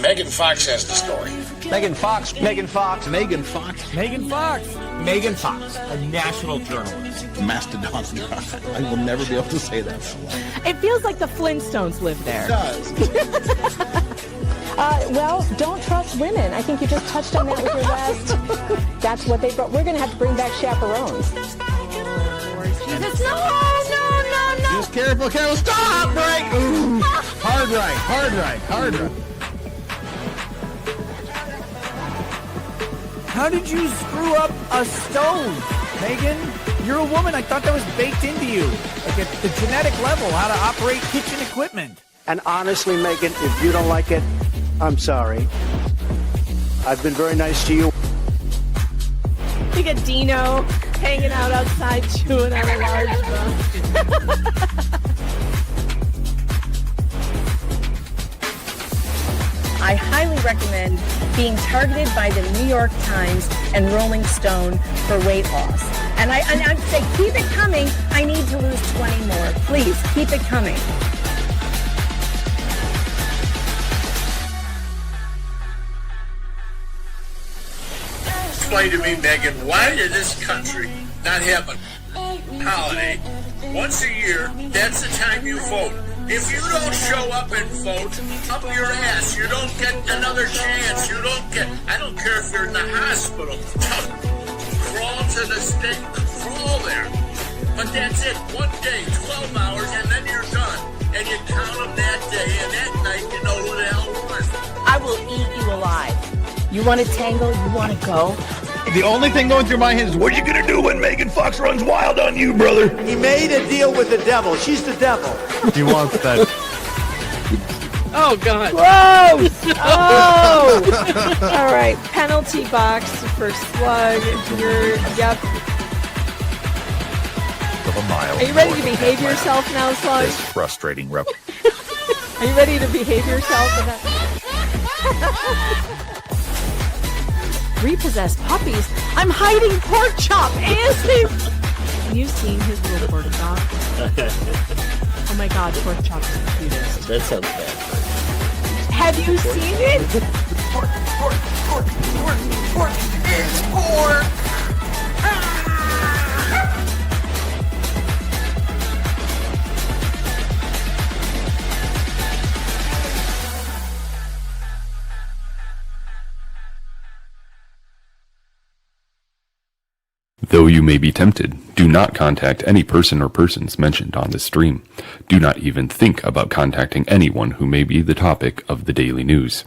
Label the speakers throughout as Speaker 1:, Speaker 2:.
Speaker 1: Megan Fox has the story.
Speaker 2: Megan Fox.
Speaker 3: Megan Fox.
Speaker 2: Megan Fox.
Speaker 4: Megan Fox.
Speaker 3: Megan Fox, a national journalist.
Speaker 2: Mastodon. I will never be able to say that.
Speaker 5: It feels like the Flintstones live there.
Speaker 2: It does.
Speaker 6: Well, don't trust women. I think you just touched on that with your last. That's what they brought. We're going to have to bring back chaperones.
Speaker 5: Jesus, no.
Speaker 2: Just careful. Stop! Break! Ooh. Hard right.
Speaker 4: How did you screw up a stove, Megan? You're a woman. I thought that was baked into you, like at the genetic level, how to operate kitchen equipment.
Speaker 7: And honestly, Megan, if you don't like it, I'm sorry. I've been very nice to you.
Speaker 5: You get Dino hanging out outside chewing on a large bone. I highly recommend being targeted by the New York Times and Rolling Stone for weight loss. And I'd say, keep it coming. I need to lose 20 more. Please, keep it coming.
Speaker 1: Explain to me, Megan, why did this country not have a holiday once a year? That's the time you vote. If you don't show up and vote, up your ass. You don't get another chance. You don't get, I don't care if you're in the hospital. Crawl to the stake, crawl there. But that's it, 1 day, 12 hours, and then you're done. And you count them that day, and that night you know who the hell won.
Speaker 5: I will eat you alive. You want to tangle? You want to go?
Speaker 2: The only thing going through my head is, what are you going to do when Megan Fox runs wild on you, brother?
Speaker 7: He made a deal with the devil. She's the devil.
Speaker 3: He wants that.
Speaker 5: Oh, God. Gross! Oh! All right, penalty box for slug. Yep. Are you ready to behave yourself now, slug?
Speaker 3: This frustrating rep.
Speaker 5: Are you ready to behave yourself? Repossessed puppies. I'm hiding pork chop. ASAP. Have you seen his little pork chop? Oh my God, pork chop is the cutest.
Speaker 8: That sounds bad.
Speaker 5: Have you seen it?
Speaker 8: Pork is pork.
Speaker 9: Though you may be tempted, do not contact any person or persons mentioned on this stream. Do not even think about contacting anyone who may be the topic of the daily news.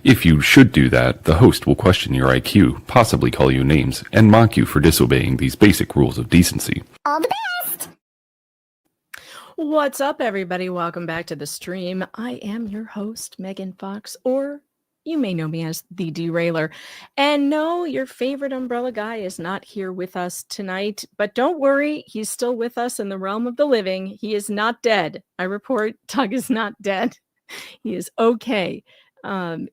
Speaker 9: If you should do that, the host will question your IQ, possibly call you names, and mock you for disobeying these basic rules of decency.
Speaker 6: All the best.
Speaker 5: What's up, everybody? Welcome back to the stream. I am your host, Megan Fox, or you may know me as the Derailer. And no, your favorite umbrella guy is not here with us tonight, but don't worry, he's still with us in the realm of the living. He is not dead. I report Doug is not dead. He is okay.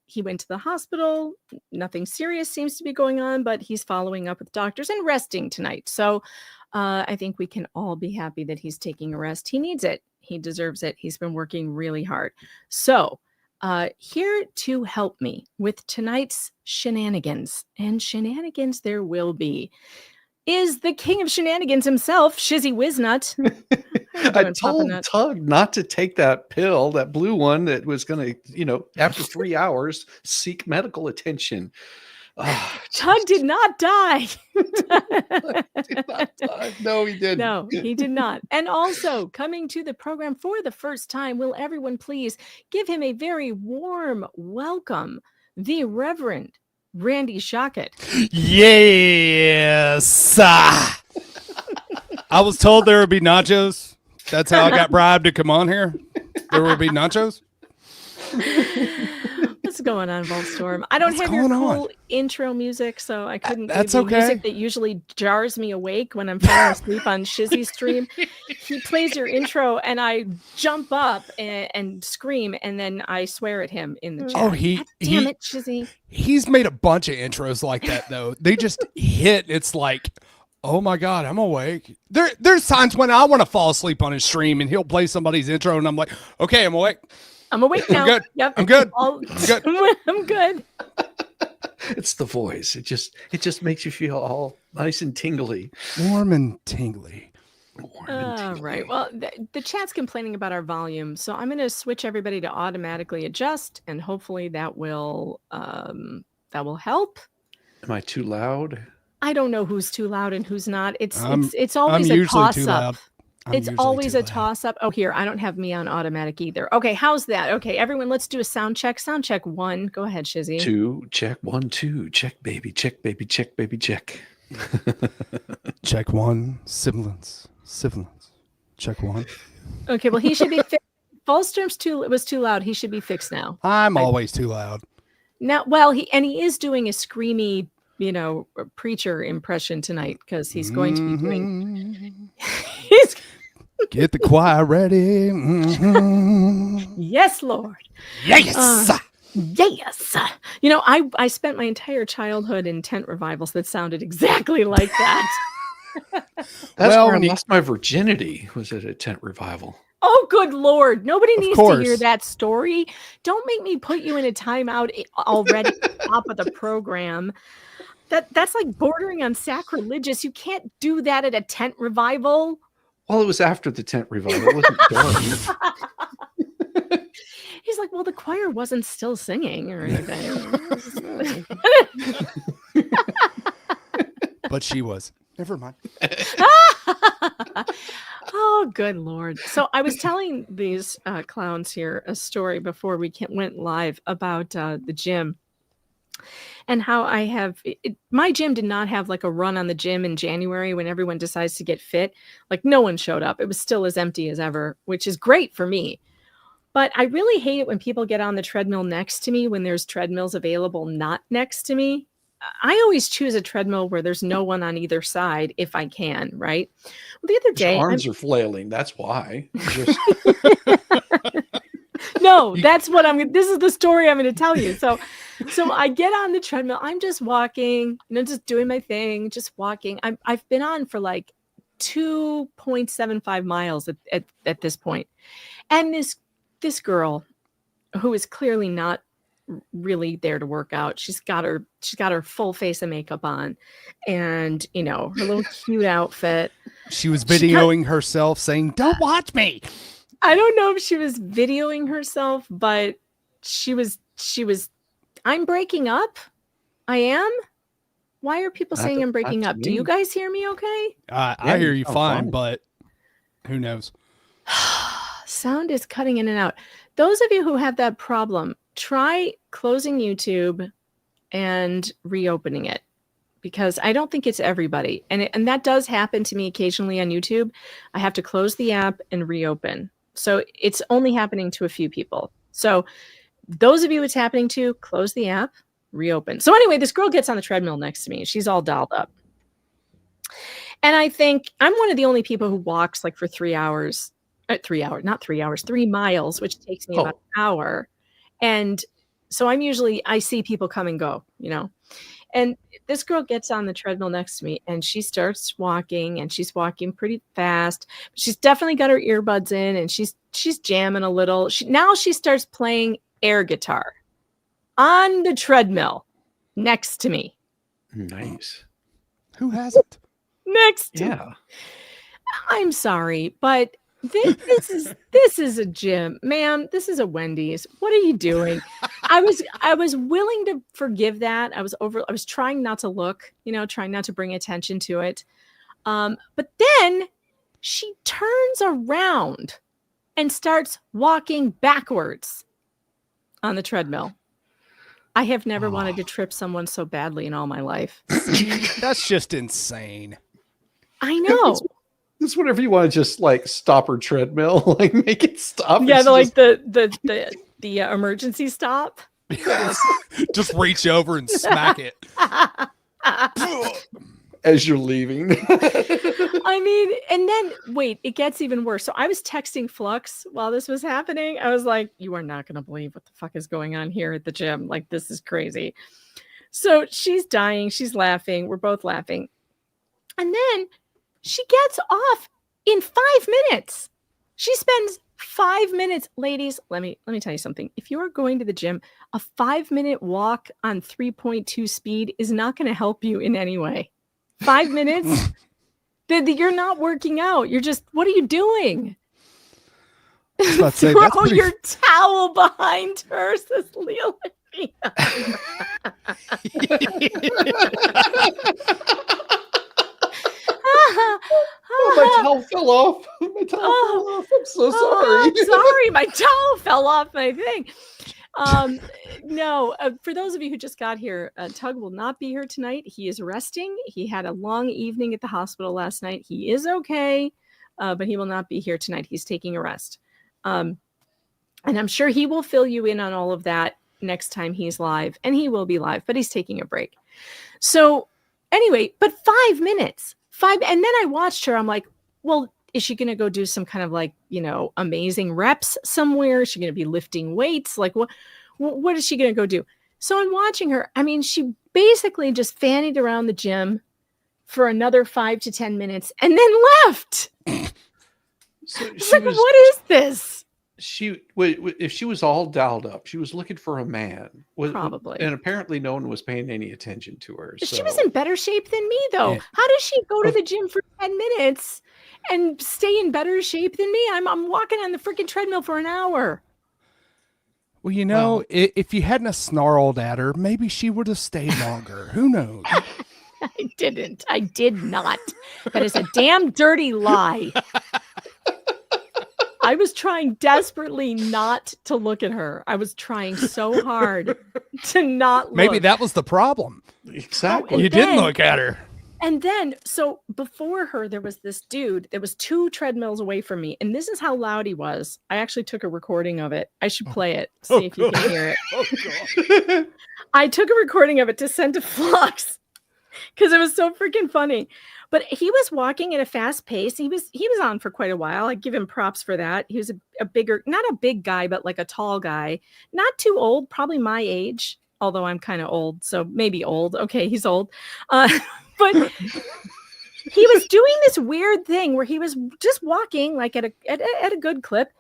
Speaker 5: He went to the hospital. Nothing serious seems to be going on, but he's following up with doctors and resting tonight. So I think we can all be happy that he's taking a rest. He needs it. He deserves it. He's been working really hard. So here to help me with tonight's shenanigans, and shenanigans there will be, is the king of shenanigans himself, ShizzyWhizNut.
Speaker 3: I told Tug not to take that pill, that blue one that was going to, after 3 hours, seek medical attention.
Speaker 5: Tug did not die.
Speaker 3: Did not die. No, he didn't.
Speaker 5: No, he did not. And also coming to the program for the first time, will everyone please give him a very warm welcome, the Reverend Randy Shockett.
Speaker 4: Yes. I was told there would be nachos. That's how I got bribed to come on here. There would be nachos.
Speaker 5: What's going on, Volstorm? I don't have your cool intro music, so I couldn't
Speaker 4: That's
Speaker 5: give you
Speaker 4: okay.
Speaker 5: music that usually jars me awake when I'm falling asleep on Shizzy's stream. He plays your intro, and I jump up and scream, and then I swear at him in the chat.
Speaker 4: Oh,
Speaker 5: damn it, Shizzy.
Speaker 4: He's made a bunch of intros like that, though. They just hit. It's like, oh my God, I'm awake. There's times when I want to fall asleep on his stream, and he'll play somebody's intro, and I'm like, okay, I'm awake.
Speaker 5: I'm awake now.
Speaker 2: I'm good.
Speaker 5: Yep.
Speaker 2: I'm good.
Speaker 5: I'm
Speaker 2: good.
Speaker 5: I'm good.
Speaker 3: It's the voice. It just makes you feel all nice and tingly.
Speaker 2: Warm and tingly.
Speaker 5: All right. Well, the chat's complaining about our volume, so I'm going to switch everybody to automatically adjust, and hopefully that will help.
Speaker 3: Am I too loud?
Speaker 5: I don't know who's too loud and who's not. It's always
Speaker 2: I'm
Speaker 5: a
Speaker 2: usually
Speaker 5: toss
Speaker 2: too
Speaker 5: up.
Speaker 2: loud.
Speaker 5: It's always a toss up. Oh, here, I don't have me on automatic either. Okay, how's that? Okay, everyone, let's do a sound check. Sound check 1. Go ahead, Shizzy.
Speaker 3: 2, check 1, 2, check baby, check baby, check baby, check.
Speaker 2: Check 1, sibilance. Check 1.
Speaker 5: Okay, well, he should be fixed. Volstorm's was too loud. He should be fixed now.
Speaker 2: I'm always too loud.
Speaker 5: Now, well, he is doing a screamy, preacher impression tonight because he's going to be doing. He's
Speaker 2: Get the choir ready.
Speaker 5: Yes, Lord.
Speaker 2: Yes.
Speaker 5: Yes. I spent my entire childhood in tent revivals that sounded exactly like that.
Speaker 3: That's where I lost my virginity, was at a tent revival.
Speaker 5: Oh, good Lord. Nobody needs to hear
Speaker 2: course.
Speaker 5: that story. Don't make me put you in a timeout already at the top of the program. That's like bordering on sacrilegious. You can't do that at a tent revival.
Speaker 3: Well, it was after the tent revival. It wasn't done.
Speaker 5: He's like, well, the choir wasn't still singing or anything.
Speaker 2: But she was. Never mind.
Speaker 5: Oh, good Lord. So I was telling these clowns here a story before we went live about the gym and how I have my gym did not have like a run on the gym in January when everyone decides to get fit. Like no one showed up. It was still as empty as ever, which is great for me. But I really hate it when people get on the treadmill next to me when there's treadmills available not next to me. I always choose a treadmill where there's no one on either side if I can, right? Well, the other day,
Speaker 3: your arms are flailing. That's why.
Speaker 5: No, that's what this is the story I'm going to tell you. So I get on the treadmill. I'm just walking, just doing my thing, just walking. I've been on for like 2.75 miles at this point. And this girl who is clearly not really there to work out. She's got her full face of makeup on and her little cute outfit.
Speaker 2: She was videoing herself saying, "Don't watch me."
Speaker 5: I don't know if she was videoing herself, but she was I'm breaking up. I am. Why are people saying I'm breaking up? Do you guys hear me okay?
Speaker 2: I hear you fine, but who knows?
Speaker 5: Sound is cutting in and out. Those of you who have that problem, try closing YouTube and reopening it because I don't think it's everybody. And that does happen to me occasionally on YouTube. I have to close the app and reopen. So it's only happening to a few people. So those of you it's happening to, close the app, reopen. So anyway, this girl gets on the treadmill next to me. She's all dolled up. And I think I'm one of the only people who walks like for 3 hours. 3 miles, which takes me about an hour. And so I see people come and go, and this girl gets on the treadmill next to me and she starts walking and she's walking pretty fast. She's definitely got her earbuds in and she's jamming a little. Now she starts playing air guitar on the treadmill next to me.
Speaker 3: Nice.
Speaker 2: Who hasn't?
Speaker 5: Next to me. I'm sorry, but this is a gym, ma'am. This is a Wendy's. What are you doing? I was willing to forgive that. I was trying not to look, trying not to bring attention to it. But then she turns around and starts walking backwards on the treadmill. I have never wanted to trip someone so badly in all my life.
Speaker 2: That's just insane.
Speaker 5: I know.
Speaker 3: It's whenever you want to just like stop her treadmill, like make it stop.
Speaker 5: Yeah, the emergency stop.
Speaker 2: Just reach over and smack it
Speaker 3: as you're leaving.
Speaker 5: I mean, and then wait, it gets even worse. So I was texting Flux while this was happening. I was like, "You are not going to believe what the fuck is going on here at the gym. Like, this is crazy." So she's dying. She's laughing. We're both laughing, and then she gets off in 5 minutes. She spends 5 minutes, ladies. Let me tell you something. If you are going to the gym, a 5-minute walk on 3.2 speed is not going to help you in any way. 5 minutes, you're not working out. You're just, what are you doing? Throw your towel behind her, says Leo.
Speaker 3: Oh, my towel fell off. My towel fell off. I'm so sorry.
Speaker 5: I'm sorry. My towel fell off my thing. No, for those of you who just got here, Tug will not be here tonight. He is resting. He had a long evening at the hospital last night. He is okay, but he will not be here tonight. He's taking a rest. And I'm sure he will fill you in on all of that next time he's live, and he will be live, but he's taking a break. So anyway, but 5 minutes, and then I watched her. I'm like, well, is she going to go do some kind of like, amazing reps somewhere? Is she going to be lifting weights? Like what is she going to go do? So I'm watching her. I mean, she basically just fannied around the gym for another 5 to 10 minutes and then left.
Speaker 3: So
Speaker 5: what is this?
Speaker 3: If she was all dolled up, she was looking for a man.
Speaker 5: Probably.
Speaker 3: And apparently no one was paying any attention to her.
Speaker 5: She was in better shape than me, though. Yeah. How does she go to the gym for 10 minutes and stay in better shape than me? I'm walking on the freaking treadmill for an hour.
Speaker 2: Well, if you hadn't snarled at her, maybe she would have stayed longer. Who knows?
Speaker 5: I didn't. I did not. That is a damn dirty lie. I was trying desperately not to look at her. I was trying so hard to not look.
Speaker 2: Maybe that was the problem.
Speaker 3: Exactly.
Speaker 2: You didn't look at her.
Speaker 5: And then, so before her, there was this dude that was 2 treadmills away from me. And this is how loud he was. I actually took a recording of it. I should play it. See if you can hear it.
Speaker 2: Oh, God.
Speaker 5: I took a recording of it to send to Flux because it was so freaking funny. But he was walking at a fast pace. He was on for quite a while. I give him props for that. He was a bigger, not a big guy, but like a tall guy. Not too old, probably my age, although I'm kind of old. So maybe old. Okay, he's old. But he was doing this weird thing where he was just walking like at a good clip.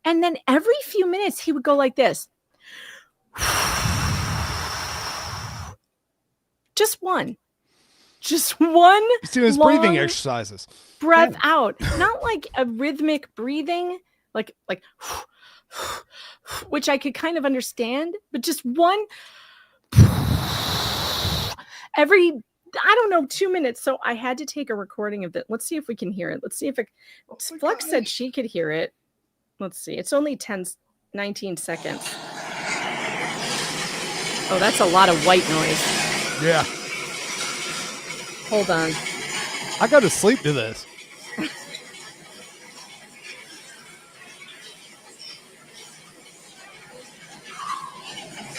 Speaker 5: And then every few minutes he would go like this. Just one. He's
Speaker 2: doing his breathing exercises.
Speaker 5: Breath out. Not like a rhythmic breathing, like which I could kind of understand, but just one every, 2 minutes. So I had to take a recording of it. Let's see if we can hear it. Let's see if Flux said she could hear it. Let's see. It's only 19 seconds. Oh, that's a lot of white noise.
Speaker 2: Yeah.
Speaker 5: Hold on.
Speaker 2: I go to sleep to this.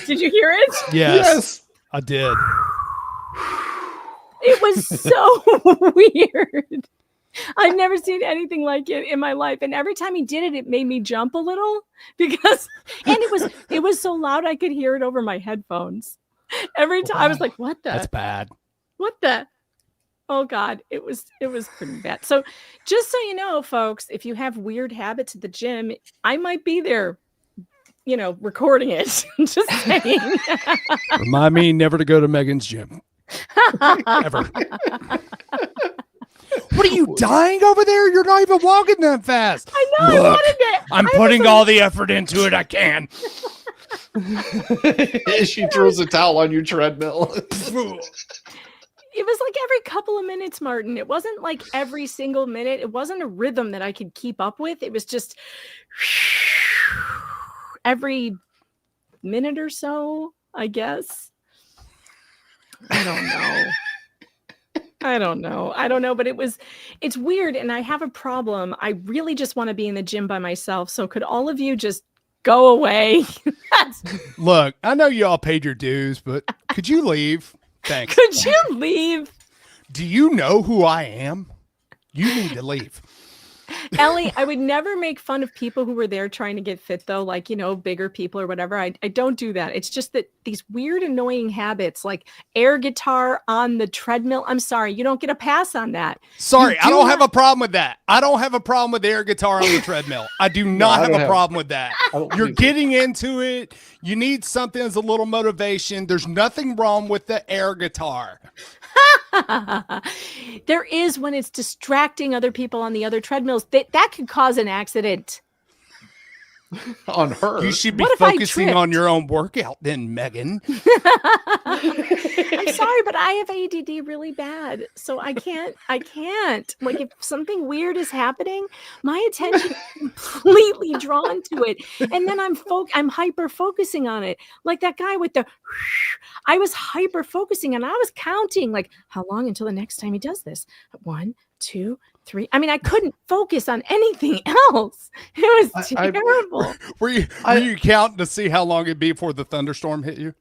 Speaker 5: Did you hear it?
Speaker 2: Yes. I did.
Speaker 5: It was so weird. I've never seen anything like it in my life. And every time he did it, it made me jump a little because it was so loud I could hear it over my headphones. Every time I was like, what the?
Speaker 2: That's bad.
Speaker 5: What the? Oh God, it was pretty bad. So just so you know, folks, if you have weird habits at the gym, I might be there, recording it. Just saying.
Speaker 2: Remind me never to go to Megan's gym. Ever. What are you dying over there? You're not even walking that fast.
Speaker 5: I know.
Speaker 2: Look,
Speaker 5: I wanted it.
Speaker 2: I'm putting all the effort into it I can.
Speaker 3: She throws a towel on your treadmill.
Speaker 5: It was like every couple of minutes, Martin. It wasn't like every single minute. It wasn't a rhythm that I could keep up with. It was just every minute or so, I guess. I don't know, but it's weird. And I have a problem. I really just want to be in the gym by myself. So could all of you just go away?
Speaker 2: Look, I know you all paid your dues, but could you leave? Thanks.
Speaker 5: Could you leave?
Speaker 2: Do you know who I am? You need to leave.
Speaker 5: Ellie, I would never make fun of people who were there trying to get fit, though, like, bigger people or whatever. I don't do that. It's just that these weird, annoying habits, like air guitar on the treadmill. I'm sorry, you don't get a pass on that.
Speaker 2: Sorry, I don't have a problem with that. I don't have a problem with the air guitar on the treadmill. I do not have a problem with that. You're getting into it. You need something as a little motivation. There's nothing wrong with the air guitar.
Speaker 5: There is when it's distracting other people on the other treadmills. That could cause an accident.
Speaker 3: On her.
Speaker 2: You should be focusing on your own workout then, Megan.
Speaker 5: I'm sorry, but I have ADD really bad. So I can't. Like, if something weird is happening, my attention is completely drawn to it. And then I'm hyper focusing on it. Like that guy with the I was hyper focusing and I was counting, like, how long until the next time he does this? 1, 2, 3. I mean, I couldn't focus on anything else. It was terrible.
Speaker 2: Were you counting to see how long it'd be before the thunderstorm hit you?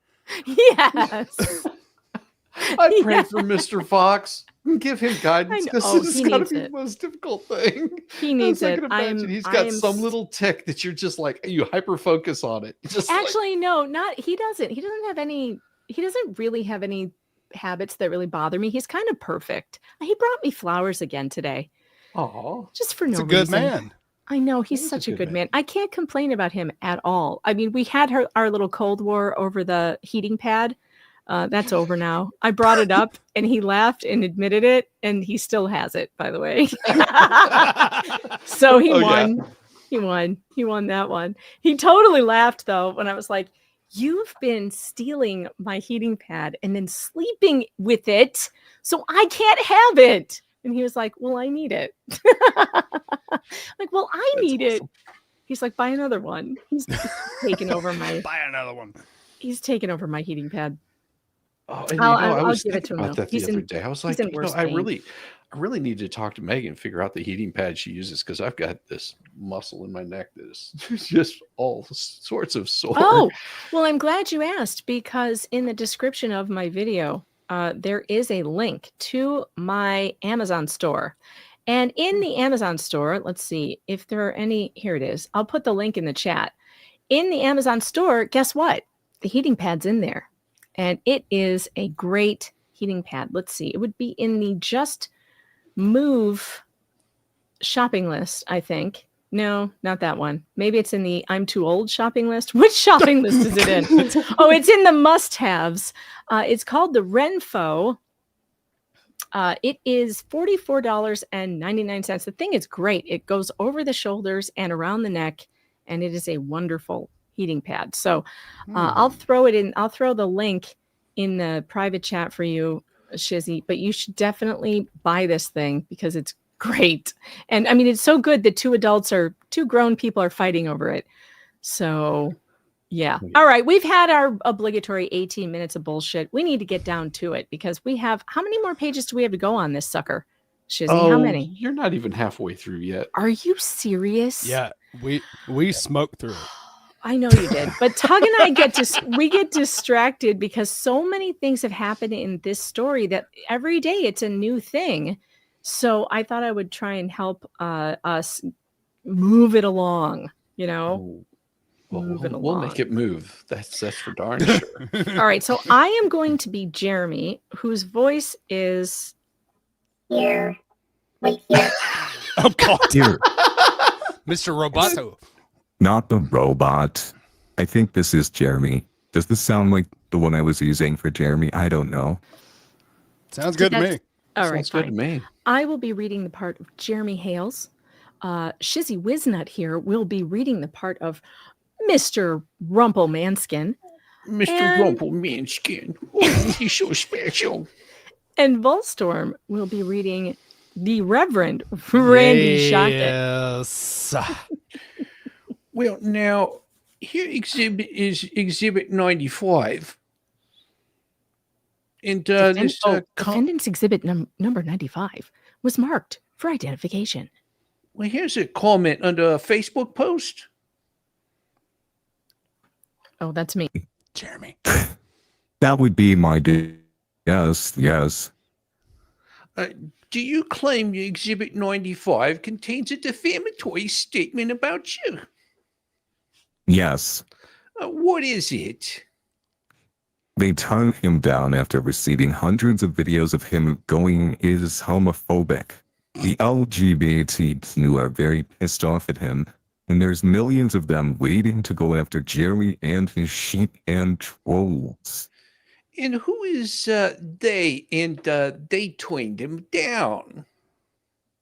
Speaker 5: Yes.
Speaker 3: I pray for Mr. Fox. Give him guidance, because this has got to be the most difficult thing.
Speaker 5: He needs it.
Speaker 3: He's got some little tick that you're just like, you hyper focus on it.
Speaker 5: Actually, no, not he doesn't. He doesn't really have any habits that really bother me. He's kind of perfect. He brought me flowers again today.
Speaker 3: Oh,
Speaker 5: just for no reason.
Speaker 2: He's a good man.
Speaker 5: I know, he's such a good man. I can't complain about him at all. I mean, we had our little Cold War over the heating pad. That's over now. I brought it up and he laughed and admitted it, and he still has it, by the way. So he won. Yeah. He won that one. He totally laughed, though, when I was like, you've been stealing my heating pad and then sleeping with it, so I can't have it. And he was like, well, I need it. Like, well, I need it. He's like, buy another one. He's taking over my...
Speaker 2: Buy another one.
Speaker 5: He's taking over my heating pad.
Speaker 3: Oh, and
Speaker 5: I'll
Speaker 3: was
Speaker 5: give it to him.
Speaker 3: about that the other day. I was like, I really need to talk to Megan and figure out the heating pad she uses, because I've got this muscle in my neck that is just all sorts of sore.
Speaker 5: Oh, well, I'm glad you asked, because in the description of my video, there is a link to my Amazon store. And in the Amazon store, let's see if there are any. Here it is. I'll put the link in the chat. In the Amazon store, guess what? The heating pad's in there. And it is a great heating pad. Let's see. It would be in the Just Move shopping list, I think. No, not that one. Maybe it's in the I'm Too Old shopping list. Which shopping list is it in? Oh, it's in the must-haves. It's called the Renfo. It is $44.99. The thing is great. It goes over the shoulders and around the neck, and it is a wonderful heating pad. So I'll throw it in. I'll throw the link in the private chat for you, Shizzy. But you should definitely buy this thing because it's great. And I mean, it's so good that two grown people are fighting over it. So yeah. All right. We've had our obligatory 18 minutes of bullshit. We need to get down to it, because we have, how many more pages do we have to go on this sucker? Shizzy, how many?
Speaker 3: You're not even halfway through yet.
Speaker 5: Are you serious?
Speaker 2: Yeah. We smoked through it.
Speaker 5: I know you did, but Tug and I get distracted because so many things have happened in this story that every day it's a new thing. So I thought I would try and help us move it along,
Speaker 3: We'll make it move. That's for darn sure.
Speaker 5: All right. So I am going to be Jeremy, whose voice is
Speaker 10: here. Wait here.
Speaker 2: Oh, God.
Speaker 11: Dear.
Speaker 2: Mr. Roboto.
Speaker 11: Not the robot. I think this is Jeremy. Does this sound like the one I was using for Jeremy? I don't know.
Speaker 2: Sounds good to me.
Speaker 5: All right.
Speaker 3: Sounds good to me.
Speaker 5: I will be reading the part of Jeremy Hales. ShizzyWhizNut here will be reading the part of Mr. Rumpelmanskin.
Speaker 3: Mr. Rumpelmanskin. Oh, he's so special.
Speaker 5: And Volstorm will be reading the Reverend Randy Shotgun.
Speaker 2: Yes.
Speaker 3: Well, now, here is Exhibit 95. And
Speaker 5: Defendant's Exhibit number 95 was marked for identification.
Speaker 3: Well, here's a comment under a Facebook post.
Speaker 5: Oh, that's me.
Speaker 2: Jeremy.
Speaker 11: That would be my Yes.
Speaker 3: Do you claim your Exhibit 95 contains a defamatory statement about you?
Speaker 11: Yes.
Speaker 3: What is it?
Speaker 11: They turned him down after receiving hundreds of videos of him going is homophobic. The LGBTQ are very pissed off at him, and there's millions of them waiting to go after Jeremy and his sheep and trolls.
Speaker 3: And who is they? And they turned him down.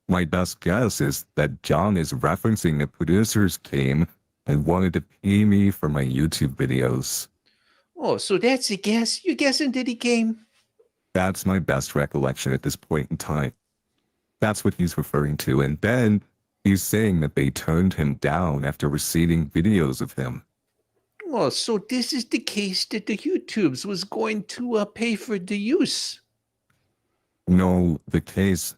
Speaker 11: My best guess is that John is referencing the producers came and wanted to pay me for my YouTube videos.
Speaker 3: Oh, so that's a guess? You're guessing that he came?
Speaker 11: That's my best recollection at this point in time. That's what he's referring to, and then he's saying that they turned him down after receiving videos of him.
Speaker 3: Oh, so this is the case that the YouTubes was going to pay for the use.
Speaker 11: No, the case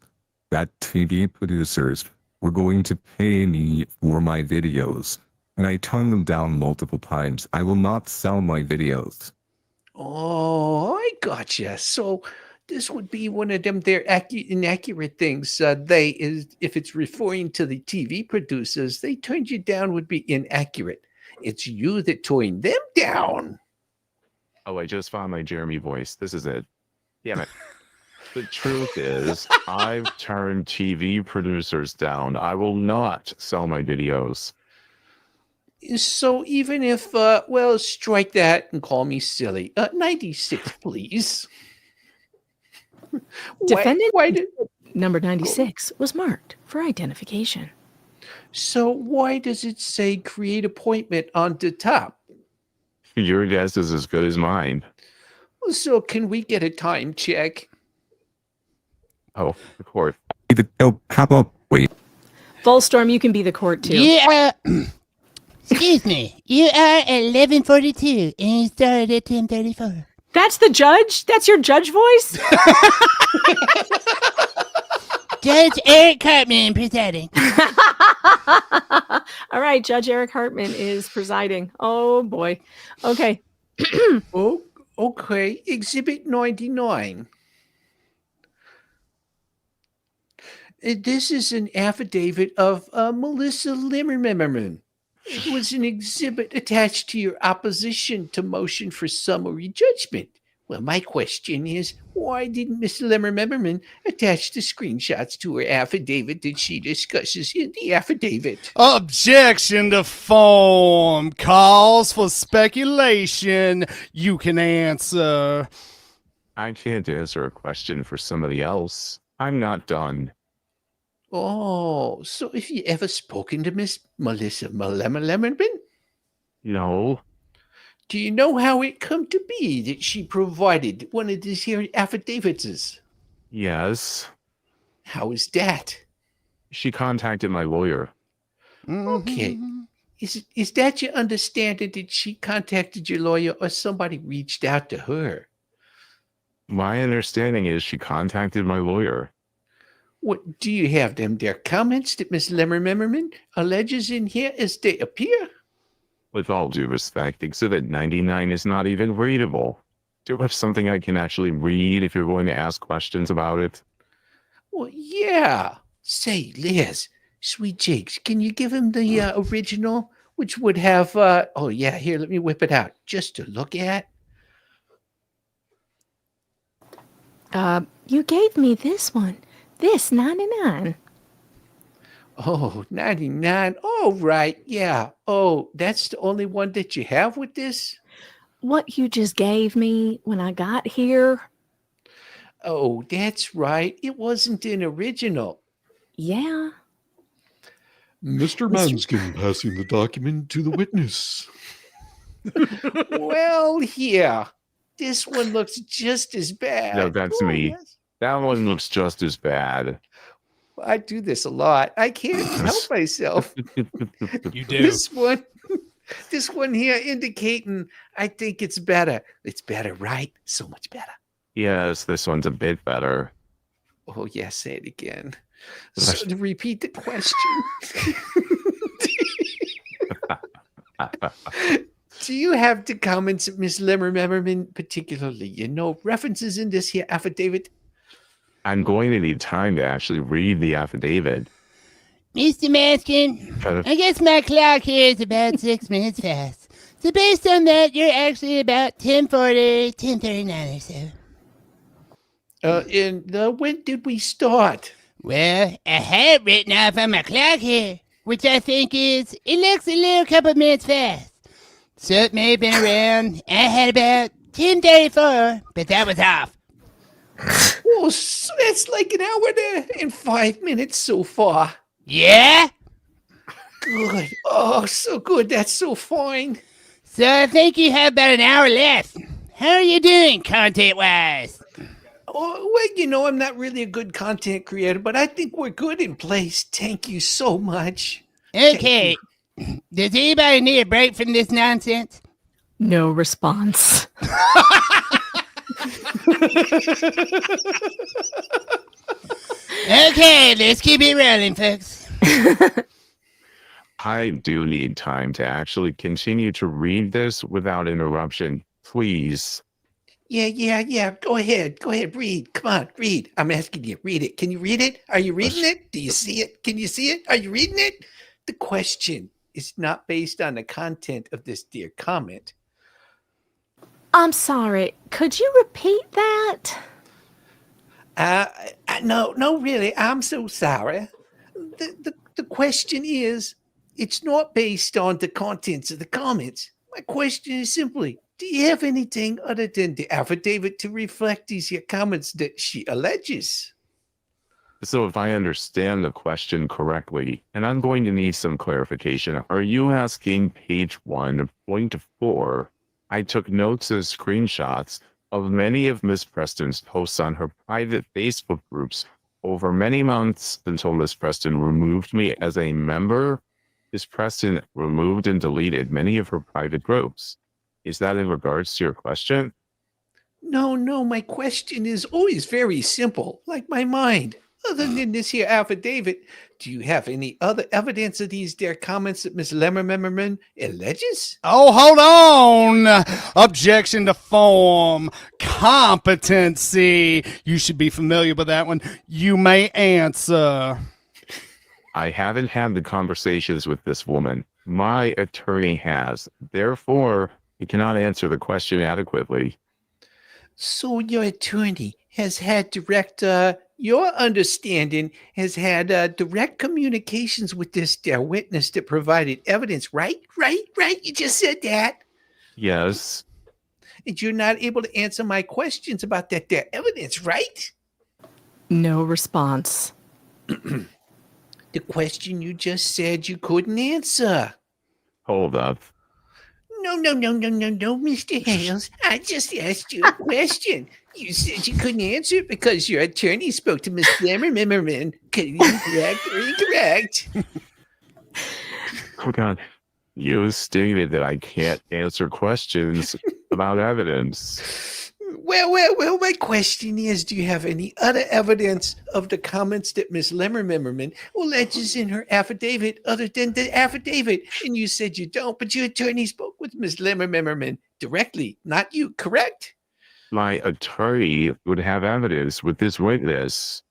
Speaker 11: that TV producers were going to pay me for my videos, and I turned them down multiple times. I will not sell my videos.
Speaker 3: Oh, I gotcha. So this would be one of them their inaccurate things. If it's referring to the TV producers, they turned you down would be inaccurate. It's you that turned them down.
Speaker 12: Oh, I just found my Jeremy voice. This is it. Damn it. The truth is, I've turned TV producers down. I will not sell my videos.
Speaker 3: So even if, strike that and call me silly. 96, please.
Speaker 5: Defendant number 96 was marked for identification.
Speaker 3: So why does it say create appointment on the top?
Speaker 12: Your guess is as good as mine.
Speaker 3: So can we get a time check?
Speaker 12: Oh, the court.
Speaker 11: How about wait?
Speaker 5: Volstorm, you can be the court too.
Speaker 13: Yeah. Excuse me. You are 11:42 and you started at 10:34.
Speaker 5: That's the judge? That's your judge voice?
Speaker 13: Judge Eric Hartman presiding.
Speaker 5: All right, Judge Eric Hartman is presiding. Oh boy. Okay.
Speaker 3: Oh, okay. Exhibit 99. This is an affidavit of Melissa Lemmerman. It was an exhibit attached to your opposition to motion for summary judgment. Well, my question is, why didn't Miss Lemmerman attach the screenshots to her affidavit that she discusses in the affidavit?
Speaker 2: Objection to form. Calls for speculation. You can answer.
Speaker 12: I can't answer a question for somebody else. I'm not done.
Speaker 3: Oh, so have you ever spoken to Miss Melissa Lemmerman?
Speaker 12: No.
Speaker 3: Do you know how it come to be that she provided one of these here affidavits?
Speaker 12: Yes.
Speaker 3: How is that?
Speaker 12: She contacted my lawyer.
Speaker 3: Okay. Is that your understanding that she contacted your lawyer or somebody reached out to her?
Speaker 12: My understanding is she contacted my lawyer.
Speaker 3: What do you have them there comments that Miss Lemmerman alleges in here as they appear?
Speaker 12: With all due respect, Exhibit 99 is not even readable. Do you have something I can actually read if you're going to ask questions about it?
Speaker 3: Well, yeah. Say, Liz, sweet Jakes, can you give him the original, which would have, oh yeah, here, let me whip it out, just to look at.
Speaker 5: You gave me this one. This 99.
Speaker 3: Oh, 99. Oh, right. Yeah. Oh, that's the only one that you have with this?
Speaker 5: What you just gave me when I got here?
Speaker 3: Oh, that's right. It wasn't an original.
Speaker 5: Yeah.
Speaker 3: Mr.
Speaker 14: Manskin passing the document to the witness.
Speaker 3: Well, yeah. This one looks just as bad.
Speaker 12: No, that's me.
Speaker 3: Yes.
Speaker 12: That one looks just as bad.
Speaker 3: I do this a lot. I can't help myself.
Speaker 2: You do.
Speaker 3: This one here indicating I think it's better. It's better, right? So much better.
Speaker 12: Yes, this one's a bit better.
Speaker 3: Oh, yeah, say it again. So to repeat the question. Do you have the comments of Miss Lemmerman particularly? You know, references in this here affidavit?
Speaker 12: I'm going to need time to actually read the affidavit.
Speaker 13: Mr. Maskin, I guess my clock here is about 6 minutes fast. So based on that, you're actually about 10:40, 10:39 or so.
Speaker 3: And when did we start?
Speaker 13: Well, I had it written off on my clock here, which I think is, it looks a little couple minutes fast. So it may have been around, I had about 10:34, but that was off.
Speaker 3: Oh, so that's like an hour and 5 minutes so far.
Speaker 13: Yeah?
Speaker 3: Good. Oh, so good. That's so fine.
Speaker 13: So I think you have about an hour left. How are you doing, content-wise?
Speaker 3: Oh, well, I'm not really a good content creator, but I think we're good in place. Thank you so much.
Speaker 13: Okay. Does anybody need a break from this nonsense?
Speaker 5: No response.
Speaker 13: Okay, let's keep it rolling, folks.
Speaker 12: I do need time to actually continue to read this without interruption. Please.
Speaker 3: Yeah. Go ahead. Read. Come on, read. I'm asking you. Read it. Can you read it? Are you reading it? Do you see it? Can you see it? Are you reading it? The question is not based on the content of this dear comment.
Speaker 5: I'm sorry. Could you repeat that?
Speaker 3: No, really. I'm so sorry. The question is, it's not based on the contents of the comments. My question is simply, do you have anything other than the affidavit to reflect these comments that she alleges?
Speaker 12: So if I understand the question correctly, and I'm going to need some clarification, are you asking page 1.4? I took notes as screenshots of many of Miss Preston's posts on her private Facebook groups over many months until Miss Preston removed me as a member. Miss Preston removed and deleted many of her private groups. Is that in regards to your question?
Speaker 3: No, my question is always very simple, like my mind. Other than this here affidavit, do you have any other evidence of these there comments that Miss Lemmerman alleges?
Speaker 2: Oh, hold on. Objection to form. Competency. You should be familiar with that one. You may answer.
Speaker 12: I haven't had the conversations with this woman. My attorney has. Therefore, he cannot answer the question adequately.
Speaker 3: So your attorney has had your understanding has had direct communications with this there witness that provided evidence, right? You just said that.
Speaker 12: Yes.
Speaker 3: And you're not able to answer my questions about that there evidence, right?
Speaker 5: No response.
Speaker 3: The question you just said you couldn't answer.
Speaker 12: Hold up.
Speaker 3: No, Mr. Hales. I just asked you a question. You said you couldn't answer it because your attorney spoke to Miss Lemmerman. Correct or incorrect?
Speaker 12: Oh, God. You stated that I can't answer questions about evidence.
Speaker 3: Well, my question is, do you have any other evidence of the comments that Miss Lemmerman alleges in her affidavit other than the affidavit? And you said you don't, but your attorney spoke with Miss Lemmerman directly, not you, correct?
Speaker 12: My attorney would have evidence with this witness.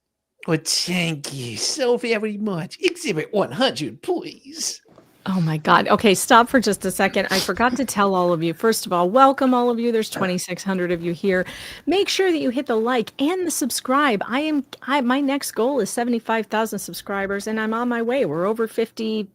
Speaker 3: Well, thank you so very much. Exhibit 100, please.
Speaker 5: Oh my God. Okay, stop for just a second. I forgot to tell all of you. First of all, welcome all of you. There's 2,600 of you here. Make sure that you hit the like and the subscribe. My next goal is 75,000 subscribers, and I'm on my way. We're over 50.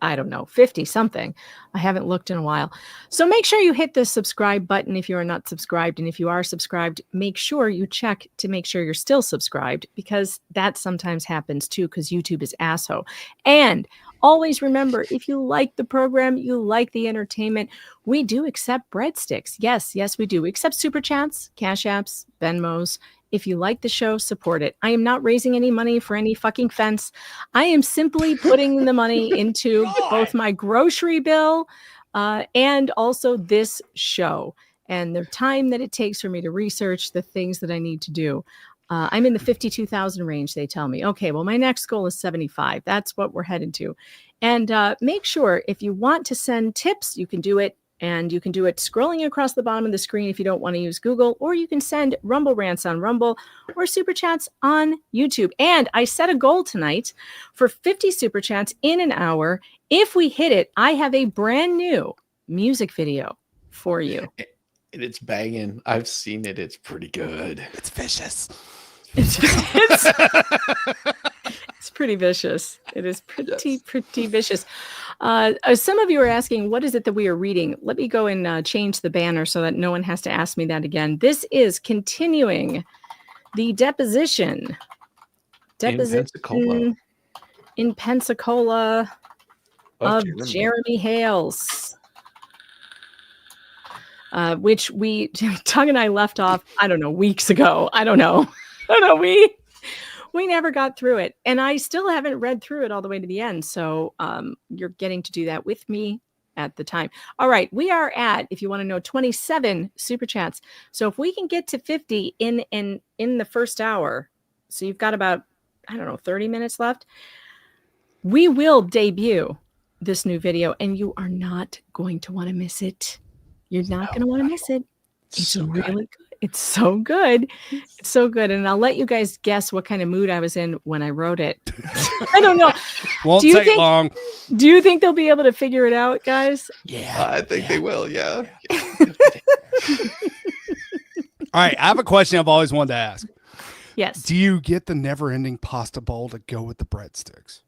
Speaker 5: I don't know, 50 something. I haven't looked in a while. So make sure you hit the subscribe button if you are not subscribed. And if you are subscribed, make sure you check to make sure you're still subscribed, because that sometimes happens too, because YouTube is asshole. And always remember, if you like the program, you like the entertainment, we do accept breadsticks. Yes, we do. We accept super chats, cash apps, Venmos. If you like the show, support it. I am not raising any money for any fucking fence. I am simply putting the money into both my grocery bill and also this show and the time that it takes for me to research the things that I need to do. I'm in the 52,000 range, they tell me. Okay, well, my next goal is 75. That's what we're headed to. And make sure if you want to send tips, you can do it And you can do it scrolling across the bottom of the screen if you don't want to use Google, or you can send Rumble Rants on Rumble or Super Chats on YouTube. And I set a goal tonight for 50 Super Chats in an hour. If we hit it, I have a brand new music video for you.
Speaker 3: And it's banging. I've seen it. It's pretty good.
Speaker 2: It's vicious.
Speaker 5: It's pretty vicious. It is pretty vicious. Some of you are asking, what is it that we are reading? Let me go and change the banner so that no one has to ask me that again. This is continuing the deposition. In Pensacola of Jeremy Hales. Which Doug and I left off, I don't know, weeks ago. I don't know. We never got through it. And I still haven't read through it all the way to the end. So you're getting to do that with me at the time. All right. We are at, if you want to know, 27 Super Chats. So if we can get to 50 in the first hour, so you've got about, 30 minutes left, we will debut this new video and you are not going to want to miss it. You're not going to want to miss it. It's so really good. It's so good. It's so good. And I'll let you guys guess what kind of mood I was in when I wrote it. I don't know.
Speaker 2: Won't take long.
Speaker 5: Do you think they'll be able to figure it out, guys?
Speaker 2: Yeah.
Speaker 3: I think they will. Yeah.
Speaker 2: All right. I have a question I've always wanted to ask.
Speaker 5: Yes.
Speaker 2: Do you get the never-ending pasta bowl to go with the breadsticks?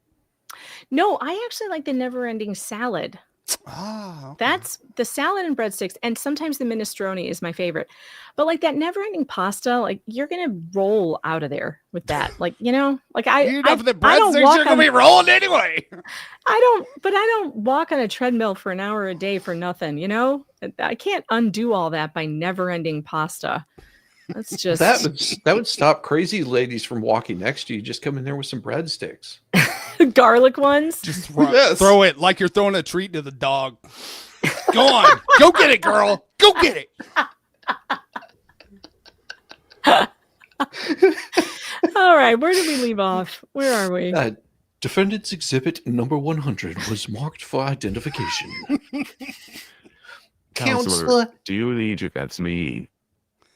Speaker 5: No, I actually like the never-ending salad.
Speaker 2: Okay.
Speaker 5: That's the salad and breadsticks, and sometimes the minestrone is my favorite. But like that never-ending pasta, like you're gonna roll out of there with that. Like
Speaker 2: for the breadsticks,
Speaker 5: walk
Speaker 2: you're gonna be rolling anyway.
Speaker 5: I don't walk on a treadmill for an hour a day for nothing. I can't undo all that by never-ending pasta. That's just
Speaker 3: that would stop crazy ladies from walking next to you. Just come in there with some breadsticks.
Speaker 5: Garlic ones.
Speaker 2: Just throw it like you're throwing a treat to the dog. Go on. Go get it, girl. Go get it.
Speaker 5: All right. Where did we leave off? Where are we?
Speaker 3: Defendant's exhibit number 100 was marked for identification.
Speaker 12: Counselor, do you need that's me?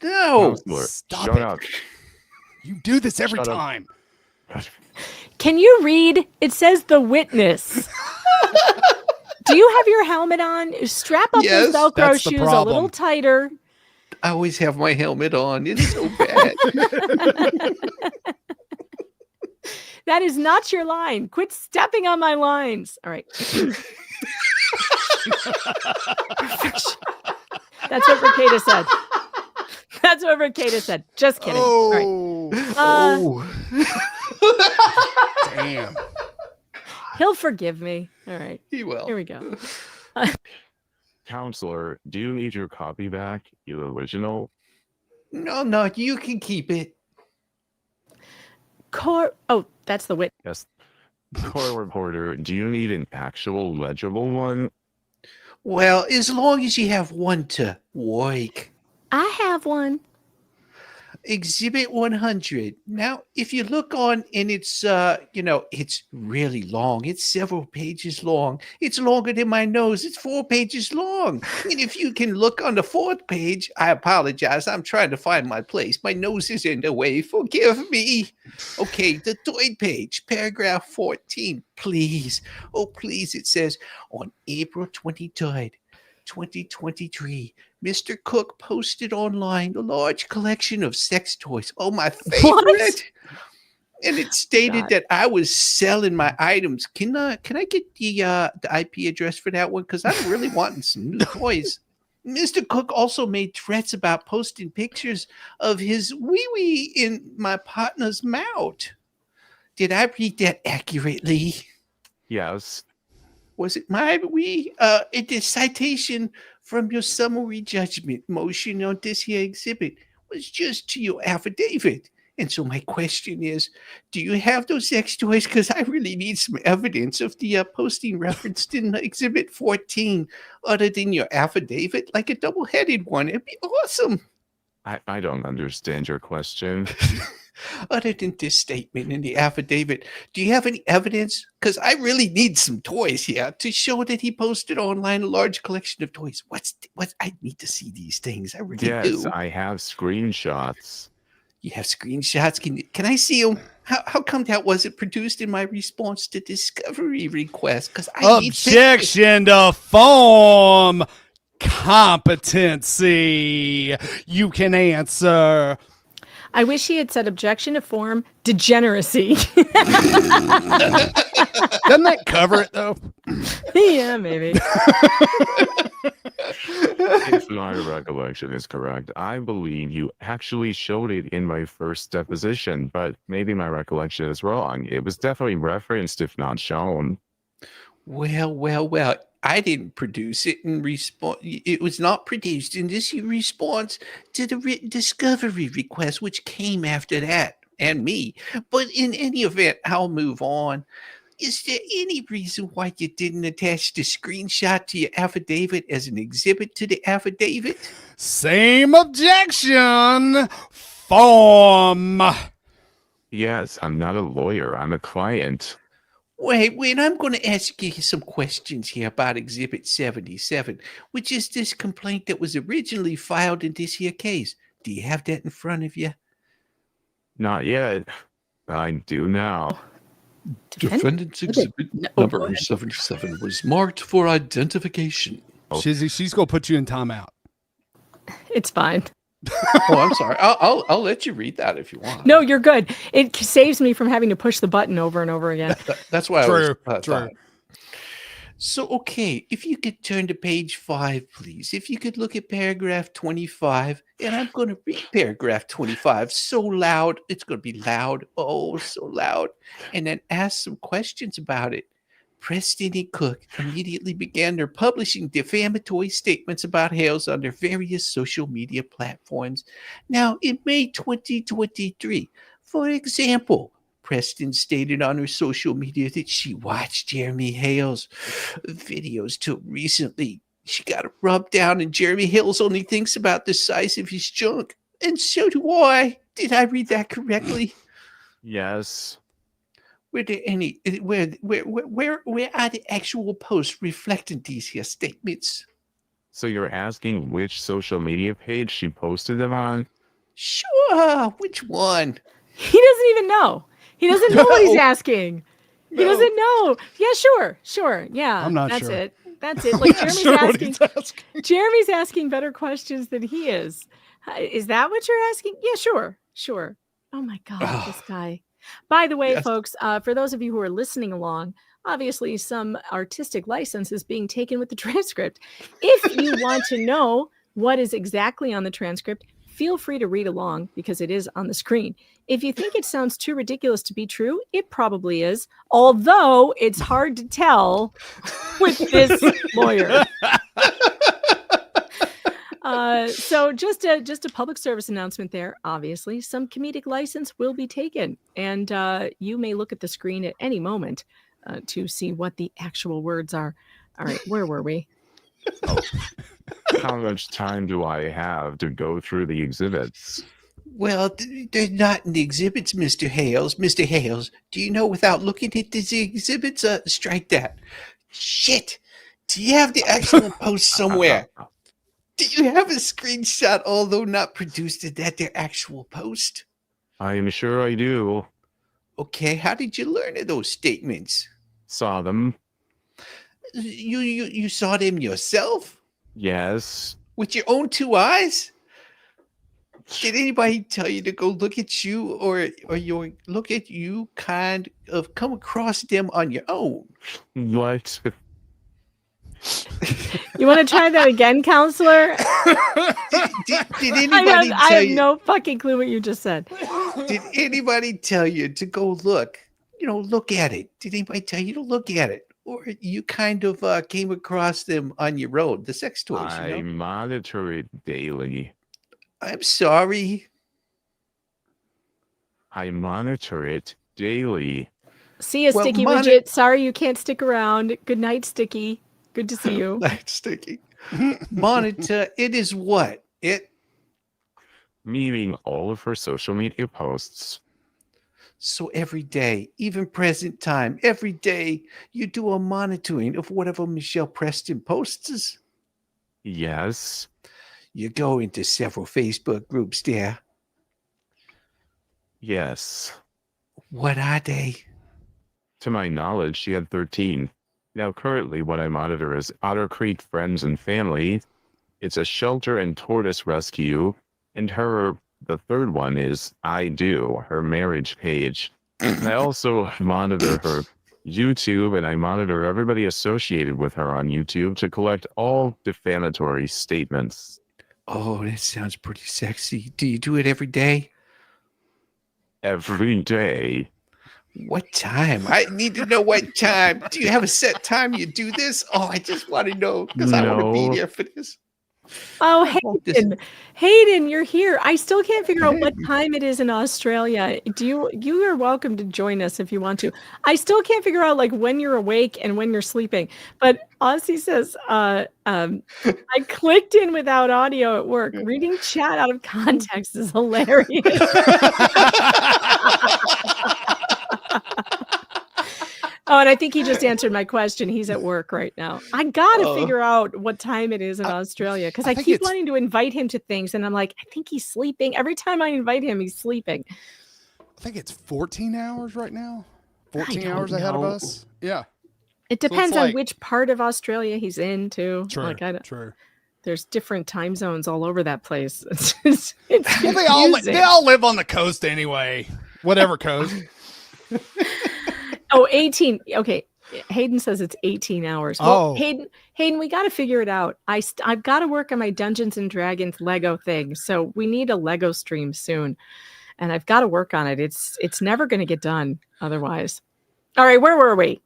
Speaker 3: No.
Speaker 12: Counselor,
Speaker 2: Stop
Speaker 12: shut
Speaker 2: it.
Speaker 12: up.
Speaker 2: You do this every
Speaker 12: Shut up.
Speaker 2: time.
Speaker 5: Can you read? It says the witness. Do you have your helmet on? Strap up those Velcro shoes a little tighter.
Speaker 3: I always have my helmet on. It's so bad.
Speaker 5: That is not your line. Quit stepping on my lines. All right. That's what Ricada said. That's what Ricada said. Just kidding. All right.
Speaker 2: Damn.
Speaker 5: He'll forgive me. All right.
Speaker 3: He will.
Speaker 5: Here we go.
Speaker 12: Counselor, do you need your copy back? Your original?
Speaker 3: No, you can keep it.
Speaker 5: Oh, that's the witness.
Speaker 12: Yes. Court reporter, do you need an actual legible one?
Speaker 3: Well, as long as you have one to work.
Speaker 5: I have one.
Speaker 3: Exhibit 100. Now, if you look on, and it's, it's really long. It's several pages long. It's longer than my nose. It's 4 pages long. And if you can look on the 4th page, I apologize. I'm trying to find my place. My nose is in the way. Forgive me. Okay, the 3rd page, paragraph 14, please. Oh, please, it says, on April 23rd, 2023, Mr. Cook posted online a large collection of sex toys. Oh, my favorite. What? And it stated that I was selling my items. Can I get the IP address for that one? Because I'm really wanting some new toys. Mr. Cook also made threats about posting pictures of his wee-wee in my partner's mouth. Did I read that accurately?
Speaker 12: Yes.
Speaker 3: Was it my wee? It is citation from your summary judgment motion on this here exhibit was just to your affidavit. And so my question is, do you have those sex toys? Because I really need some evidence of the posting referenced in exhibit 14 other than your affidavit, like a double-headed one. It'd be awesome.
Speaker 12: I don't understand your question.
Speaker 3: Other than this statement in the affidavit, do you have any evidence? Because I really need some toys here to show that he posted online a large collection of toys. What? I need to see these things. I really
Speaker 12: Yes,
Speaker 3: do.
Speaker 12: I have screenshots.
Speaker 3: You have screenshots? Can I see them? How come that wasn't produced in my response to discovery request? Because I need
Speaker 2: Objection to form competency. You can answer.
Speaker 5: I wish he had said objection to form degeneracy.
Speaker 2: Doesn't that cover it though?
Speaker 5: Yeah, maybe.
Speaker 12: If my recollection is correct, I believe you actually showed it in my first deposition, but maybe my recollection is wrong. It was definitely referenced, if not shown.
Speaker 3: Well. I didn't produce it in response. It was not produced in this response to the written discovery request, which came after that, and me. But in any event, I'll move on. Is there any reason why you didn't attach the screenshot to your affidavit as an exhibit to the affidavit?
Speaker 2: Same objection. Form.
Speaker 12: Yes, I'm not a lawyer. I'm a client.
Speaker 3: Wait, I'm going to ask you some questions here about Exhibit 77, which is this complaint that was originally filed in this here case. Do you have that in front of you?
Speaker 12: Not yet. I do now.
Speaker 14: Defendant's exhibit number 77 was marked for identification.
Speaker 2: Shizzy, she's going to put you in timeout.
Speaker 5: It's fine.
Speaker 3: Oh, I'm sorry. I'll let you read that if you want.
Speaker 5: No, you're good. It saves me from having to push the button over and over again.
Speaker 3: That's why
Speaker 2: True.
Speaker 3: I was True. So, okay, if you could turn to page 5, please. If you could look at paragraph 25, and I'm going to read paragraph 25 so loud, it's going to be loud, oh, so loud, and then ask some questions about it. Preston and Cook immediately began their publishing defamatory statements about Hales on their various social media platforms. Now, in May 2023, for example, Preston stated on her social media that she watched Jeremy Hales' videos till recently. She got a rub down, and Jeremy Hales only thinks about the size of his junk. And so do I. Did I read that correctly?
Speaker 12: Yes.
Speaker 3: Were there any? Where are the actual posts reflecting these here statements?
Speaker 12: So you're asking which social media page she posted them on?
Speaker 3: Sure. Which one?
Speaker 5: He doesn't even know. He doesn't know what he's asking. He doesn't know. Yeah, sure. Yeah,
Speaker 2: I'm not
Speaker 5: that's
Speaker 2: sure.
Speaker 5: That's it. Like Jeremy's
Speaker 2: sure what
Speaker 5: asking.
Speaker 2: he's asking.
Speaker 5: Jeremy's asking better questions than he is. Is that what you're asking? Yeah, sure. Oh my God, this guy. By the way, folks, for those of you who are listening along, obviously some artistic license is being taken with the transcript. If you want to know what is exactly on the transcript, feel free to read along because it is on the screen. If you think it sounds too ridiculous to be true, it probably is, although it's hard to tell with this lawyer. So just a public service announcement there. Obviously, some comedic license will be taken, and you may look at the screen at any moment to see what the actual words are. All right, where were we?
Speaker 12: How much time do I have to go through the exhibits?
Speaker 3: Well, they're not in the exhibits, Mr. Hales. Mr. Hales, do you know without looking at these exhibits? Strike that. Shit. Do you have the actual post somewhere? Do you have a screenshot, although not produced, of that their actual post?
Speaker 12: I am sure I do.
Speaker 3: Okay, how did you learn of those statements?
Speaker 12: Saw them.
Speaker 3: You saw them yourself?
Speaker 12: Yes.
Speaker 3: With your own 2 eyes? Did anybody tell you to go look at you or you look at you kind of come across them on your own?
Speaker 12: What?
Speaker 5: You want to try that again, counselor?
Speaker 3: Did anybody
Speaker 5: I have no fucking clue what you just said.
Speaker 3: Did anybody tell you to go look? Look at it. Did anybody tell you to look at it? Or you kind of came across them on your own, the sex toys?
Speaker 12: I monitor it daily.
Speaker 3: I'm sorry.
Speaker 12: I monitor it daily.
Speaker 5: See you, Sticky Widget. Sorry you can't stick around. Good night, Sticky. Good to see you.
Speaker 3: Night, Sticky. Monitor, it is what?
Speaker 12: meaning all of her social media posts.
Speaker 3: So every day, even present time, every day, you do a monitoring of whatever Michelle Preston posts?
Speaker 12: Yes.
Speaker 3: You go into several Facebook groups there.
Speaker 12: Yes.
Speaker 3: What are they?
Speaker 12: To my knowledge, she had 13. Now, currently, what I monitor is Otter Creek Friends and Family. It's a shelter and tortoise rescue. And the third one is I Do, her marriage page. I also monitor her YouTube, and I monitor everybody associated with her on YouTube to collect all defamatory statements.
Speaker 3: Oh, that sounds pretty sexy. Do you do it every day?
Speaker 12: Every day.
Speaker 3: What time? I need to know what time. Do you have a set time you do this? Oh, I just want to know because I want to be there for this.
Speaker 5: Oh, Hayden, you're here. I still can't figure out what time it is in Australia. You are welcome to join us if you want to. I still can't figure out like when you're awake and when you're sleeping. But Aussie says, I clicked in without audio at work. Reading chat out of context is hilarious. Oh, and I think he just answered my question. He's at work right now. I got to figure out what time it is in Australia because I keep wanting to invite him to things. And I'm like, I think he's sleeping. Every time I invite him, he's sleeping.
Speaker 2: I think it's 14 hours right now. 14 hours ahead of us. Yeah.
Speaker 5: It depends on which part of Australia he's in, too.
Speaker 2: True.
Speaker 5: True. There's different time zones all over that place. It's
Speaker 2: well, they all live on the coast anyway. Whatever coast.
Speaker 5: Oh, 18. Okay. Hayden says it's 18 hours. Well, Hayden, we got to figure it out. I've got to work on my Dungeons and Dragons Lego thing. So we need a Lego stream soon. And I've got to work on it. It's never going to get done otherwise. All right. Where were we?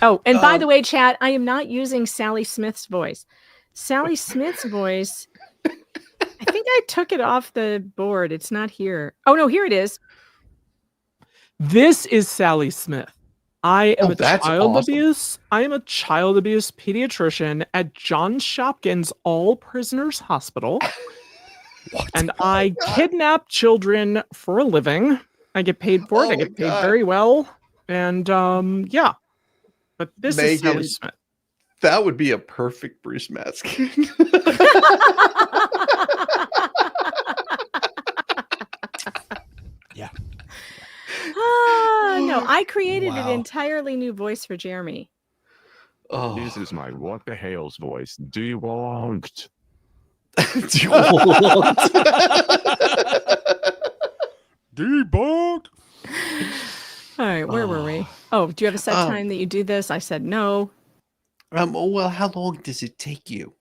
Speaker 5: Oh, and by the way, chat, I am not using Sally Smith's voice. Sally Smith's voice, I think I took it off the board. It's not here. Oh, no, here it is.
Speaker 15: This is Sally Smith. I am I am a child abuse pediatrician at Johns Hopkins All Prisoners Hospital. And I kidnap children for a living. I get paid for it. I get paid very well. And yeah. But this is Sally Smith.
Speaker 14: That would be a perfect Bruce Maskin.
Speaker 2: Yeah.
Speaker 5: No, I created an entirely new voice for Jeremy.
Speaker 12: Oh. This is my what the Hales voice. Do you want?
Speaker 2: Debunked.
Speaker 5: All right, where were we? Oh, do you have a set time that you do this? I said no.
Speaker 3: Well, how long does it take you?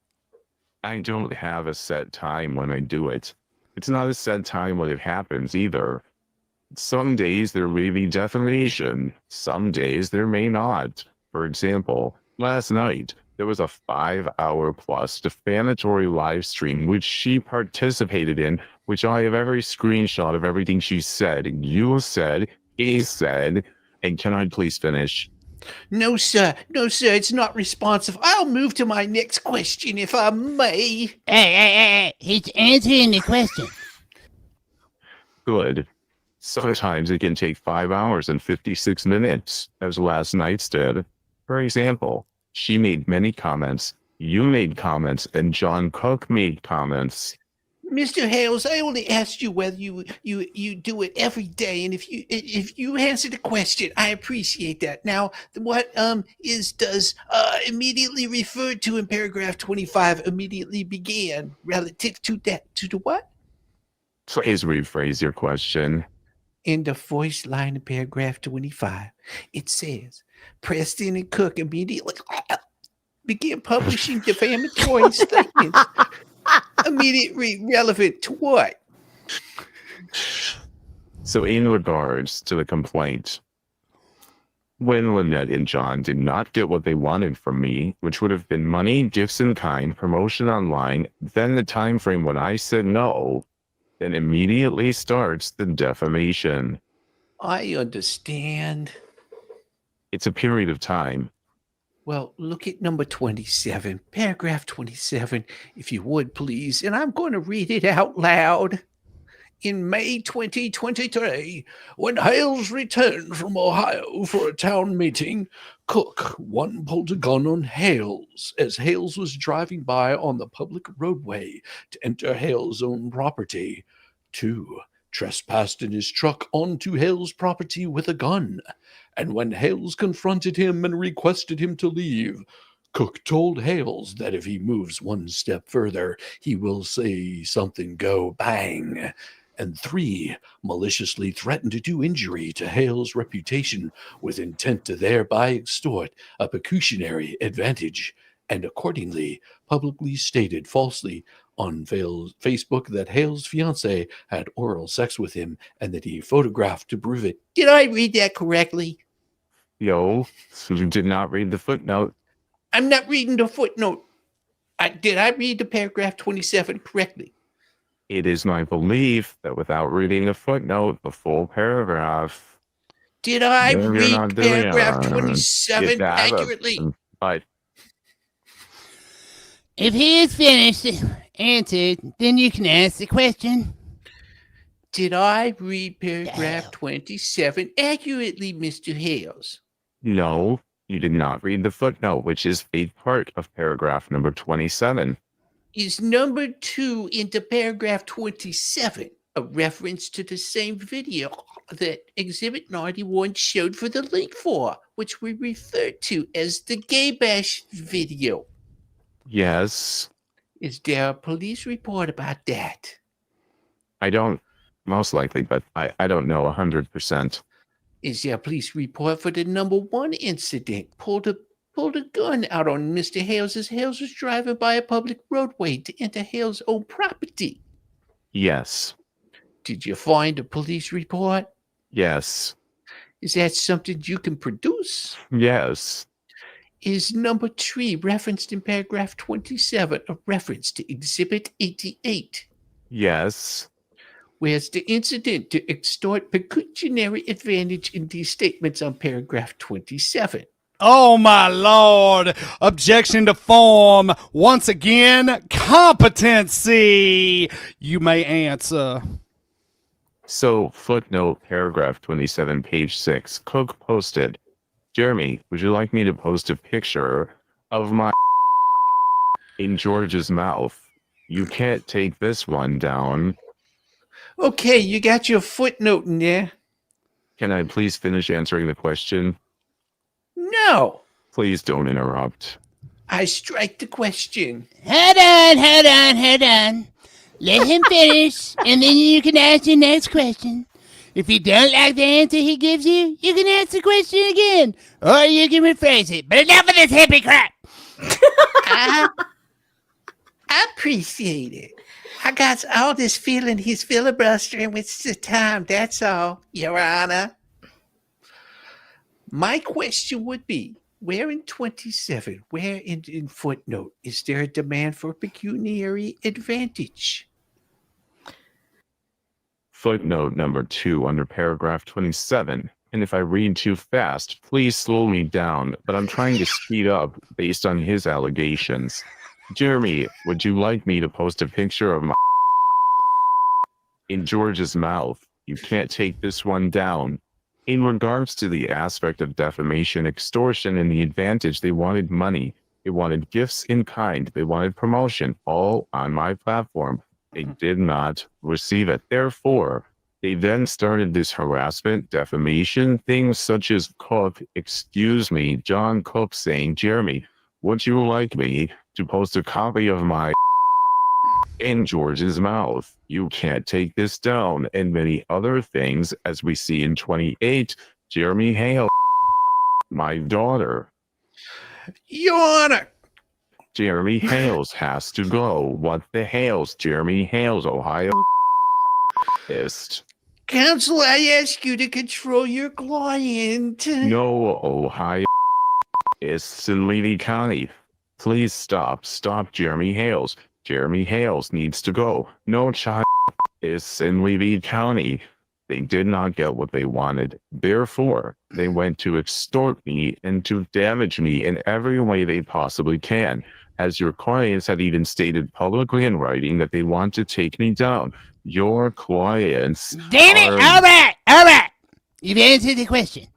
Speaker 12: I don't have a set time when I do it. It's not a set time when it happens either. Some days there may be defamation. Some days there may not. For example, last night, there was a 5-hour plus defamatory live stream which she participated in, which I have every screenshot of everything she said, you said, he said, and can I please finish?
Speaker 3: No, sir. No, sir. It's not responsive. I'll move to my next question, if I may.
Speaker 13: Hey. He's answering the question.
Speaker 12: Good. Sometimes it can take 5 hours and 56 minutes, as last night's did. For example, she made many comments, you made comments, and John Cook made comments.
Speaker 3: Mr. Hales, I only asked you whether you do it every day, and if you answer the question, I appreciate that. Now, what does immediately referred to in paragraph 25 immediately began relative to that to the what?
Speaker 12: Please rephrase your question.
Speaker 3: In the first line of paragraph 25, it says, Preston and Cook immediately began publishing defamatory statements. Immediately relevant to what?
Speaker 12: So in regards to the complaint, when Lynette and John did not get what they wanted from me, which would have been money, gifts in kind, promotion online, then the time frame when I said no, then immediately starts the defamation.
Speaker 3: I understand.
Speaker 12: It's a period of time.
Speaker 3: Well, look at number 27, paragraph 27, if you would, please. And I'm going to read it out loud. In May 2023, when Hales returned from Ohio for a town meeting, Cook, 1, pulled a gun on Hales as Hales was driving by on the public roadway to enter Hales' own property. 2, trespassed in his truck onto Hales' property with a gun. And when Hales confronted him and requested him to leave, Cook told Hales that if he moves 1 step further, he will see something go bang. And 3, maliciously threatened to do injury to Hale's reputation with intent to thereby extort a pecuniary advantage, and accordingly publicly stated falsely on Facebook that Hale's fiancée had oral sex with him and that he photographed to prove it. Did I read that correctly?
Speaker 12: Yo, so you did not read the footnote.
Speaker 3: I'm not reading the footnote. Did I read the paragraph 27 correctly?
Speaker 12: It is my belief that without reading the footnote, the full paragraph.
Speaker 3: Did I read paragraph 27 accurately?
Speaker 12: But
Speaker 13: if he is finished answered, then you can ask the question.
Speaker 3: Did I read paragraph 27 accurately, Mr. Hales?
Speaker 12: No, you did not read the footnote, which is a part of paragraph number 27.
Speaker 3: Is number 2 into paragraph 27 a reference to the same video that Exhibit 91 showed for the link for, which we referred to as the gay bash video?
Speaker 12: Yes.
Speaker 3: Is there a police report about that?
Speaker 12: I don't, most likely, but I don't know 100%.
Speaker 3: Is there a police report for the number 1 incident? Pulled a gun out on Mr. Hales as Hales was driving by a public roadway to enter Hales' own property.
Speaker 12: Yes.
Speaker 3: Did you find a police report?
Speaker 12: Yes.
Speaker 3: Is that something you can produce?
Speaker 12: Yes.
Speaker 3: Is number 3 referenced in paragraph 27 a reference to Exhibit 88?
Speaker 12: Yes.
Speaker 3: Where's the incident to extort pecuniary advantage in these statements on paragraph 27?
Speaker 2: Oh, my Lord. Objection to form. Once again, competency. You may answer.
Speaker 12: So, footnote, paragraph 27, page 6. Cook posted, Jeremy, would you like me to post a picture of my in George's mouth? You can't take this one down.
Speaker 3: Okay, you got your footnote in there.
Speaker 12: Can I please finish answering the question?
Speaker 3: No.
Speaker 12: Please don't interrupt.
Speaker 3: I strike the question.
Speaker 13: Hold on. Let him finish, and then you can ask your next question. If you don't like the answer he gives you, you can ask the question again, or you can rephrase it. But enough of this hippie crap.
Speaker 3: I appreciate it. I got all this feeling he's filibustering with the time. That's all, Your Honor. My question would be, where in 27, where in footnote, is there a demand for pecuniary advantage?
Speaker 12: Footnote number 2 under paragraph 27. And if I read too fast, please slow me down, but I'm trying to speed up based on his allegations. Jeremy, would you like me to post a picture of my in George's mouth? You can't take this one down. In regards to the aspect of defamation, extortion, and the advantage, they wanted money. They wanted gifts in kind. They wanted promotion, all on my platform. They did not receive it. Therefore, they then started this harassment, defamation, things such as Cook, John Cook saying, Jeremy, would you like me to post a copy of my in George's mouth? You can't take this down, and many other things, as we see in 28. Jeremy Hale, my daughter.
Speaker 3: Your Honor.
Speaker 12: Jeremy Hales has to go. What the Hales? Jeremy Hales, Ohio.
Speaker 3: Counsel, I ask you to control your client.
Speaker 12: No, Ohio is in Levy County. Please stop. Stop, Jeremy Hales. Jeremy Hales needs to go. No child is in Levy County. They did not get what they wanted. Therefore, they went to extort me and to damage me in every way they possibly can. as your clients have even stated publicly in writing that they want to take me down. Your clients.
Speaker 13: Damn it! All right. You've answered the question.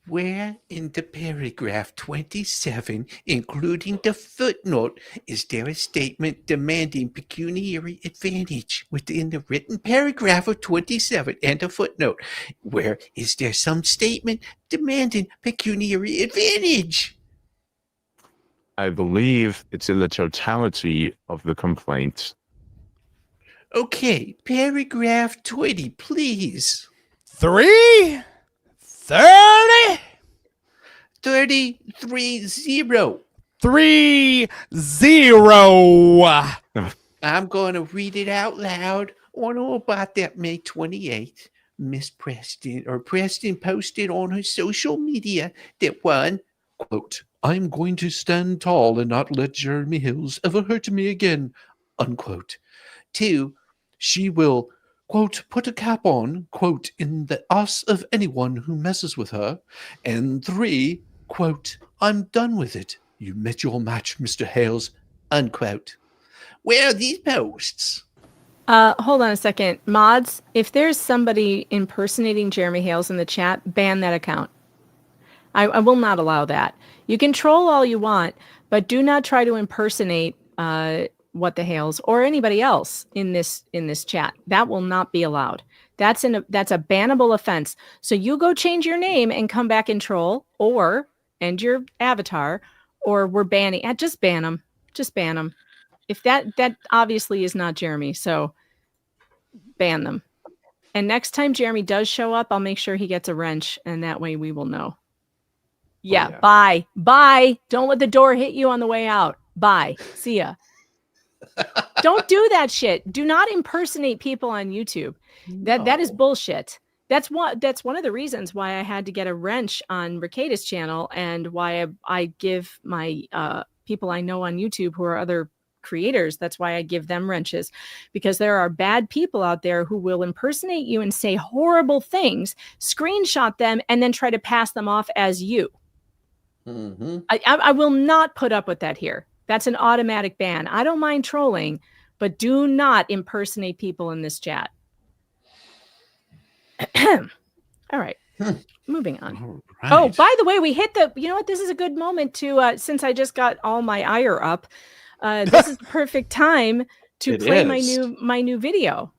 Speaker 3: Where in the paragraph 27, including the footnote, is there a statement demanding pecuniary advantage within the written paragraph of 27 and a footnote? Where is there some statement demanding pecuniary advantage?
Speaker 12: I believe it's in the totality of the complaint.
Speaker 3: Okay, paragraph 20, please.
Speaker 2: 330
Speaker 3: 330
Speaker 2: 30.
Speaker 3: I'm going to read it out loud. On or about that May 28th, Miss Preston posted on her social media that one, quote, I'm going to stand tall and not let Jeremy Hales ever hurt me again, unquote. 2, she will, quote, put a cap on, quote, in the ass of anyone who messes with her. And 3, quote, I'm done with it. You met your match, Mr. Hales, unquote. Where are these posts?
Speaker 5: Hold on a second. Mods, if there's somebody impersonating Jeremy Hales in the chat, ban that account. I will not allow that. You can troll all you want, but do not try to impersonate What the Hales or anybody else in this chat. That will not be allowed. That's a bannable offense. So you go change your name and come back and troll, or end your avatar, or we're banning. Just ban them. Just ban them. If that obviously is not Jeremy, so ban them. And next time Jeremy does show up, I'll make sure he gets a wrench, and that way we will know. Yeah, bye. Bye. Don't let the door hit you on the way out. Bye. See ya. Don't do that shit. Do not impersonate people on YouTube. That is bullshit. That's one of the reasons why I had to get a wrench on Ricada's channel, and why I give my people I know on YouTube who are other creators, that's why I give them wrenches, because there are bad people out there who will impersonate you and say horrible things, screenshot them, and then try to pass them off as you. Mm-hmm. I will not put up with that here. That's an automatic ban. I don't mind trolling, but do not impersonate people in this chat. All right. Moving on. All right. Oh, by the way, we hit the, you know what? This is a good moment to, since I just got all my ire up, this is the perfect time to play my new video.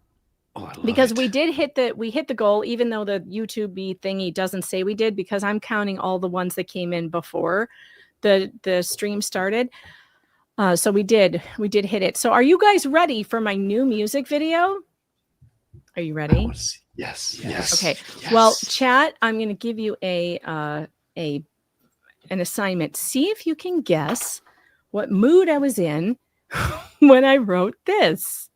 Speaker 5: Oh, because we hit the goal, even though the YouTube thingy doesn't say we did, because I'm counting all the ones that came in before the stream started. So we did hit it. So are you guys ready for my new music video? Are you ready?
Speaker 14: Yes.
Speaker 5: Okay. Yes. Well, chat, I'm going to give you an assignment. See if you can guess what mood I was in when I wrote this.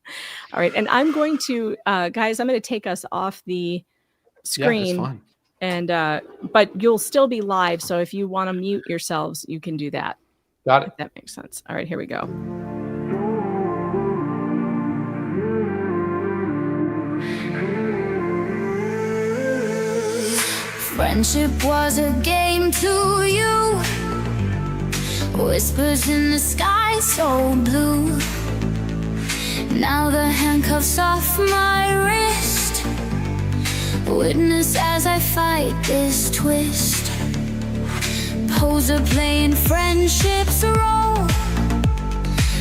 Speaker 5: All right, and I'm going to, guys, I'm going to take us off the screen. Yeah, that's fine. And but you'll still be live, so if you want to mute yourselves, you can do that.
Speaker 14: Got it.
Speaker 5: If that makes sense. All right, here we go.
Speaker 16: Friendship was a game to you. Whispers in the sky so blue. Now the handcuffs off my wrist. Witness as I fight this twist. Poser playing friendship's role.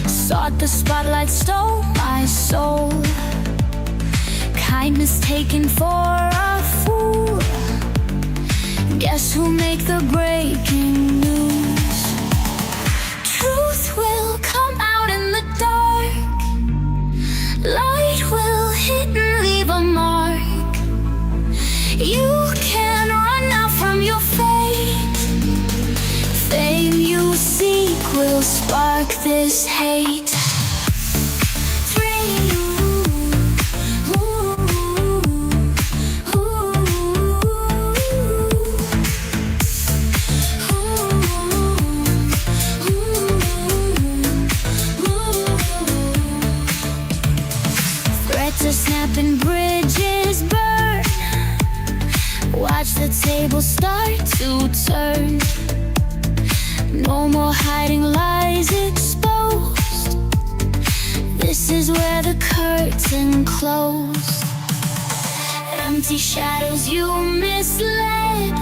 Speaker 16: Sought the spotlight, stole my soul. Kindness taken for a fool. Guess who'll make the breaking news? Truth will come out in the dark. Light will hit and leave a mark. You can run now from your fate. Fame you seek will spark this hate. Snapping bridges burn. Watch the table start to turn. No more hiding lies exposed. This is where the curtain closed. Empty shadows you misled,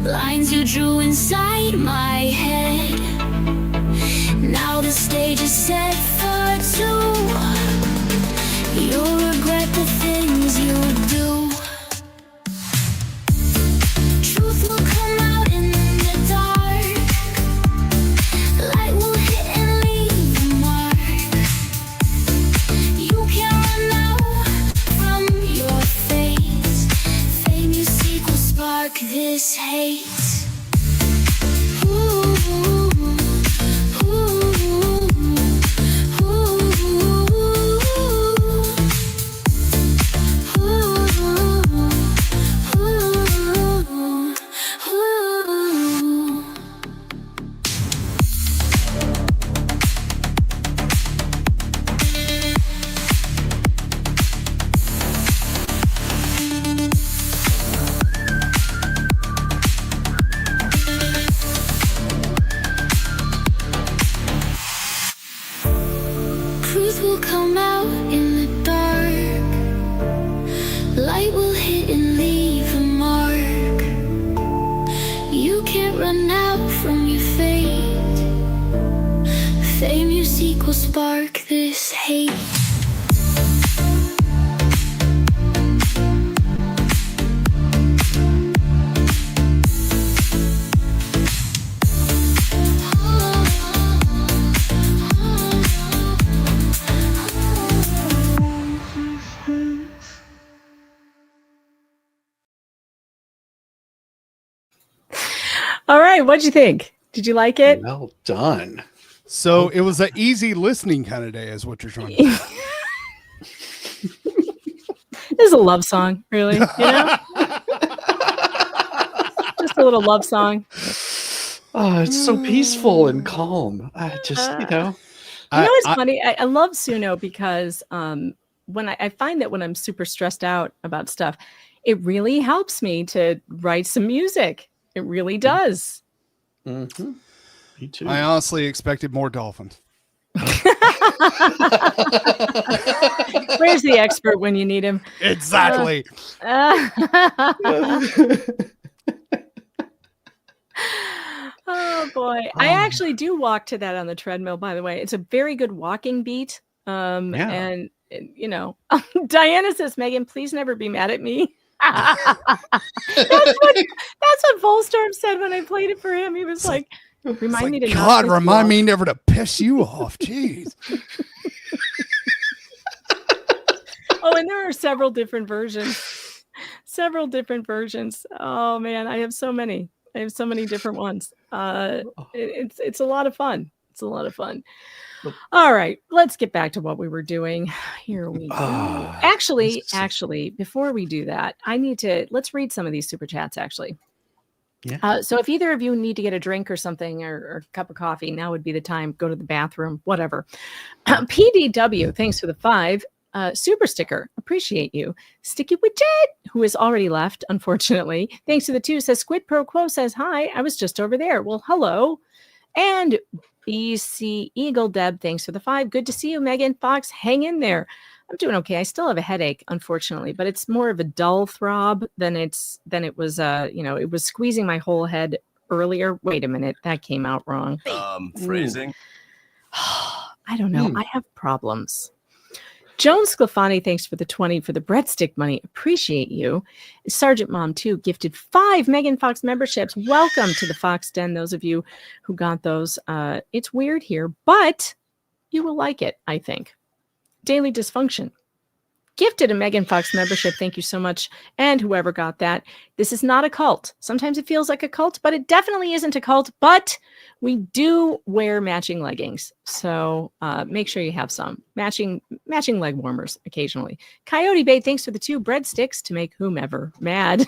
Speaker 16: lines you drew inside my head. Now the stage is set for two. You'll regret the things you do. Truth will come out in the dark. Light will hit and leave a mark. You can't run out from your fate. Fame you seek will spark this hate. Truth will come out in the dark. Light will hit and leave a mark. You can't run out from your fate. Fame you seek will spark this hate.
Speaker 5: All right, what'd you think? Did you like it?
Speaker 14: Well done.
Speaker 2: So it was an easy listening kind of day, is what you're trying to say.
Speaker 5: This is a love song, really. You know? Just a little love song.
Speaker 14: Oh, it's so peaceful and calm. I just,
Speaker 5: It's funny. I love Suno because when I find that when I'm super stressed out about stuff, it really helps me to write some music. It really does.
Speaker 14: Mm-hmm. Me too.
Speaker 2: I honestly expected more dolphins.
Speaker 5: Where's the expert when you need him?
Speaker 2: Exactly.
Speaker 5: Oh boy. I actually do walk to that on the treadmill, by the way. It's a very good walking beat. And you know, Diana says, Megan, please never be mad at me. That's what Volstorm said when I played it for him. He was like, remind me to
Speaker 2: God, remind me never to piss you off. Jeez.
Speaker 5: Oh, and there are several different versions. Oh man, I have so many different ones. It's a lot of fun. All right, let's get back to what we were doing. Here we go. Actually, before we do that, let's read some of these super chats actually.
Speaker 14: Yeah.
Speaker 5: So if either of you need to get a drink or something or a cup of coffee, now would be the time. Go to the bathroom, whatever. PDW, thanks for the 5. Super sticker, appreciate you. Sticky Widget, who has already left, unfortunately. Thanks to the 2, says Squid Pro Quo says, hi, I was just over there. Well, hello. And BC Eagle Deb, thanks for the 5. Good to see you, Megan Fox. Hang in there. I'm doing okay. I still have a headache, unfortunately, but it's more of a dull throb than it was. It was squeezing my whole head earlier. Wait a minute, that came out wrong.
Speaker 17: Phrasing.
Speaker 5: I don't know. I have problems. Joan Sclafani, thanks for the 20 for the breadstick money. Appreciate you. Sergeant Mom 2 gifted 5 Megan Fox memberships. Welcome to the Fox Den, those of you who got those. It's weird here, but you will like it, I think. Daily Dysfunction gifted a Megan Fox membership. Thank you so much. And whoever got that, this is not a cult. Sometimes it feels like a cult, but it definitely isn't a cult. But we do wear matching leggings. So make sure you have some matching leg warmers occasionally. Coyote Bay, thanks for the 2 breadsticks to make whomever mad.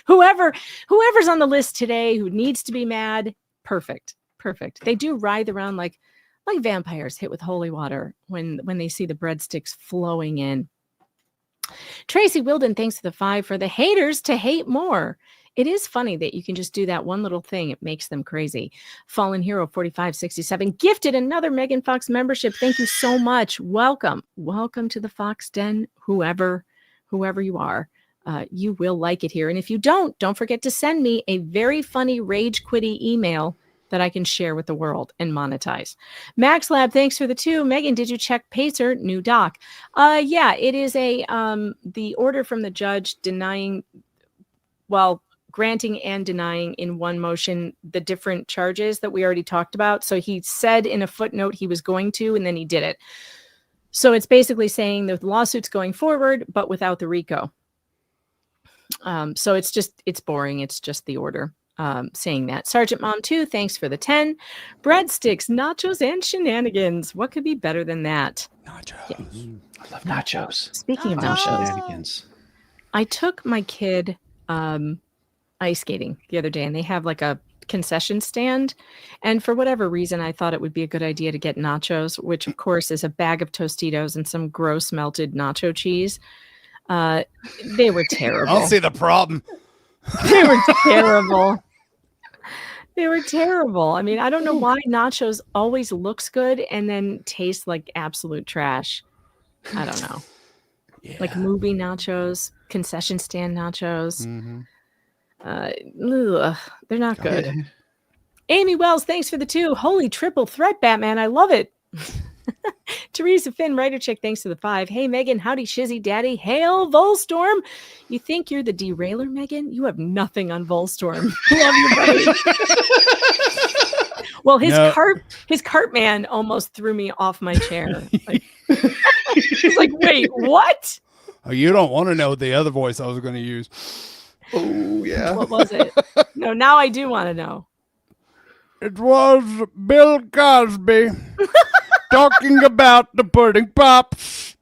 Speaker 5: Whoever's on the list today who needs to be mad. Perfect. They do writhe around like vampires hit with holy water when they see the breadsticks flowing in. Tracy Wilden, thanks to the 5 for the haters to hate more. It is funny that you can just do that one little thing. It makes them crazy. Fallen Hero 4567 gifted another Megan Fox membership. Thank you so much. Welcome. Welcome to the Fox Den, whoever you are. You will like it here. And if you don't forget to send me a very funny rage quitty email that I can share with the world and monetize. Max Lab, thanks for the 2. Megan, did you check Pacer? New doc. Yeah, it is the order from the judge granting and denying in one motion the different charges that we already talked about. So he said in a footnote he was going to, and then he did it. So it's basically saying that the lawsuit's going forward, but without the RICO. So it's boring. It's just the order saying that. Sergeant Mom 2, thanks for the 10. Breadsticks, nachos, and shenanigans. What could be better than that?
Speaker 14: Nachos. Yeah. I love nachos.
Speaker 5: Speaking of nachos,
Speaker 14: shenanigans.
Speaker 5: I took my kid ice skating the other day, and they have like a concession stand, and for whatever reason I thought it would be a good idea to get nachos, which of course is a bag of Tostitos and some gross melted nacho cheese. They were terrible.
Speaker 2: I don't see the problem.
Speaker 5: They were terrible. They were terrible. I mean, I don't know why nachos always looks good and then tastes like absolute trash. I don't know. Yeah. Like movie nachos, concession stand nachos.
Speaker 2: Mm-hmm.
Speaker 5: They're not good. Amy Wells, thanks for the 2. Holy triple threat, Batman. I love it. Teresa Finn, writer chick, thanks to the 5. Hey, Megan, howdy, Shizzy Daddy. Hale, Volstorm. You think you're the derailer, Megan? You have nothing on Volstorm. Love you, buddy. Well, his cart man almost threw me off my chair. He's like, wait, what?
Speaker 2: Oh, you don't want to know the other voice I was going to use.
Speaker 14: Oh, yeah.
Speaker 5: What was it? No, now I do want to know.
Speaker 2: It was Bill Cosby talking about the pudding pops.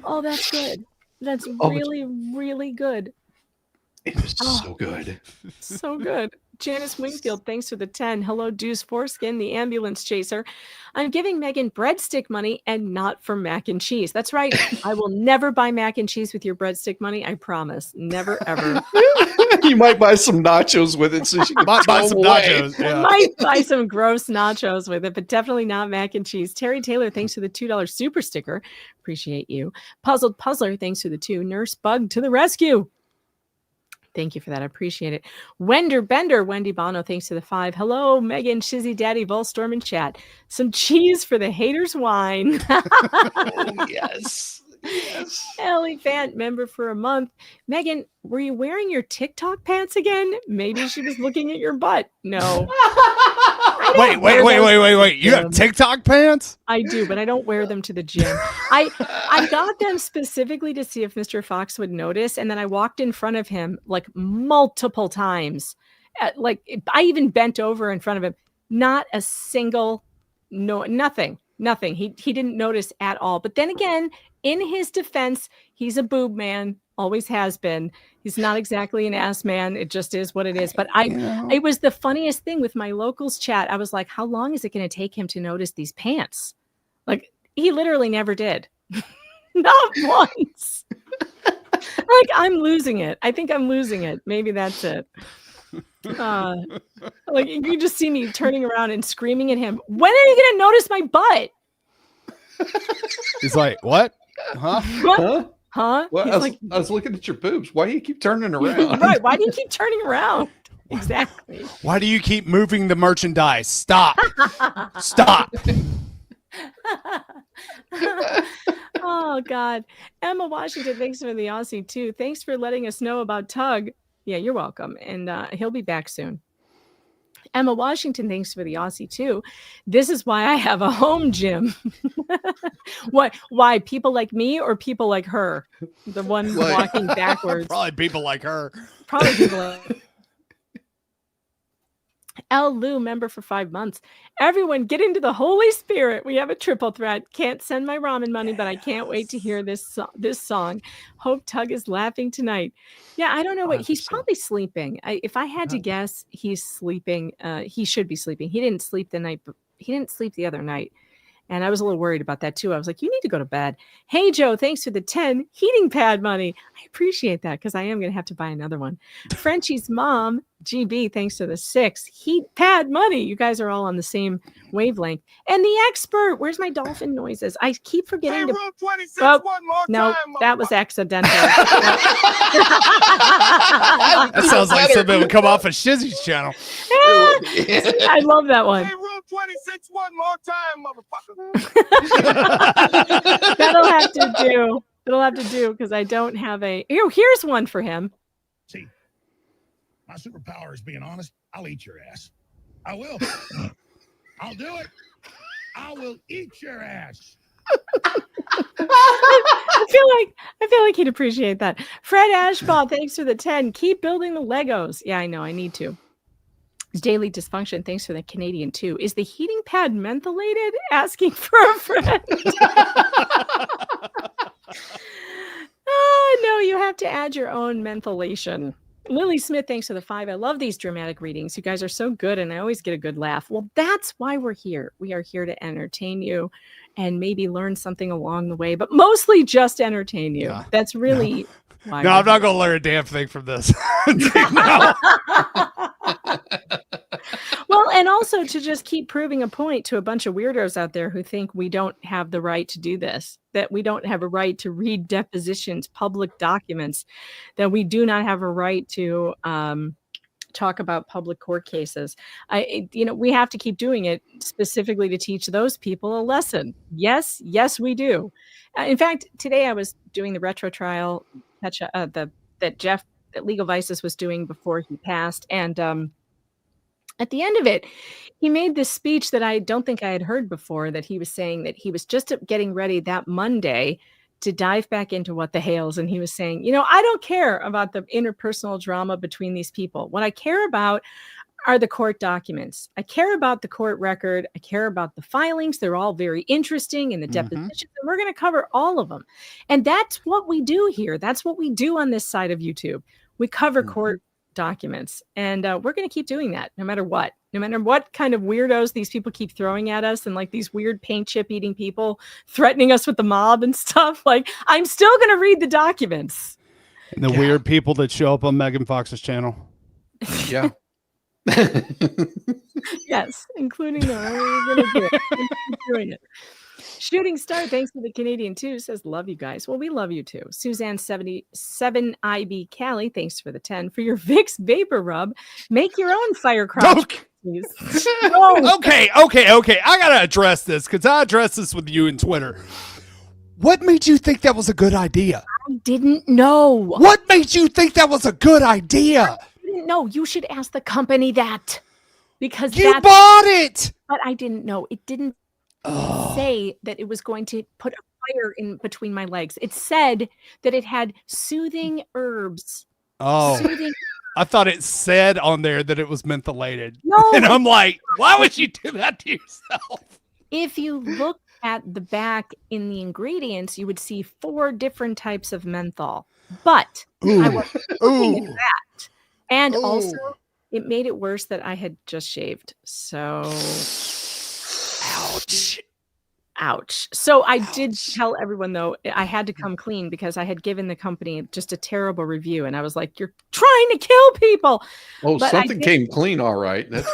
Speaker 5: Oh, that's good. That's really, really good.
Speaker 14: It was so good.
Speaker 5: So good. Janice Wingfield, thanks for the 10. Hello, Deuce Foreskin, the ambulance chaser. I'm giving Megan breadstick money and not for mac and cheese. That's right. I will never buy mac and cheese with your breadstick money. I promise. Never, ever.
Speaker 14: You might buy some nachos with it so she can buy some nachos.
Speaker 5: Yeah. I might buy some gross nachos with it, but definitely not mac and cheese. Terry Taylor, thanks for the $2 super sticker. Appreciate you. Puzzled Puzzler, thanks for the 2. Nurse Bug to the rescue. Thank you for that. I appreciate it. Wender Bender, Wendy Bono, thanks to the 5. Hello, Megan, Shizzy, Daddy, Volstorm, and chat. Some cheese for the haters' wine.
Speaker 14: Oh, yes. Yes.
Speaker 5: Ellie Fant, member for a month. Megan, were you wearing your TikTok pants again? Maybe she was looking at your butt. No.
Speaker 2: Wait. You have TikTok pants?
Speaker 5: I do, but I don't wear them to the gym. I got them specifically to see if Mr. Fox would notice, and then I walked in front of him like multiple times. I even bent over in front of him. Not a single, nothing. He didn't notice at all. But then again, in his defense, he's a boob man. Always has been. He's not exactly an ass man. It just is what it is. But it was the funniest thing with my locals chat. I was like, how long is it going to take him to notice these pants? Like, he literally never did. Not once. Like, I'm losing it. I think I'm losing it. Maybe that's it. Like, you just see me turning around and screaming at him. When are you going to notice my butt?
Speaker 2: He's like, what? Huh?
Speaker 5: Huh?
Speaker 14: Well, I was looking at your boobs. Why do you keep turning around?
Speaker 5: Right. Why do you keep turning around? Exactly.
Speaker 2: Why do you keep moving the merchandise? Stop. Stop.
Speaker 5: Oh, God. Emma Washington, thanks for the Aussie, too. Thanks for letting us know about Tug. Yeah, you're welcome. And he'll be back soon. Emma Washington, thanks for the Aussie, too. This is why I have a home gym. Why? People like me or people like her? The one walking backwards.
Speaker 2: Probably people like her.
Speaker 5: Probably people like L. Lou, member for 5 months. Everyone, get into the Holy Spirit. We have a triple threat. Can't send my ramen money, but I can't wait to hear this song. Hope Tug is laughing tonight. Yeah, I don't know what he's probably sleeping. If I had to guess, he's sleeping. He should be sleeping. He didn't sleep the other night, And I was a little worried about that too. I was like, you need to go to bed. Hey, Joe, thanks for the 10 heating pad money. I appreciate that because I am going to have to buy another one. Frenchie's mom, GB, thanks to the 6 heat pad money. You guys are all on the same wavelength. And the expert, where's my dolphin noises? I keep forgetting
Speaker 8: Room 26
Speaker 5: Oh,
Speaker 8: one more
Speaker 5: no,
Speaker 8: time,
Speaker 5: that was accidental.
Speaker 2: That sounds like something that would come off of Shizzy's channel.
Speaker 5: I love that one.
Speaker 8: Hey, room 26 one more time, motherfucker.
Speaker 5: That'll have to do. It'll have to do because I don't have a. Here's one for him.
Speaker 17: See, my superpower is being honest. I'll eat your ass. I will. I'll do it. I will eat your ass.
Speaker 5: I feel like he'd appreciate that. Fred Ashball, thanks for the 10. Keep building the Legos. Yeah, I know. I need to. Daily Dysfunction, thanks for the Canadian 2. Is the heating pad mentholated? Asking for a friend. Oh, no, you have to add your own mentholation. Lily Smith, thanks for the 5. I love these dramatic readings. You guys are so good, and I always get a good laugh. Well, that's why we're here. We are here to entertain you and maybe learn something along the way, but mostly just entertain you. Yeah. That's really why.
Speaker 2: No, I'm not going to learn a damn thing from this.
Speaker 5: Well, and also to just keep proving a point to a bunch of weirdos out there who think we don't have the right to do this, that we don't have a right to read depositions, public documents, that we do not have a right to talk about public court cases. We have to keep doing it specifically to teach those people a lesson. Yes, we do. In fact, today I was doing the retro trial that Legal Vices was doing before he passed, and at the end of it, he made this speech that I don't think I had heard before, that he was saying that he was just getting ready that Monday to dive back into what the Hales. And he was saying, I don't care about the interpersonal drama between these people. What I care about are the court documents. I care about the court record. I care about the filings. They're all very interesting in the depositions. And we're going to cover all of them. And that's what we do here. That's what we do on this side of YouTube. We cover court documents, and we're going to keep doing that no matter what kind of weirdos these people keep throwing at us, and like these weird paint chip eating people threatening us with the mob and stuff. Like, I'm still going to read the documents.
Speaker 2: And the weird people that show up on Megan Fox's channel.
Speaker 14: Yeah.
Speaker 5: Yes, including them. We're going to do it. We're keep doing it. Shooting Star, thanks for the Canadian 2, says, love you guys. Well, we love you too. Suzanne 77 IB Cali, thanks for the 10. For your Vicks Vapor Rub, make your own fire crotch.
Speaker 2: Okay. I got to address this because I addressed this with you in Twitter. What made you think that was a good idea?
Speaker 5: I didn't know.
Speaker 2: What made you think that was a good idea?
Speaker 5: I didn't know. You should ask the company that. Because
Speaker 2: you bought it.
Speaker 5: But I didn't know. It didn't say that it was going to put a fire in between my legs. It said that it had soothing herbs.
Speaker 2: I thought it said on there that it was mentholated.
Speaker 5: No,
Speaker 2: and I'm like, why would you do that to yourself?
Speaker 5: If you look at the back in the ingredients, you would see 4 different types of menthol. But I wasn't looking at that. And also, it made it worse that I had just shaved. So Ouch. So I did tell everyone, though, I had to come clean because I had given the company just a terrible review. And I was like, you're trying to kill people.
Speaker 14: Oh, but something came clean. All right. That's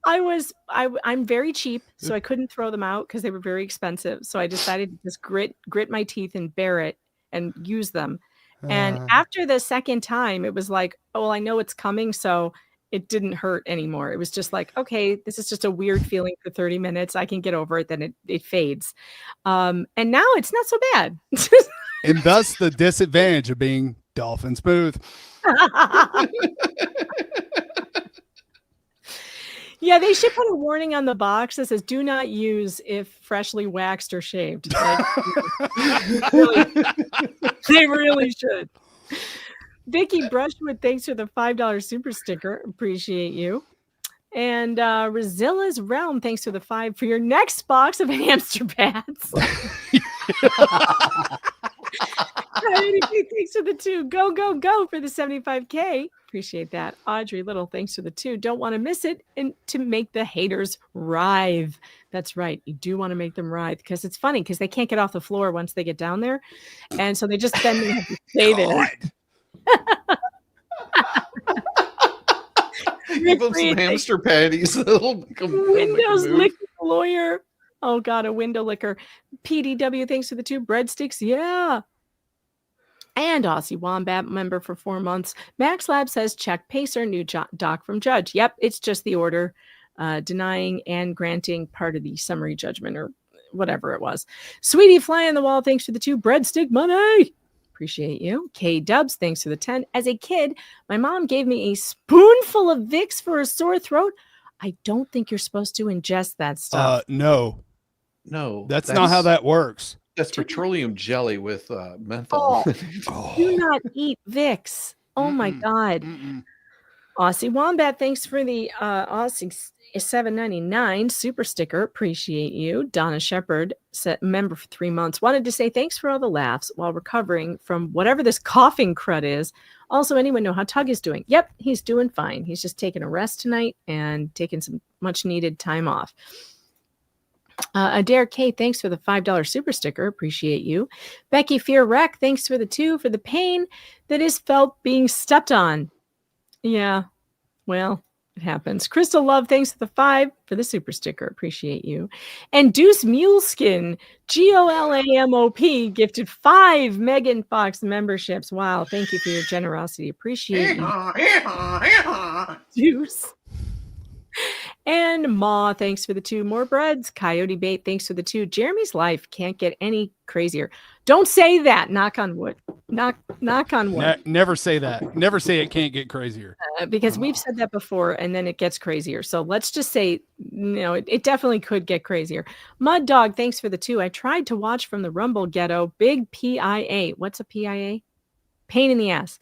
Speaker 5: I'm very cheap, so I couldn't throw them out because they were very expensive. So I decided to just grit my teeth and bear it and use them. And after the second time, it was like, oh, well, I know it's coming. So it didn't hurt anymore. It was just like, okay, this is just a weird feeling for 30 minutes. I can get over it. Then it fades. And now it's not so bad.
Speaker 2: And thus the disadvantage of being dolphin smooth.
Speaker 5: Yeah, they should put a warning on the box that says, do not use if freshly waxed or shaved. Like, they really should. Vicky Brushwood, thanks for the $5 super sticker. Appreciate you. And Rozilla's Realm, thanks for the 5 for your next box of hamster pads. Thanks for the 2. Go, go, go for the 75K. Appreciate that. Audrey Little, thanks for the 2. Don't want to miss it. And to make the haters writhe. That's right. You do want to make them writhe because it's funny because they can't get off the floor once they get down there. And so they just then they have to stay there.
Speaker 14: Give them some hamster patties.
Speaker 5: Windows lick lawyer. Oh God, a window licker. PDW, thanks for the 2 breadsticks. Yeah. And Aussie Wombat member for 4 months. Max Lab says check Pacer, new doc from judge. Yep, it's just the order denying and granting part of the summary judgment or whatever it was. Sweetie Fly on the Wall, thanks for the 2 breadstick money. Appreciate you. K Dubs, thanks for the 10. As a kid, my mom gave me a spoonful of Vicks for a sore throat. I don't think you're supposed to ingest that stuff.
Speaker 2: No. That's not how that works.
Speaker 14: That's petroleum jelly with menthol.
Speaker 5: Do not eat Vicks. Oh my God. Aussie Wombat, thanks for the Aussie $7.99 super sticker. Appreciate you. Donna Shepard, member for 3 months, wanted to say thanks for all the laughs while recovering from whatever this coughing crud is. Also, anyone know how Tug is doing? Yep, he's doing fine. He's just taking a rest tonight and taking some much needed time off. Adair K, thanks for the $5 super sticker. Appreciate you. Becky Fear Wreck, thanks for the 2 for the pain that is felt being stepped on. Yeah, well, it happens. Crystal Love, thanks for the 5 for the super sticker. Appreciate you. And Deuce Muleskin, GOLAMOP, gifted 5 Megan Fox memberships. Wow, thank you for your generosity. Appreciate you. Deuce. And Ma, thanks for the 2 more breads. Coyote Bait, thanks for the 2. Jeremy's life can't get any crazier. Don't say that. Knock on wood. Knock on wood.
Speaker 2: Never say that. Never say it can't get crazier.
Speaker 5: Because we've said that before, and then it gets crazier. So let's just say, it definitely could get crazier. Mud Dog, thanks for the 2. I tried to watch from the Rumble Ghetto. Big PIA. What's a PIA? Pain in the ass.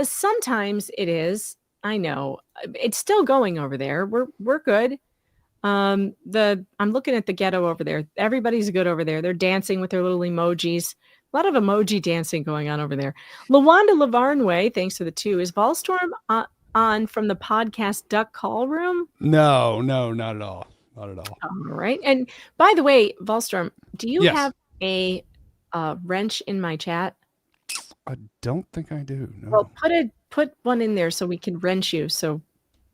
Speaker 5: Sometimes it is. I know it's still going over there. We're good. I'm looking at the ghetto over there. Everybody's good over there. They're dancing with their little emojis. A lot of emoji dancing going on over there. Lawanda Lavarnway, thanks for the 2. Is Volstorm on from the podcast Duck Call Room?
Speaker 2: No, not at all. Not at all.
Speaker 5: All right. And by the way, Volstorm, do you have a wrench in my chat?
Speaker 2: I don't think I do. No.
Speaker 5: Well, put one in there so we can wrench you. So,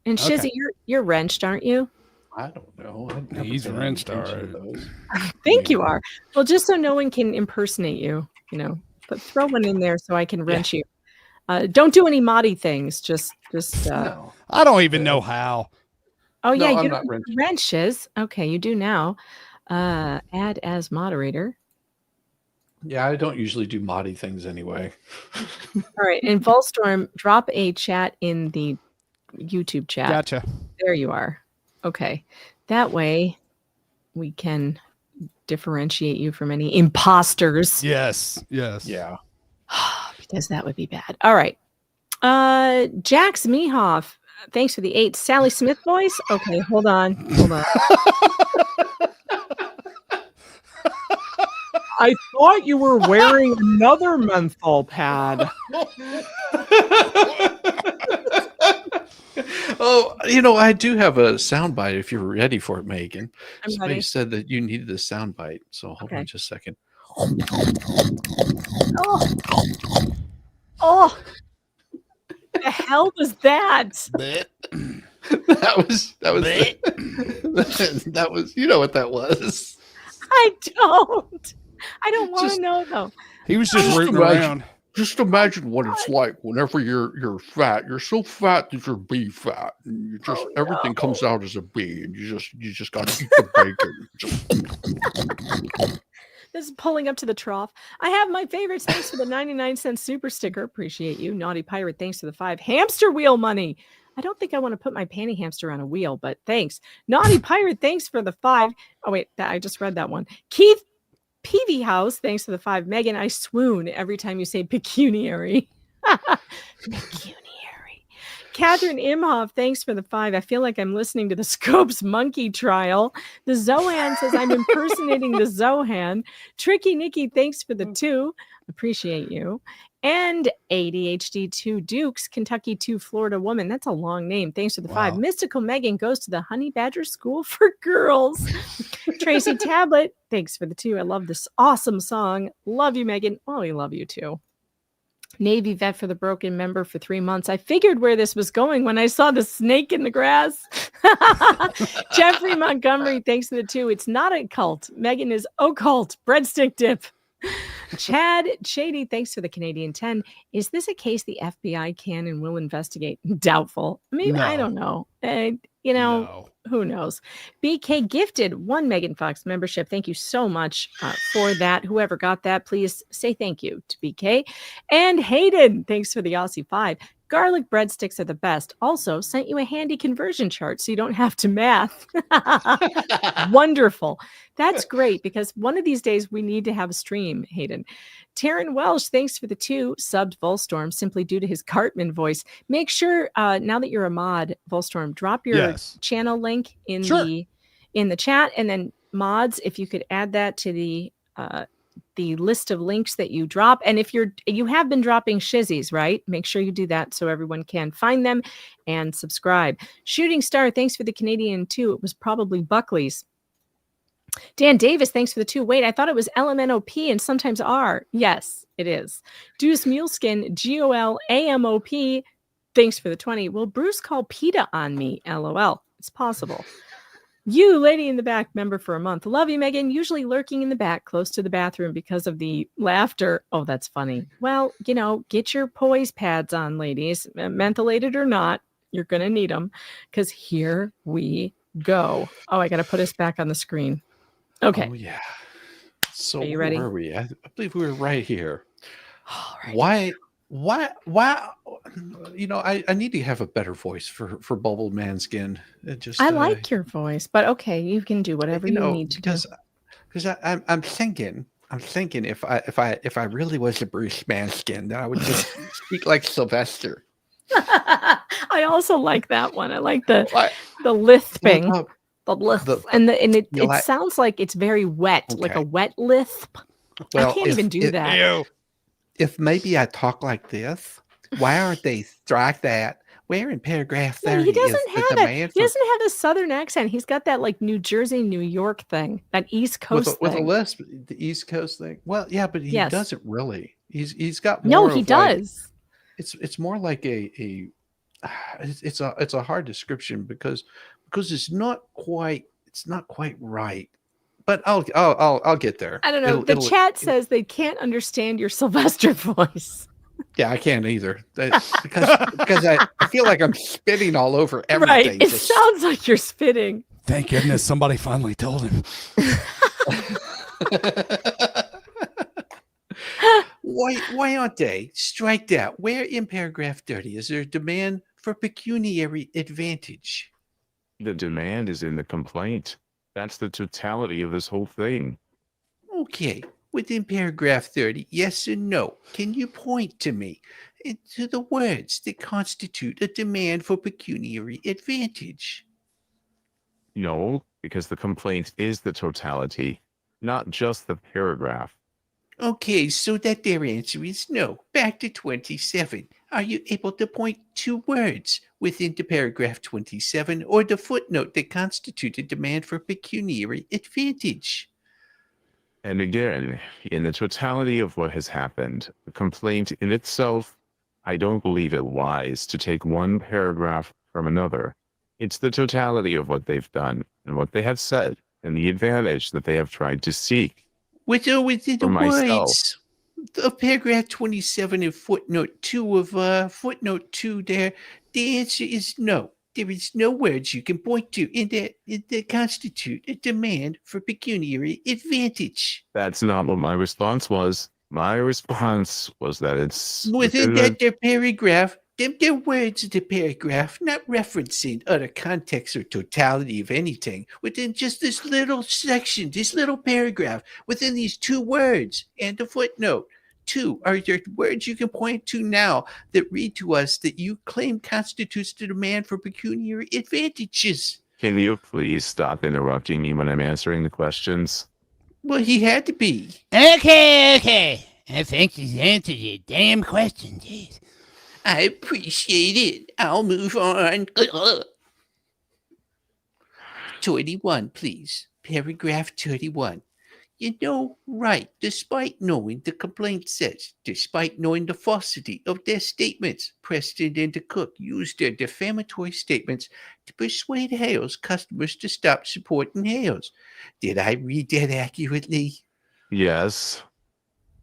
Speaker 5: and Shizzy, you're wrenched, aren't you?
Speaker 14: I don't know.
Speaker 2: He's wrenched, all right.
Speaker 5: I think you are. Well, just so no one can impersonate you, but throw one in there so I can wrench you. Don't do any Mahdi things. Just.
Speaker 2: No. I don't even know how.
Speaker 5: Oh yeah, you don't wrenches. Okay, you do now. Add as moderator.
Speaker 14: Yeah, I don't usually do Mahdi things anyway.
Speaker 5: All right, and Volstorm, drop a chat in the YouTube chat.
Speaker 2: Gotcha.
Speaker 5: There you are. Okay, that way we can differentiate you from any imposters.
Speaker 2: Yes.
Speaker 14: Yeah.
Speaker 5: Because that would be bad. All right. Jax Mehoff, thanks for the 8. Sally Smith voice. Okay, hold on.
Speaker 15: I thought you were wearing another menthol pad.
Speaker 14: Oh, I do have a soundbite if you're ready for it, Megan. Somebody
Speaker 5: ready.
Speaker 14: said that you needed a soundbite, so hold on just a second.
Speaker 5: Oh, the hell was that?
Speaker 14: that was you know what that was.
Speaker 5: I don't want to know though.
Speaker 2: He was just rooting around.
Speaker 14: Just imagine what it's like whenever you're fat. You're so fat that you're bee fat, and you just everything comes out as a bee, and you just got to eat the bacon.
Speaker 5: This is pulling up to the trough. I have my favorites. Thanks for the 99-cent super sticker. Appreciate you. Naughty Pirate, thanks for the 5. Hamster wheel money. I don't think I want to put my panty hamster on a wheel, but thanks. Naughty Pirate, thanks for the 5. Oh, wait, I just read that one. Keith Peavy House, thanks for the 5. Megan, I swoon every time you say pecuniary. Pecuniary. Catherine Imhoff, thanks for the 5. I feel like I'm listening to the Scopes monkey trial. The Zohan says I'm impersonating the Zohan. Tricky Nikki, thanks for the 2. Appreciate you. And ADHD 2 Dukes, Kentucky 2 Florida Woman. That's a long name. Thanks for the 5. Mystical Megan goes to the Honey Badger School for Girls. Tracy Tablet, thanks for the 2. I love this awesome song. Love you, Megan. Oh, we love you too. Navy vet for the broken member for 3 months. I figured where this was going when I saw the snake in the grass. Jeffrey Montgomery, thanks for the 2. It's not a cult. Megan is occult. Breadstick dip. Chad Shady, thanks for the Canadian 10. Is this a case the FBI can and will investigate? Doubtful. Maybe, I don't know. Who knows? BK gifted 1 Megan Fox membership. Thank you so much for that. Whoever got that, please say thank you to BK. And Hayden, thanks for the Aussie 5. Garlic breadsticks are the best. Also, sent you a handy conversion chart so you don't have to math. Wonderful. That's great because one of these days we need to have a stream, Hayden. Taryn Welsh, thanks for the 2. Subbed Volstorm simply due to his Cartman voice. Make sure now that you're a mod, Volstorm, drop your channel link in the chat, and then mods, if you could add that to the list of links that you drop. And if you have been dropping shizzies, right? Make sure you do that so everyone can find them and subscribe. Shooting Star, thanks for the Canadian 2. It was probably Buckley's. Dan Davis, thanks for the 2. Wait, I thought it was LMNOP and sometimes R. Yes, it is. Deuce Muleskin, GOLAMOP, thanks for the 20. Will Bruce call PETA on me? LOL. It's possible. You, lady in the back, member for a month. Love you, Megan. Usually lurking in the back, close to the bathroom because of the laughter. Oh, that's funny. Well, get your poise pads on, ladies. Mentholated or not, you're going to need them because here we go. Oh, I got to put us back on the screen. Okay.
Speaker 3: Oh, yeah. So
Speaker 5: are you ready?
Speaker 3: Where were we? I believe we were right here. Why? I need to have a better voice for Bubble Manskin.
Speaker 5: I like your voice, but okay, you can do whatever you need to do.
Speaker 3: Because I'm thinking if I really was a Bruce Manskin, then I would just speak like Sylvester.
Speaker 5: I also like that one. I like the lisping. It sounds like it's very wet, like a wet lisp. Well, I can't even do that.
Speaker 3: If maybe I talk like this, why aren't they strike that? Where in paragraph 30
Speaker 5: he doesn't have a southern accent. He's got that like New Jersey, New York thing, that East Coast
Speaker 3: with
Speaker 5: thing.
Speaker 3: a lisp, the East Coast thing. Well, yeah, but he doesn't really. He's got more.
Speaker 5: No, he does.
Speaker 3: It's more like it's a hard description because it's not quite right. But I'll get there.
Speaker 5: I don't know. The chat says they can't understand your Sylvester voice.
Speaker 3: Yeah, I can't either. Because I feel like I'm spitting all over everything.
Speaker 5: Right. It sounds like you're spitting.
Speaker 2: Thank goodness somebody finally told him.
Speaker 3: Why aren't they? Strike that. Where in paragraph 30 is there a demand for pecuniary advantage?
Speaker 12: The demand is in the complaint. That's the totality of this whole thing.
Speaker 3: Okay. Within paragraph 30, yes or no, can you point to me to the words that constitute a demand for pecuniary advantage?
Speaker 12: No, because the complaint is the totality, not just the paragraph.
Speaker 3: Okay, so that their answer is no. Back to 27. Are you able to point to words within the paragraph 27 or the footnote that constitute a demand for pecuniary advantage?
Speaker 12: And again, in the totality of what has happened, the complaint in itself, I don't believe it wise to take one paragraph from another. It's the totality of what they've done and what they have said and the advantage that they have tried to seek.
Speaker 3: Within the words of paragraph 27 and footnote 2 of footnote 2 there, the answer is no. There is no words you can point to in that constitute a demand for pecuniary advantage.
Speaker 12: That's not what my response was. My response was that it's
Speaker 3: within their paragraph. Their words of the paragraph, not referencing other context or totality of anything, within just this little section, this little paragraph, within these 2 words and the footnote. 2, are there words you can point to now that read to us that you claim constitutes the demand for pecuniary advantages?
Speaker 12: Can you please stop interrupting me when I'm answering the questions?
Speaker 3: Well, he had to be.
Speaker 13: Okay. I think she's answered your damn question, jeez.
Speaker 3: I appreciate it. I'll move on. 21, please. Paragraph 31. You know, right, despite knowing the complaint says, despite knowing the falsity of their statements, Preston and Cook used their defamatory statements to persuade Hale's customers to stop supporting Hale's. Did I read that accurately?
Speaker 12: Yes.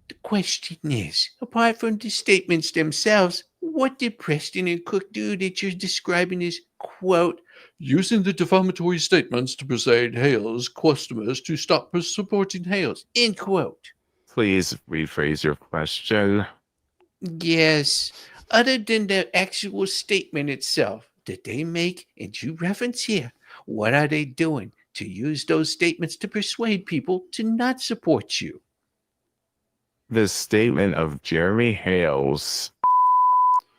Speaker 3: The question is, apart from the statements themselves, what did Preston and Cook do that you're describing as, quote,
Speaker 14: using the defamatory statements to persuade Hale's customers to stop supporting Hale's,
Speaker 3: end quote?
Speaker 12: Please rephrase your question.
Speaker 3: Yes. Other than the actual statement itself that they make and you reference here, what are they doing to use those statements to persuade people to not support you?
Speaker 12: The statement of Jeremy Hales,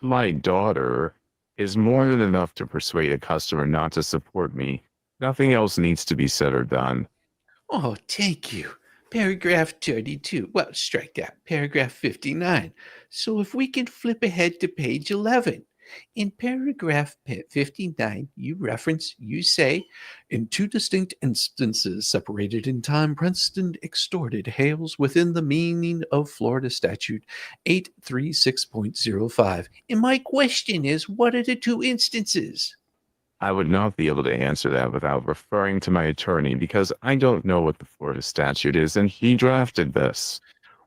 Speaker 12: my daughter, is more than enough to persuade a customer not to support me. Nothing else needs to be said or done.
Speaker 3: Oh, thank you. Paragraph 32. Well, strike that. Paragraph 59. So if we can flip ahead to page 11. In paragraph 59, you say, in two distinct instances separated in time, Preston extorted Hales within the meaning of Florida Statute 836.05. And my question is, what are the two instances?
Speaker 12: I would not be able to answer that without referring to my attorney because I don't know what the Florida statute is and he drafted this.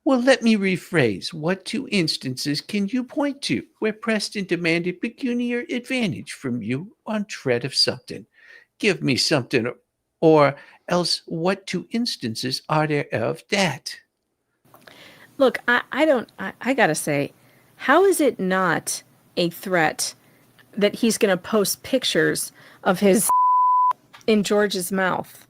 Speaker 3: Well, let me rephrase. What two instances can you point to where Preston demanded pecuniary advantage from you on threat of something? Give me something, or else what two instances are there of that?
Speaker 5: Look, I gotta say, how is it not a threat that he's going to post pictures of his in George's mouth?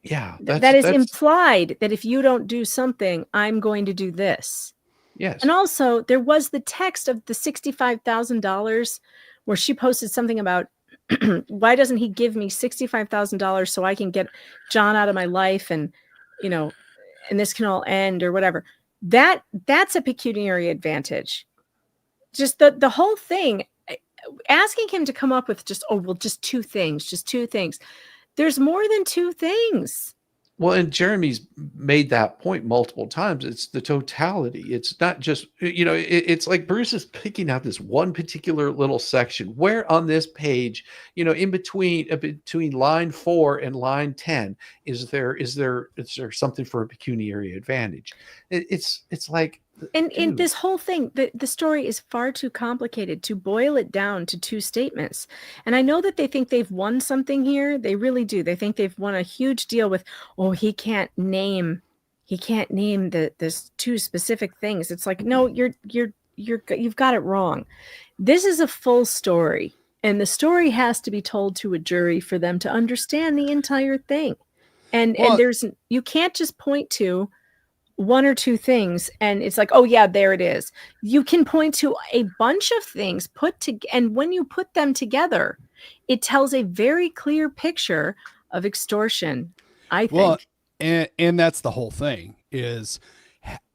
Speaker 14: Yeah.
Speaker 5: That is implied that if you don't do something, I'm going to do this.
Speaker 14: Yes.
Speaker 5: And also, there was the text of the $65,000 where she posted something about, why doesn't he give me $65,000 so I can get John out of my life and, you know, and this can all end or whatever. That's a pecuniary advantage. Just the whole thing, asking him to come up with just two things. There's more than two things.
Speaker 14: Well, and Jeremy's made that point multiple times. It's the totality. It's not just, it's like Bruce is picking out this one particular little section where on this page, in between line 4 and line 10, is there something for a pecuniary advantage? It's like,
Speaker 5: and in this whole thing, the story is far too complicated to boil it down to two statements. And I know that they think they've won something here. They really do. They think they've won a huge deal with, he can't name the two specific things. It's like, no, you've got it wrong. This is a full story, and the story has to be told to a jury for them to understand the entire thing. And you can't just point to one or two things and it's like, oh yeah, there it is. You can point to a bunch of things and when you put them together, it tells a very clear picture of extortion, I think.
Speaker 2: Well, and that's the whole thing is,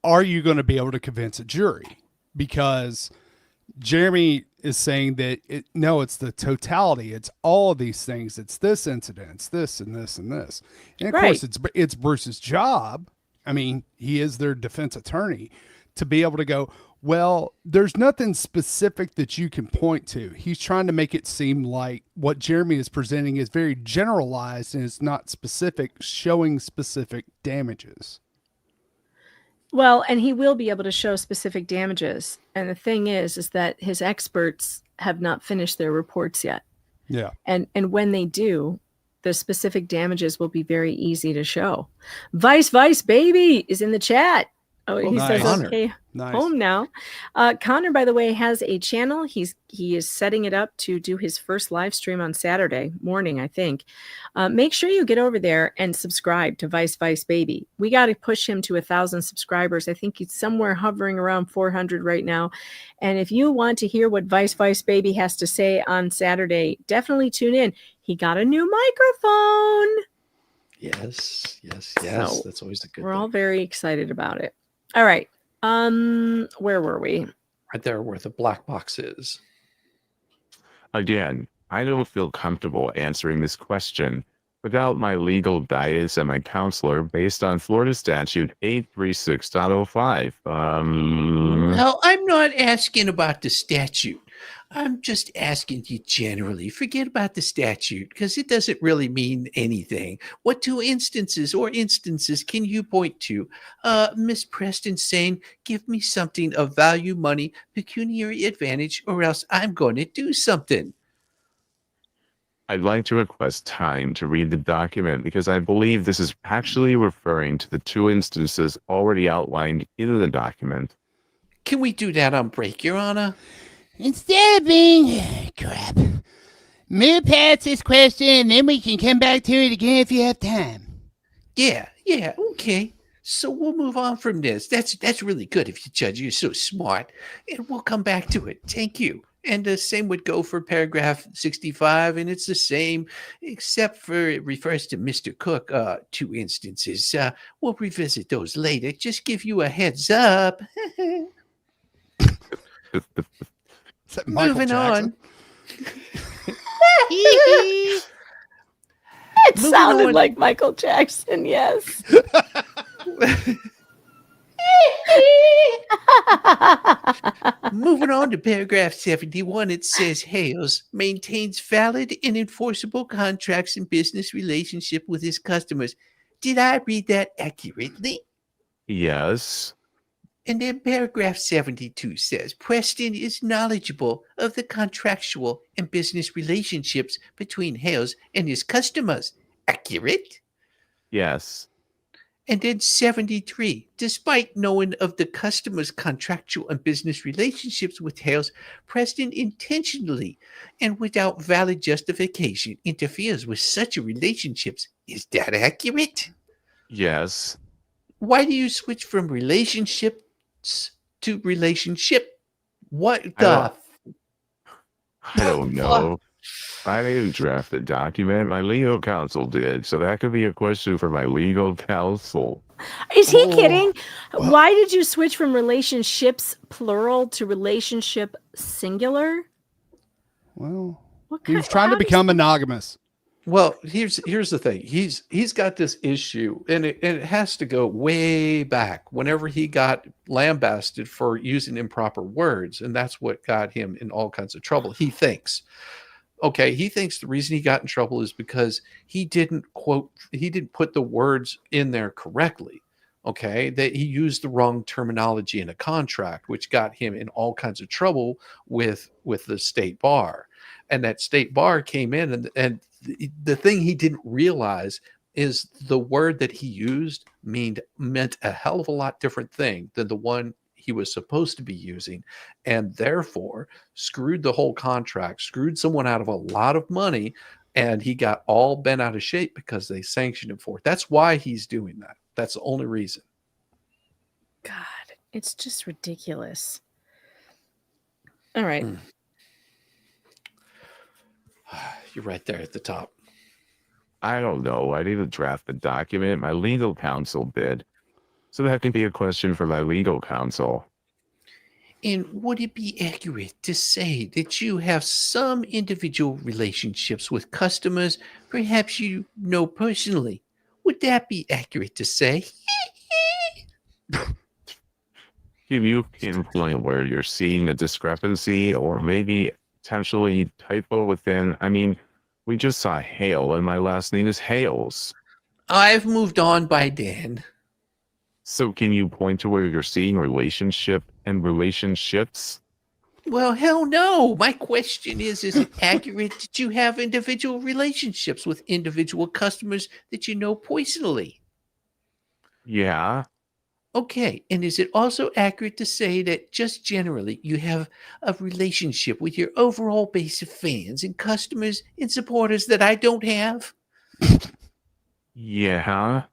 Speaker 2: are you going to be able to convince a jury? Because Jeremy is saying that it's the totality. It's all of these things. It's this incident, it's this and this and this. And of course it's Bruce's job. I mean, he is their defense attorney to be able to go, well, there's nothing specific that you can point to. He's trying to make it seem like what Jeremy is presenting is very generalized and it's not specific, showing specific damages.
Speaker 5: Well, and he will be able to show specific damages. And the thing is that his experts have not finished their reports yet.
Speaker 2: Yeah.
Speaker 5: And when they do, the specific damages will be very easy to show. Vice baby is in the chat. Oh, he
Speaker 2: nice.
Speaker 5: says, okay,
Speaker 2: nice.
Speaker 5: Home now. Connor, by the way, has a channel. He is setting it up to do his first live stream on Saturday morning, I think. Make sure you get over there and subscribe to Vice baby. We got to push him to 1,000 subscribers. I think he's somewhere hovering around 400 right now. And if you want to hear what Vice baby has to say on Saturday, definitely tune in. He got a new microphone.
Speaker 14: Yes.
Speaker 5: So
Speaker 14: that's always a good
Speaker 5: We're
Speaker 14: thing.
Speaker 5: all very excited about it. All right. Where were we?
Speaker 14: Right there where the black box is.
Speaker 12: Again, I don't feel comfortable answering this question without my legal guidance and my counselor based on Florida Statute 836.05.
Speaker 3: Well, I'm not asking about the statute. I'm just asking you generally. Forget about the statute because it doesn't really mean anything. What two instances can you point to? Miss Preston saying, give me something of value, money, pecuniary advantage, or else I'm going to do something.
Speaker 12: I'd like to request time to read the document because I believe this is actually referring to the two instances already outlined in the document.
Speaker 3: Can we do that on break, Your Honor?
Speaker 13: Instead of being crap, move past this question and then we can come back to it again if you have time.
Speaker 3: Yeah, okay. So we'll move on from this. That's really good if you judge. You're so smart. And we'll come back to it. Thank you. And the same would go for paragraph 65, and it's the same, except for it refers to Mr. Cook, two instances. We'll revisit those later. Just give you a heads up. Moving on.
Speaker 5: It sounded like Michael Jackson, yes.
Speaker 3: Moving on to paragraph 71, it says Hales maintains valid and enforceable contracts and business relationship with his customers. Did I read that accurately?
Speaker 12: Yes.
Speaker 3: And then paragraph 72 says Preston is knowledgeable of the contractual and business relationships between Hales and his customers. Accurate?
Speaker 12: Yes.
Speaker 3: And then 73, despite knowing of the customer's contractual and business relationships with Hales, Preston intentionally and without valid justification interferes with such relationships. Is that accurate?
Speaker 12: Yes.
Speaker 3: Why do you switch from relationships to relationship? What the?
Speaker 12: I don't know. I didn't draft the document. My legal counsel did. So that could be a question for my legal counsel.
Speaker 5: Is he kidding? Why did you switch from relationships plural to relationship singular?
Speaker 2: Well, he was trying to become monogamous.
Speaker 14: Well, here's the thing. He's got this issue, and it has to go way back. Whenever he got lambasted for using improper words, and that's what got him in all kinds of trouble. He thinks the reason he got in trouble is because he didn't put the words in there correctly. Okay, that he used the wrong terminology in a contract, which got him in all kinds of trouble with the state bar. And that state bar came in, and the thing he didn't realize is the word that he used meant a hell of a lot different thing than the one he was supposed to be using, and therefore screwed the whole contract, screwed someone out of a lot of money, and he got all bent out of shape because they sanctioned him for it. That's why he's doing that. That's the only reason.
Speaker 5: God, it's just ridiculous. All right.
Speaker 14: You're right there at the top.
Speaker 12: I don't know. I didn't draft the document. My legal counsel did. So that can be a question for my legal counsel.
Speaker 3: And would it be accurate to say that you have some individual relationships with customers, perhaps you know personally? Would that be accurate to say?
Speaker 12: Can you pinpoint where you're seeing a discrepancy or maybe potentially typo within? I mean, we just saw Hale and my last name is Hales.
Speaker 3: I've moved on by then.
Speaker 12: So can you point to where you're seeing relationship and relationships?
Speaker 3: Well, hell no. My question is it accurate that you have individual relationships with individual customers that you know personally?
Speaker 12: Yeah.
Speaker 3: Okay. And is it also accurate to say that just generally you have a relationship with your overall base of fans and customers and supporters that I don't have?
Speaker 12: Yeah.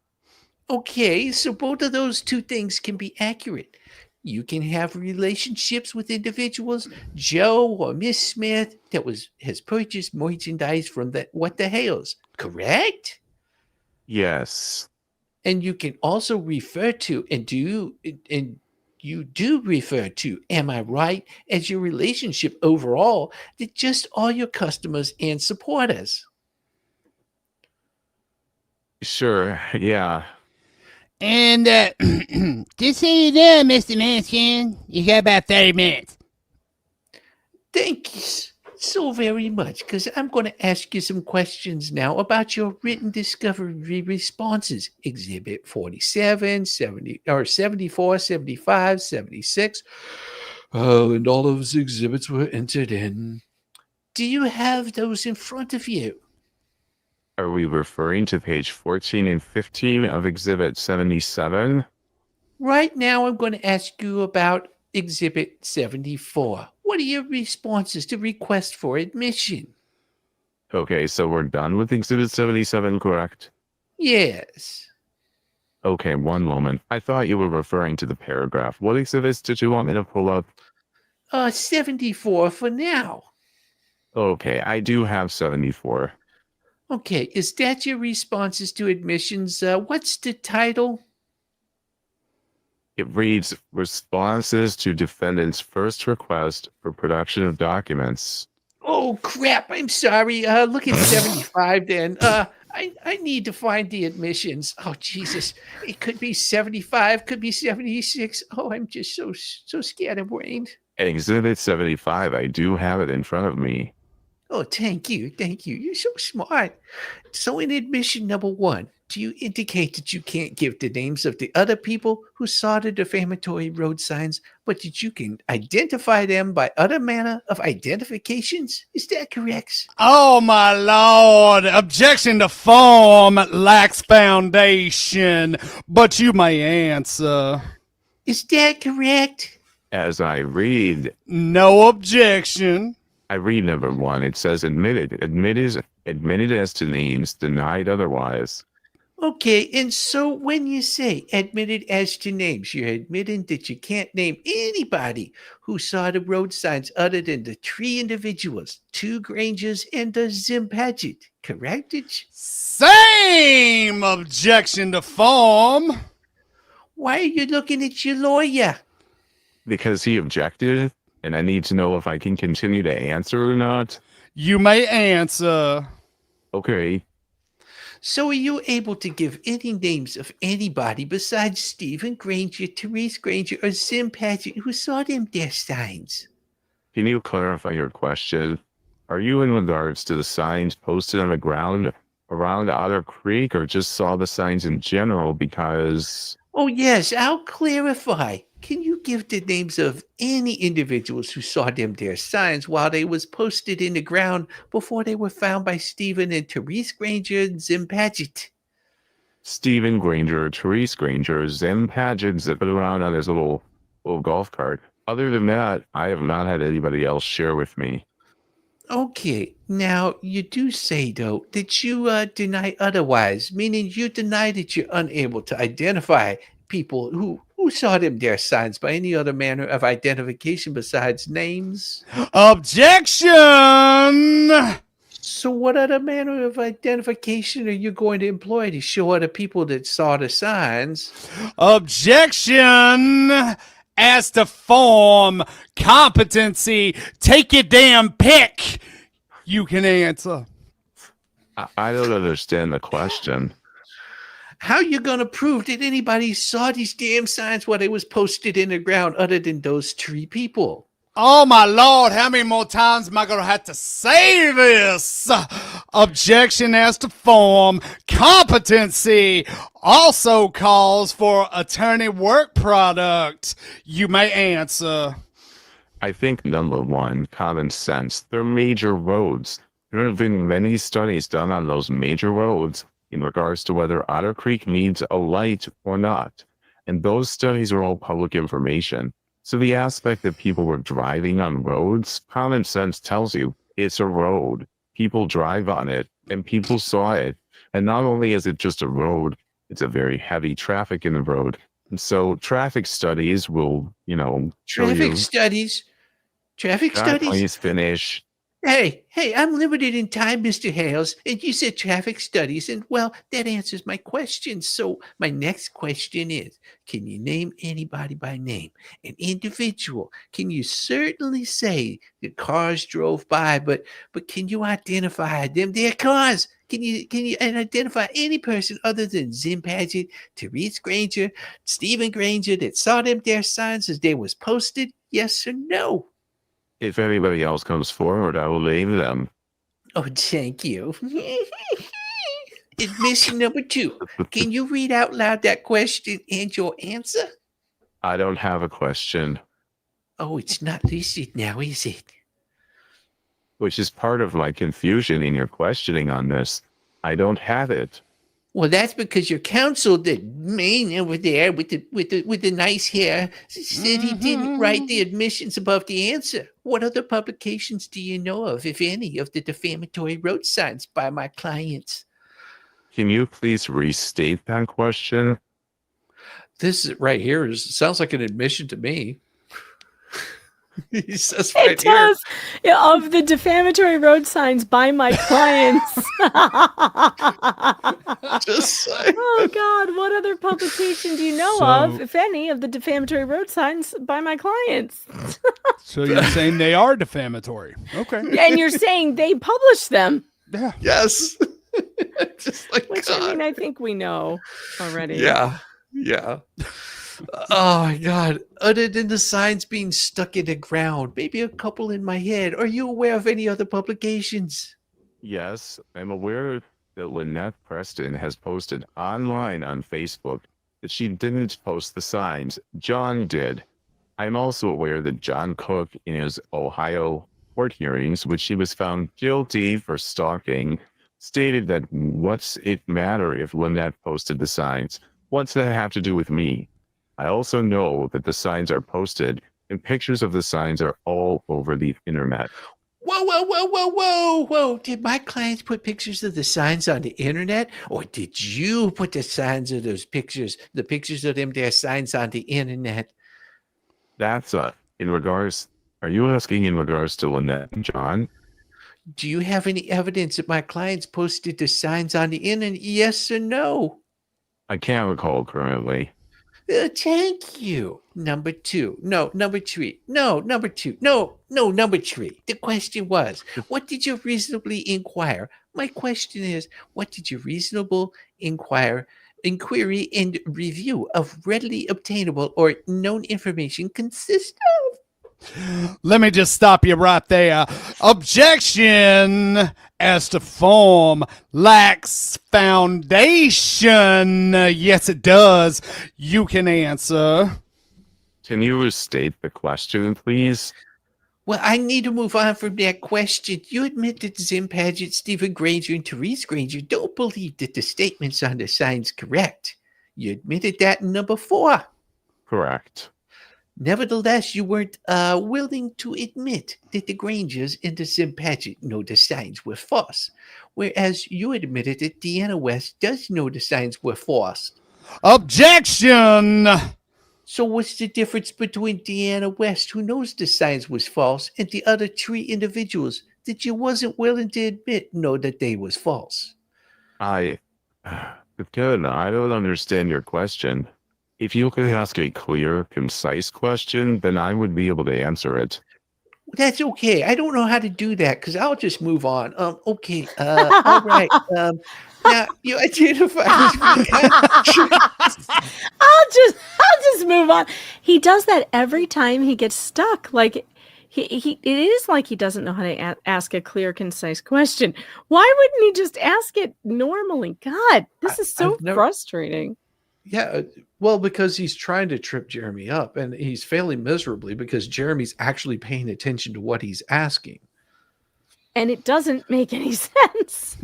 Speaker 3: Okay, so both of those two things can be accurate. You can have relationships with individuals, Joe or Miss Smith, that has purchased merchandise from the Hales, correct?
Speaker 12: Yes.
Speaker 3: And you can also refer to and you do refer to, am I right, as your relationship overall to just all your customers and supporters.
Speaker 12: Sure, yeah.
Speaker 13: And just so you know, Mr. Manskin, you got about 30 minutes.
Speaker 3: Thank you so very much, because I'm going to ask you some questions now about your written discovery responses. Exhibit 47, 70, or 74, 75, 76. Oh, and all those exhibits were entered in. Do you have those in front of you?
Speaker 12: Are we referring to page 14 and 15 of Exhibit 77?
Speaker 3: Right now, I'm going to ask you about Exhibit 74. What are your responses to request for admission?
Speaker 12: Okay, so we're done with Exhibit 77, correct?
Speaker 3: Yes.
Speaker 12: Okay, one moment. I thought you were referring to the paragraph. What exhibits did you want me to pull up?
Speaker 3: 74 for now.
Speaker 12: Okay, I do have 74.
Speaker 3: Okay, is that your responses to admissions? What's the title?
Speaker 12: It reads, Responses to Defendant's First Request for Production of Documents.
Speaker 3: Oh, crap. I'm sorry. Look at 75 then. I need to find the admissions. Oh, Jesus. It could be 75, could be 76. Oh, I'm just so scatterbrained.
Speaker 12: Exhibit 75, I do have it in front of me.
Speaker 3: Oh, thank you. Thank you. You're so smart. So in admission number 1, do you indicate that you can't give the names of the other people who saw the defamatory road signs, but that you can identify them by other manner of identifications? Is that correct?
Speaker 2: Oh, my Lord. Objection to form lacks foundation, but you may answer.
Speaker 3: Is that correct?
Speaker 12: As I read...
Speaker 2: No objection.
Speaker 12: I read number 1. It says admitted. Admitted as to names, denied otherwise.
Speaker 3: Okay, and so when you say admitted as to names, you're admitting that you can't name anybody who saw the road signs other than the 3 individuals, 2 Grangers and the Zim Paget, correct?
Speaker 2: Same objection to form.
Speaker 3: Why are you looking at your lawyer?
Speaker 12: Because he objected, and I need to know if I can continue to answer or not.
Speaker 2: You may answer.
Speaker 12: Okay.
Speaker 3: So are you able to give any names of anybody besides Stephen Granger, Therese Granger, or Zim Paget who saw them death signs?
Speaker 12: Can you clarify your question? Are you in regards to the signs posted on the ground around Otter Creek, or just saw the signs in general because...
Speaker 3: Oh, yes, I'll clarify. Can you give the names of any individuals who saw them their signs while they was posted in the ground before they were found by Stephen and Therese Granger and Zim Paget?
Speaker 12: Stephen Granger, Therese Granger, Zim Paget zipping around on his little golf cart. Other than that, I have not had anybody else share with me.
Speaker 3: Okay, now you do say, though, that you deny otherwise, meaning you deny that you're unable to identify people who saw them their signs by any other manner of identification besides names?
Speaker 2: Objection!
Speaker 3: So what other manner of identification are you going to employ to show other people that saw the signs?
Speaker 2: Objection! As to form, competency, take your damn pick. You can answer.
Speaker 12: I don't understand the question.
Speaker 3: How you gonna prove that anybody saw these damn signs while they was posted in the ground other than those 3 people?
Speaker 2: Oh, my Lord, how many more times am I going to have to say this? Objection as to form. Competency also calls for attorney work product. You may answer.
Speaker 12: I think number 1, common sense. They're major roads. There have been many studies done on those major roads in regards to whether Otter Creek needs a light or not. And those studies are all public information. So the aspect that people were driving on roads, common sense tells you it's a road. People drive on it and people saw it. And not only is it just a road, it's a very heavy traffic in the road. And so traffic studies will, show you.
Speaker 3: Traffic studies?
Speaker 12: Please finish.
Speaker 3: Hey, I'm limited in time, Mr. Hales, and you said traffic studies, and well, that answers my question. So my next question is, can you name anybody by name? An individual? Can you certainly say the cars drove by, but can you identify them? Their cars? Can you identify any person other than Zim Paget, Therese Granger, Stephen Granger that saw them their signs as they was posted? Yes or no?
Speaker 12: If anybody else comes forward, I will name them.
Speaker 3: Oh, thank you. Admission number 2. Can you read out loud that question and your answer?
Speaker 12: I don't have a question.
Speaker 3: Oh, it's not listed now, is it?
Speaker 12: Which is part of my confusion in your questioning on this. I don't have it.
Speaker 3: Well, that's because your counsel, the man over there with the nice hair, said he didn't write the admissions above the answer. What other publications do you know of, if any, of the defamatory road signs by my clients?
Speaker 12: Can you please restate that question?
Speaker 14: This right here sounds like an admission to me. He says
Speaker 5: It does. Yeah, of the defamatory road signs by my clients.
Speaker 14: Just saying.
Speaker 5: Oh God, what other publication do you know of, if any, of the defamatory road signs by my clients?
Speaker 2: So you're saying they are defamatory? Okay.
Speaker 5: And you're saying they publish them?
Speaker 2: Yeah.
Speaker 14: Yes. Just like
Speaker 5: Which
Speaker 14: God.
Speaker 5: I mean, I think we know already.
Speaker 14: Yeah. Oh my God. Other than the signs being stuck in the ground, maybe a couple in my head. Are you aware of any other publications?
Speaker 12: Yes, I'm aware that Lynette Preston has posted online on Facebook that she didn't post the signs. John did. I'm also aware that John Cook, in his Ohio court hearings, which he was found guilty for stalking, stated that what's it matter if Lynette posted the signs? What's that have to do with me? I also know that the signs are posted and pictures of the signs are all over the internet.
Speaker 3: Whoa. Did my clients put pictures of the signs on the internet? Or did you put the signs of those pictures, the pictures of them, their signs on the internet?
Speaker 12: That's in regards, are you asking in regards to Lynette and John?
Speaker 3: Do you have any evidence that my clients posted the signs on the internet? Yes or no?
Speaker 12: I can't recall currently.
Speaker 3: Thank you. Number 2. No, number 3. No, number 2. No, number 3. The question was, what did you reasonably inquire? My question is, what did your reasonable inquiry and review of readily obtainable or known information consist of?
Speaker 2: Let me just stop you right there. Objection as to form lacks foundation. Yes, it does. You can answer.
Speaker 12: Can you restate the question, please?
Speaker 3: Well, I need to move on from that question. You admit that Zim Paget, Stephen Granger, and Therese Granger don't believe that the statements on the sign's correct. You admitted that in number 4.
Speaker 12: Correct.
Speaker 3: Nevertheless, you weren't willing to admit that the Grangers and the Zim Paget know the signs were false, whereas you admitted that Deanna West does know the signs were false.
Speaker 2: Objection!
Speaker 3: So what's the difference between Deanna West, who knows the signs was false, and the other 3 individuals that you wasn't willing to admit know that they was false?
Speaker 12: I don't understand your question. If you could ask a clear, concise question, then I would be able to answer it.
Speaker 3: That's okay. I don't know how to do that because I'll just move on. Okay. All right. Now you identify.
Speaker 5: I'll just move on. He does that every time he gets stuck. Like it is like he doesn't know how to ask a clear, concise question. Why wouldn't he just ask it normally? God, this is so frustrating.
Speaker 14: Yeah, well, because he's trying to trip Jeremy up and he's failing miserably because Jeremy's actually paying attention to what he's asking.
Speaker 5: And it doesn't make any sense.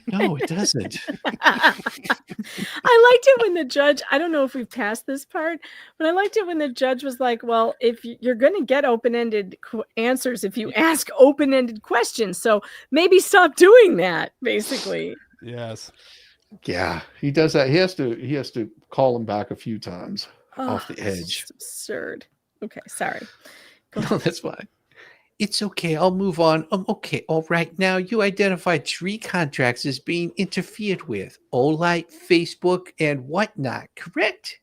Speaker 14: No, it doesn't.
Speaker 5: I liked it when the judge, I don't know if we've passed this part, but I liked it when the judge was like, well, if you're going to get open-ended answers, if you ask open-ended questions, so maybe stop doing that, basically.
Speaker 2: Yes.
Speaker 14: Yeah, he does that. He has to call him back a few times off the edge.
Speaker 5: Absurd. Okay, sorry.
Speaker 14: No, that's fine.
Speaker 3: It's okay. I'll move on. Okay. All right. Now you identified 3 contracts as being interfered with. Olite, Facebook, and whatnot. Correct?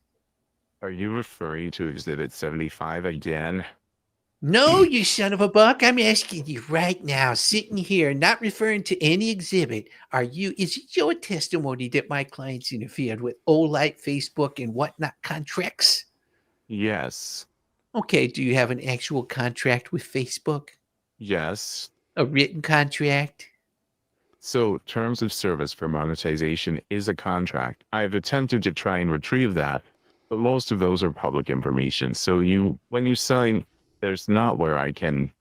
Speaker 12: Are you referring to Exhibit 75 again?
Speaker 3: No, you son of a buck. I'm asking you right now, sitting here, not referring to any exhibit. Is it your testimony that my clients interfered with Olite, Facebook, and whatnot contracts?
Speaker 12: Yes.
Speaker 3: Okay. Do you have an actual contract with Facebook?
Speaker 12: Yes.
Speaker 3: A written contract?
Speaker 12: So, terms of service for monetization is a contract. I've attempted to try and retrieve that, but most of those are public information. So when you sign, there's not where I can...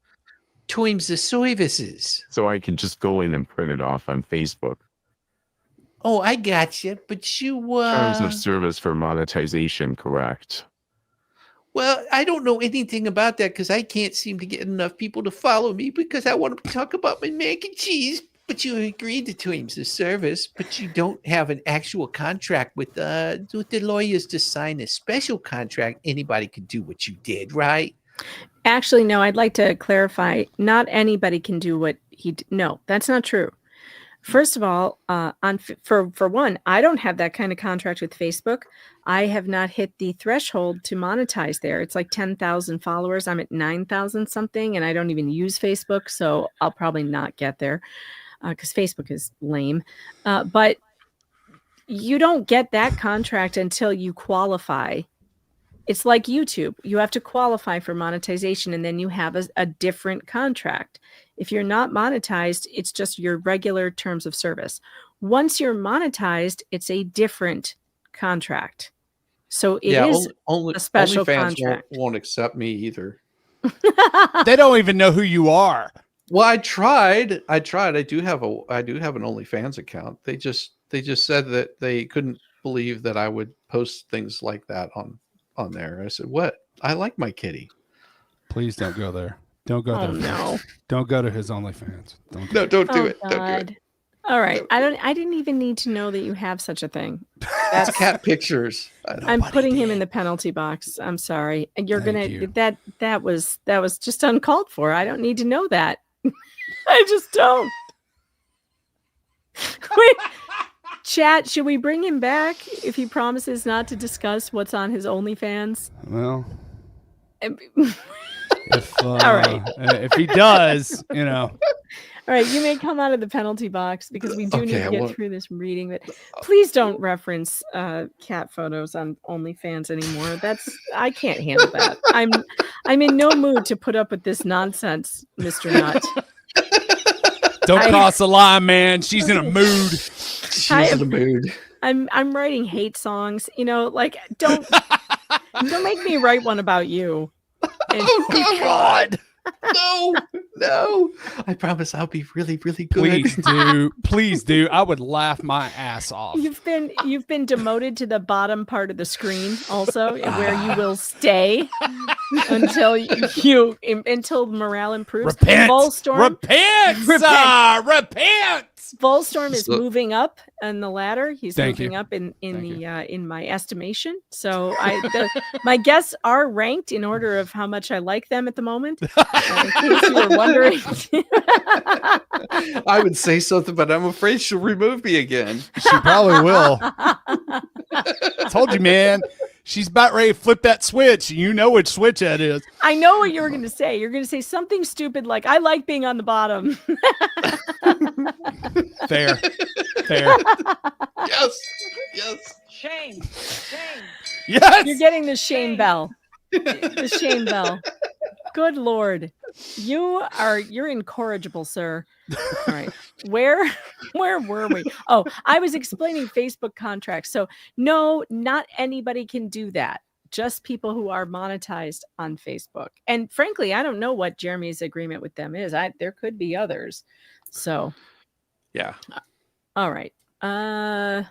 Speaker 3: Terms of services.
Speaker 12: So I can just go in and print it off on Facebook.
Speaker 3: Oh, I got you. But you...
Speaker 12: Terms of service for monetization, correct.
Speaker 3: Well, I don't know anything about that because I can't seem to get enough people to follow me because I want to talk about my mac and cheese. But you agreed to terms of service, but you don't have an actual contract with the lawyers to sign a special contract. Anybody could do what you did, right?
Speaker 5: Actually, no, I'd like to clarify. Not anybody can do what he did. No, that's not true. First of all, for one, I don't have that kind of contract with Facebook. I have not hit the threshold to monetize there. It's like 10,000 followers. I'm at 9,000 something, and I don't even use Facebook, so I'll probably not get there because Facebook is lame. But you don't get that contract until you qualify. It's like YouTube. You have to qualify for monetization, and then you have a different contract. If you're not monetized, it's just your regular terms of service. Once you're monetized, it's a different contract. So it is a special contract.
Speaker 14: Won't accept me either.
Speaker 2: They don't even know who you are.
Speaker 14: Well, I tried. I do have an OnlyFans account. They just said that they couldn't believe that I would post things like that on there. I said, "What? I like my kitty."
Speaker 2: Please don't go there. Don't go there.
Speaker 5: No.
Speaker 2: Don't go to his OnlyFans. Don't
Speaker 14: do it.
Speaker 5: God.
Speaker 14: Don't do it.
Speaker 5: All right. I didn't even need to know that you have such a thing.
Speaker 14: That's cat pictures.
Speaker 5: I'm putting him in the penalty box. I'm sorry. You're that was just uncalled for. I don't need to know that. I just don't. Wait. Chat, should we bring him back if he promises not to discuss what's on his OnlyFans?
Speaker 2: Well,
Speaker 5: all right.
Speaker 2: If he does, you know.
Speaker 5: All right, you may come out of the penalty box because we do need to get through this reading. But please don't reference cat photos on OnlyFans anymore. I can't handle that. I'm in no mood to put up with this nonsense, Mr. Nut.
Speaker 2: Don't cross the line, man. She's in a mood.
Speaker 14: She's in a mood.
Speaker 5: I'm writing hate songs. You know, like don't make me write one about you.
Speaker 14: Oh God. No. I promise I'll be really, really good.
Speaker 2: Please do. I would laugh my ass off.
Speaker 5: You've been demoted to the bottom part of the screen also, where you will stay until morale improves.
Speaker 2: Repent.
Speaker 5: Volstorm,
Speaker 2: repent.
Speaker 5: Volstorm is moving up on the ladder. He's moving up in my estimation. So my guests are ranked in order of how much I like them at the moment. In case you were wondering.
Speaker 14: I would say something, but I'm afraid she'll remove me again.
Speaker 2: She probably will. Told you, man. She's about ready to flip that switch. You know which switch that is.
Speaker 5: I know what you were going to say. You're going to say something stupid like, I like being on the bottom.
Speaker 2: Fair.
Speaker 14: Yes.
Speaker 5: Shame.
Speaker 2: Yes.
Speaker 5: You're getting the shame bell. The shame bell. Good Lord. You're incorrigible, sir. All right. Where were we? Oh, I was explaining Facebook contracts. So no, not anybody can do that. Just people who are monetized on Facebook. And frankly, I don't know what Jeremy's agreement with them is. There could be others. So
Speaker 14: yeah.
Speaker 5: All right.
Speaker 14: So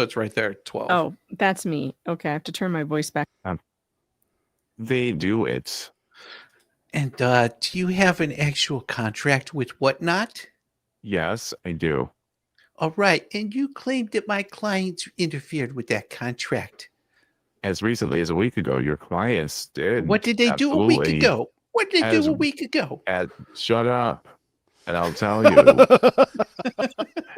Speaker 14: it's right there, 12.
Speaker 5: Oh, that's me. Okay, I have to turn my voice back.
Speaker 12: They do it.
Speaker 3: And do you have an actual contract with whatnot?
Speaker 12: Yes, I do.
Speaker 3: All right. And you claimed that my clients interfered with that contract.
Speaker 12: As recently as a week ago, your clients did.
Speaker 3: What did they do a week ago? What did they do a week ago?
Speaker 12: Shut up. And I'll tell you,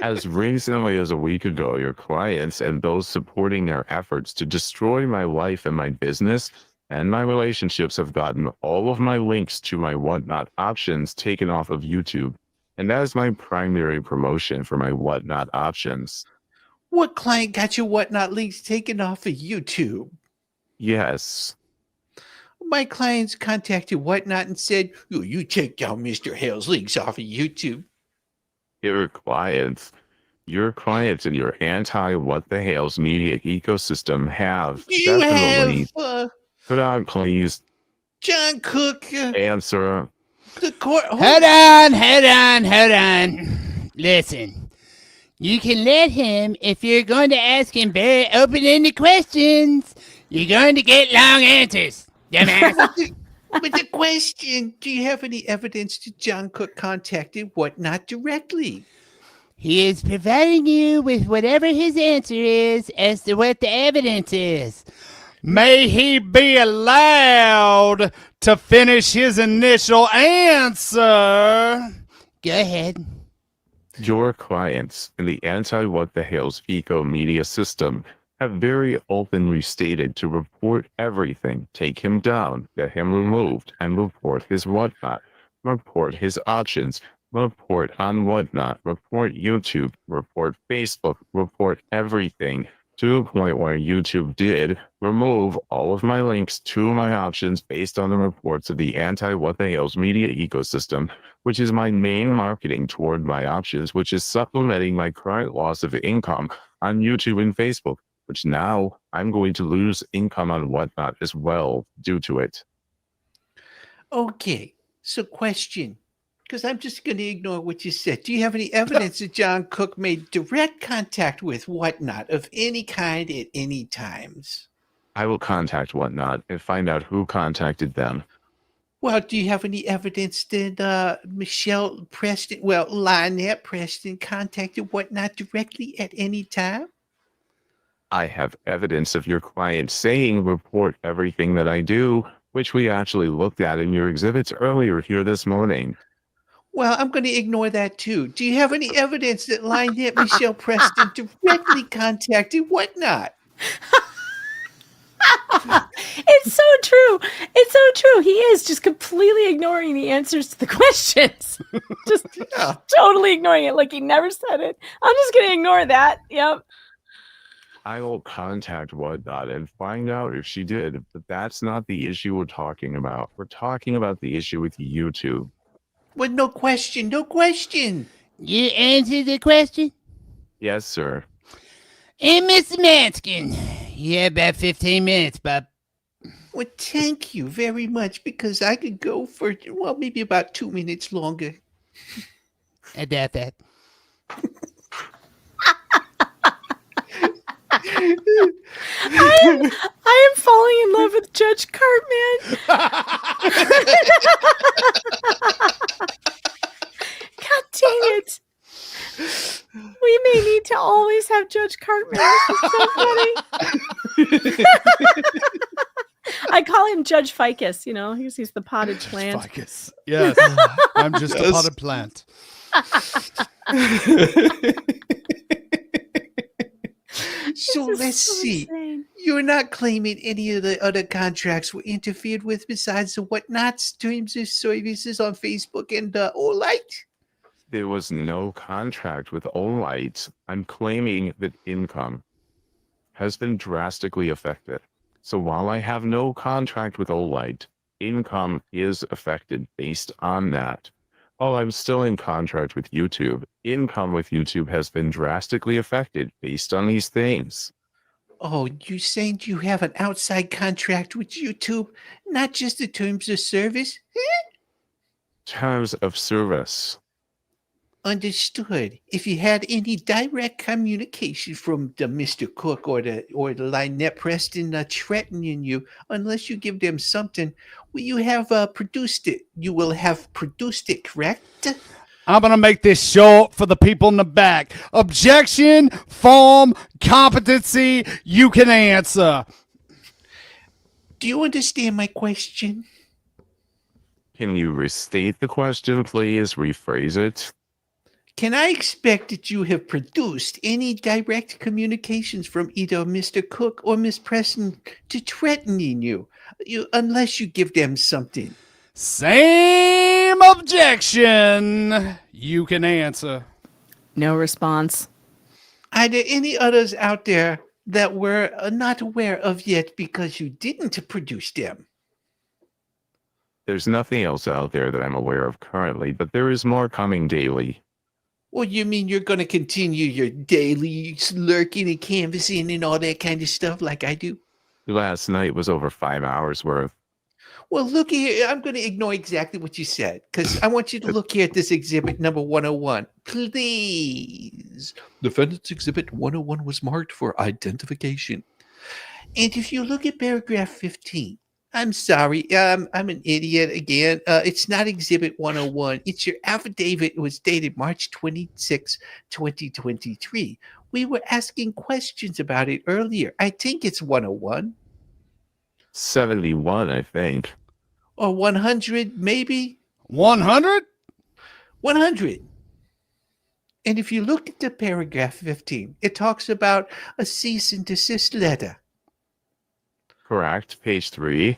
Speaker 12: as recently as a week ago, your clients and those supporting their efforts to destroy my life and my business and my relationships have gotten all of my links to my whatnot options taken off of YouTube. And that is my primary promotion for my whatnot options.
Speaker 3: What client got your whatnot links taken off of YouTube?
Speaker 12: Yes.
Speaker 3: My clients contacted whatnot and said, "Oh, you take down Mr. Hale's links off of YouTube."
Speaker 12: Your clients and your anti-what the Hales media ecosystem have
Speaker 3: You
Speaker 12: definitely.
Speaker 3: have
Speaker 12: Put on, please.
Speaker 3: John Cook.
Speaker 12: Answer.
Speaker 3: The court.
Speaker 13: Hold on. Listen, you can let him if you're going to ask him very open-ended questions. You're going to get long answers. Dumbass.
Speaker 3: But the question, do you have any evidence that John Cook contacted whatnot directly?
Speaker 13: He is providing you with whatever his answer is as to what the evidence is.
Speaker 2: May he be allowed to finish his initial answer.
Speaker 13: Go ahead.
Speaker 12: Your clients in the anti-what the Hales eco media system have very openly stated to report everything, take him down, get him removed, and report his whatnot, report his options, report on whatnot, report YouTube, report Facebook, report everything, to the point where YouTube did remove all of my links to my options based on the reports of the anti-what the Hales media ecosystem, which is my main marketing toward my options, which is supplementing my current loss of income on YouTube and Facebook, which now I'm going to lose income on whatnot as well due to it.
Speaker 3: Okay, so question, because I'm just going to ignore what you said. Do you have any evidence that John Cook made direct contact with whatnot of any kind at any times?
Speaker 12: I will contact whatnot and find out who contacted them.
Speaker 3: Well, do you have any evidence that Michelle Preston, Lynette Preston contacted whatnot directly at any time?
Speaker 12: I have evidence of your client saying report everything that I do, which we actually looked at in your exhibits earlier here this morning.
Speaker 3: Well, I'm going to ignore that too. Do you have any evidence that Lynette Michelle Preston directly contacted whatnot?
Speaker 5: It's so true. It's so true. He is just completely ignoring the answers to the questions. Just totally ignoring it like he never said it. I'm just going to ignore that. Yep.
Speaker 12: I will contact whatnot and find out if she did, but that's not the issue we're talking about. We're talking about the issue with YouTube.
Speaker 3: Well, no question.
Speaker 13: You answered the question?
Speaker 12: Yes, sir.
Speaker 13: And Mr. Manskin, you have about 15 minutes, bub.
Speaker 3: Well, thank you very much, because I could go for, maybe about 2 minutes longer.
Speaker 13: I doubt that.
Speaker 5: I am falling in love with Judge Cartman. God dang it. We may need to always have Judge Cartman. It's so funny. I call him Judge Ficus, he's the potted plant.
Speaker 2: Ficus. Yes. I'm just a potted plant.
Speaker 3: So let's see. Insane. You're not claiming any of the other contracts were interfered with besides the whatnot's terms of services on Facebook and Olight?
Speaker 12: There was no contract with Olight. I'm claiming that income has been drastically affected. So while I have no contract with Olight, income is affected based on that. While I'm still in contract with YouTube, income with YouTube has been drastically affected based on these things.
Speaker 3: Oh, you saying you have an outside contract with YouTube, not just the terms of service?
Speaker 12: Terms of service.
Speaker 3: Understood. If you had any direct communication from the Mr. Cook or the Lynette Preston threatening you, unless you give them something, you have produced it. You will have produced it, correct?
Speaker 2: I'm going to make this short for the people in the back. Objection, form, competency, you can answer.
Speaker 3: Do you understand my question?
Speaker 12: Can you restate the question, please? Rephrase it.
Speaker 3: Can I expect that you have produced any direct communications from either Mr. Cook or Miss Preston to threatening you unless you give them something?
Speaker 2: Same objection. You can answer.
Speaker 5: No response.
Speaker 3: Are there any others out there that we're not aware of yet because you didn't produce them?
Speaker 12: There's nothing else out there that I'm aware of currently, but there is more coming daily.
Speaker 3: Well, you mean you're going to continue your daily lurking and canvassing and all that kind of stuff like I do?
Speaker 12: Last night was over 5 hours worth.
Speaker 3: Well, look here. I'm going to ignore exactly what you said because I want you to look here at this exhibit number 101. Please. Defendant's exhibit 101 was marked for identification. And if you look at paragraph 15, I'm sorry, I'm an idiot again. It's not exhibit 101. It's your affidavit. It was dated March 26, 2023. We were asking questions about it earlier. I think it's 101.
Speaker 12: 71, I think.
Speaker 3: Or 100, maybe?
Speaker 2: 100?
Speaker 3: 100. And if you look at the paragraph 15, it talks about a cease and desist letter.
Speaker 12: Correct. Page 3.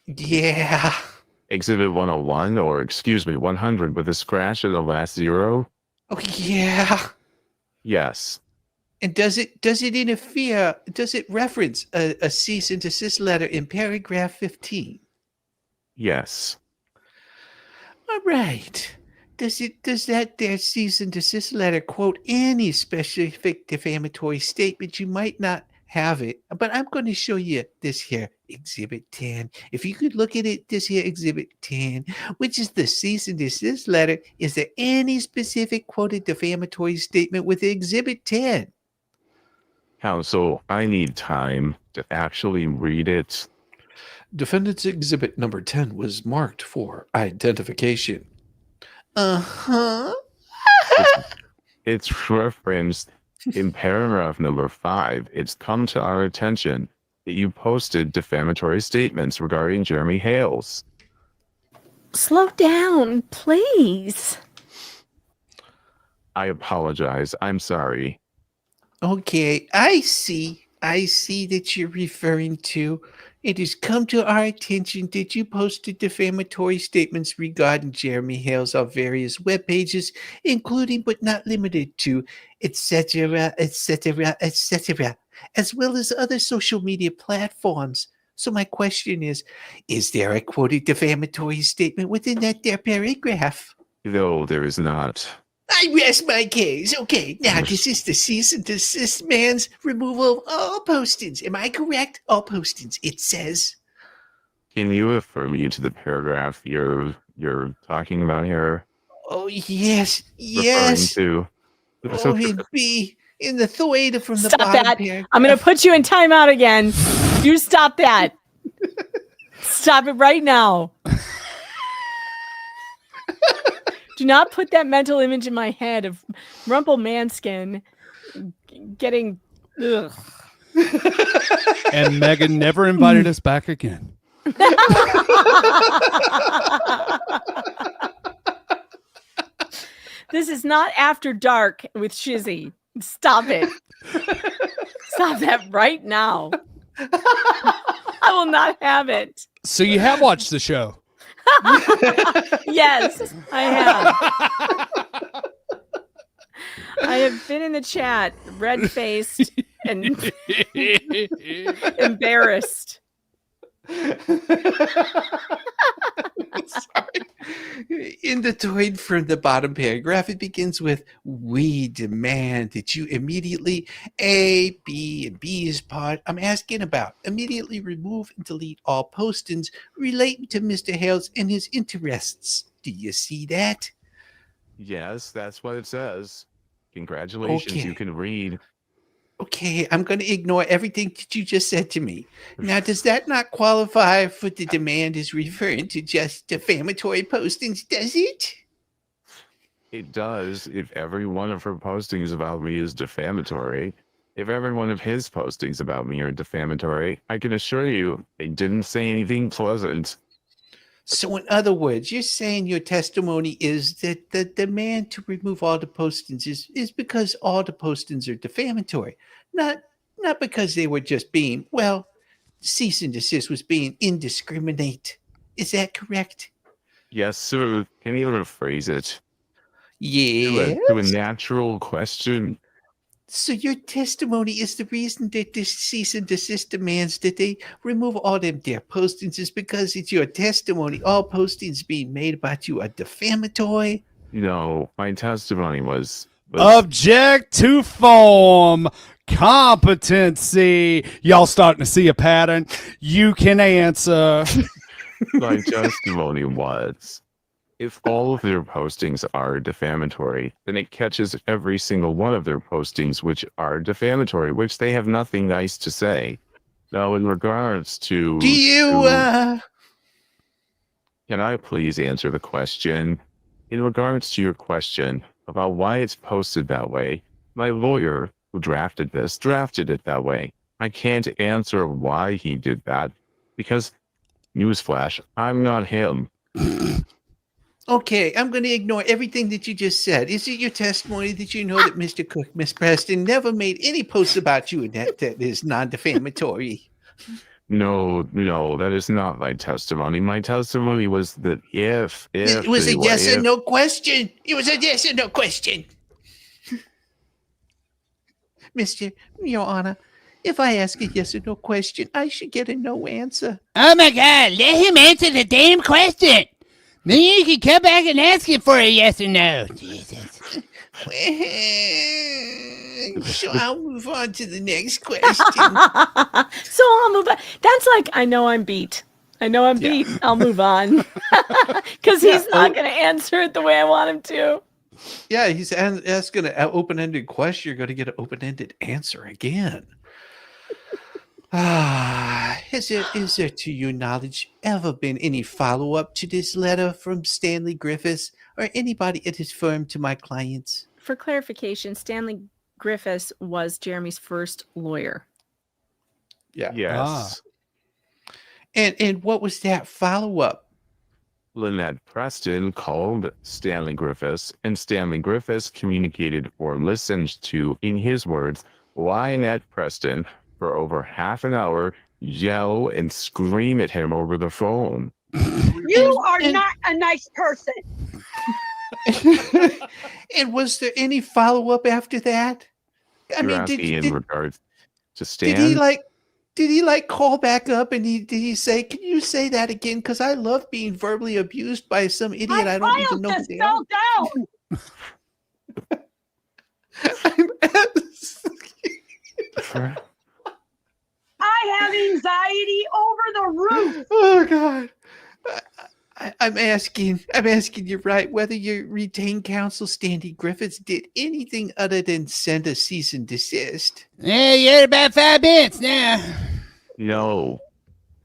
Speaker 3: Yeah.
Speaker 12: Exhibit 101, or excuse me, 100 with a scratch at the last 0.
Speaker 3: Oh, yeah.
Speaker 12: Yes.
Speaker 3: And does it interfere? Does it reference a cease and desist letter in paragraph 15?
Speaker 12: Yes.
Speaker 3: All right. Does that there cease and desist letter quote any specific defamatory statement? You might not have it, but I'm going to show you this here exhibit 10. If you could look at it, this here exhibit 10, which is the cease and desist letter. Is there any specific quoted defamatory statement with exhibit 10?
Speaker 12: Counsel, I need time to actually read it.
Speaker 14: Defendant's exhibit number 10 was marked for identification.
Speaker 3: Uh-huh.
Speaker 12: It's referenced in paragraph number 5. It's come to our attention that you posted defamatory statements regarding Jeremy Hales.
Speaker 5: Slow down, please.
Speaker 12: I apologize. I'm sorry.
Speaker 3: Okay, I see that you're referring to. It has come to our attention that you posted defamatory statements regarding Jeremy Hales on various web pages, including but not limited to, etc., etc., etc., as well as other social media platforms. So my question is there a quoted defamatory statement within that there paragraph?
Speaker 12: No, there is not.
Speaker 3: I rest my case. Okay, now this is the cease and desist man's removal of all postings. Am I correct? All postings, it says.
Speaker 12: Can you refer me to the paragraph you're talking about here?
Speaker 3: Oh, yes, yes.
Speaker 12: Referring to.
Speaker 3: Oh, it'd be in the third from the
Speaker 5: Stop
Speaker 3: bottom
Speaker 5: that.
Speaker 3: paragraph.
Speaker 5: I'm going to put you in timeout again. You stop that. Stop it right now. Do not put that mental image in my head of Rumple Manskin getting. Ugh.
Speaker 2: And Megan never invited us back again.
Speaker 5: This is not After Dark with Shizzy. Stop it. Stop that right now. I will not have it.
Speaker 2: So you have watched the show?
Speaker 5: Yes, I have. I have been in the chat, red-faced and embarrassed.
Speaker 3: Sorry. In the third from the bottom paragraph, it begins with, we demand that you immediately, A, B, and B is part I'm asking about, immediately remove and delete all postings relating to Mr. Hales and his interests. Do you see that?
Speaker 12: Yes, that's what it says. Congratulations,
Speaker 3: Okay.
Speaker 12: you can read.
Speaker 3: Okay, I'm going to ignore everything that you just said to me. Now, does that not qualify for the demand is referring to just defamatory postings, does it?
Speaker 12: It does if every one of her postings about me is defamatory. If every one of his postings about me are defamatory, I can assure you they didn't say anything pleasant.
Speaker 3: So, in other words, you're saying your testimony is that the demand to remove all the postings is because all the postings are defamatory, not because they were just being, well, cease and desist was being indiscriminate. Is that correct?
Speaker 12: Yes, sir. Can you rephrase it?
Speaker 3: Yeah.
Speaker 12: To a natural question.
Speaker 3: So your testimony is the reason that this cease and desist demands that they remove all them their postings is because it's your testimony. All postings being made about you are defamatory.
Speaker 12: No, my testimony was
Speaker 2: Object to form. Competency. Y'all starting to see a pattern? You can answer.
Speaker 12: my testimony was, if all of their postings are defamatory, then it catches every single one of their postings which are defamatory, which they have nothing nice to say. Now, in regards to... Can I please answer the question? In regards to your question about why it's posted that way, my lawyer who drafted it that way. I can't answer why he did that, because, newsflash, I'm not him.
Speaker 3: Okay, I'm going to ignore everything that you just said. Is it your testimony that you know that Mr. Cook, Miss Preston, never made any posts about you and that is non-defamatory?
Speaker 12: No, that is not my testimony. My testimony was that if
Speaker 3: it was a yes or no question. It was a yes or no question. Your Honor, if I ask a yes or no question, I should get a no answer.
Speaker 13: Oh my God, let him answer the damn question. Then you can come back and ask it for a yes or no. Jesus.
Speaker 3: So I'll move on to the next question.
Speaker 5: So I'll move on. That's like, I know I'm beat. I'll move on. Because he's not going to answer it the way I want him to.
Speaker 3: Yeah, he's asking an open-ended question. You're going to get an open-ended answer again. Is there, to your knowledge, ever been any follow-up to this letter from Stanley Griffiths or anybody at his firm to my clients?
Speaker 5: For clarification, Stanley Griffiths was Jeremy's first lawyer.
Speaker 3: Yeah.
Speaker 12: Yes.
Speaker 3: And what was that follow-up?
Speaker 12: Lynette Preston called Stanley Griffiths, and Stanley Griffiths communicated or listened to, in his words, Lynette Preston for over half an hour, yell and scream at him over the phone.
Speaker 18: You are not a nice person.
Speaker 3: And was there any follow-up after that?
Speaker 12: In regards to Stan?
Speaker 3: Did he call back up and did he say, can you say that again? Because I love being verbally abused by some idiot I don't even know.
Speaker 18: I have anxiety over the roof.
Speaker 3: Oh God. I'm asking you, right, whether your retained counsel, Stanley Griffiths, did anything other than send a cease and desist.
Speaker 13: Yeah, you're about 5 minutes now.
Speaker 12: No.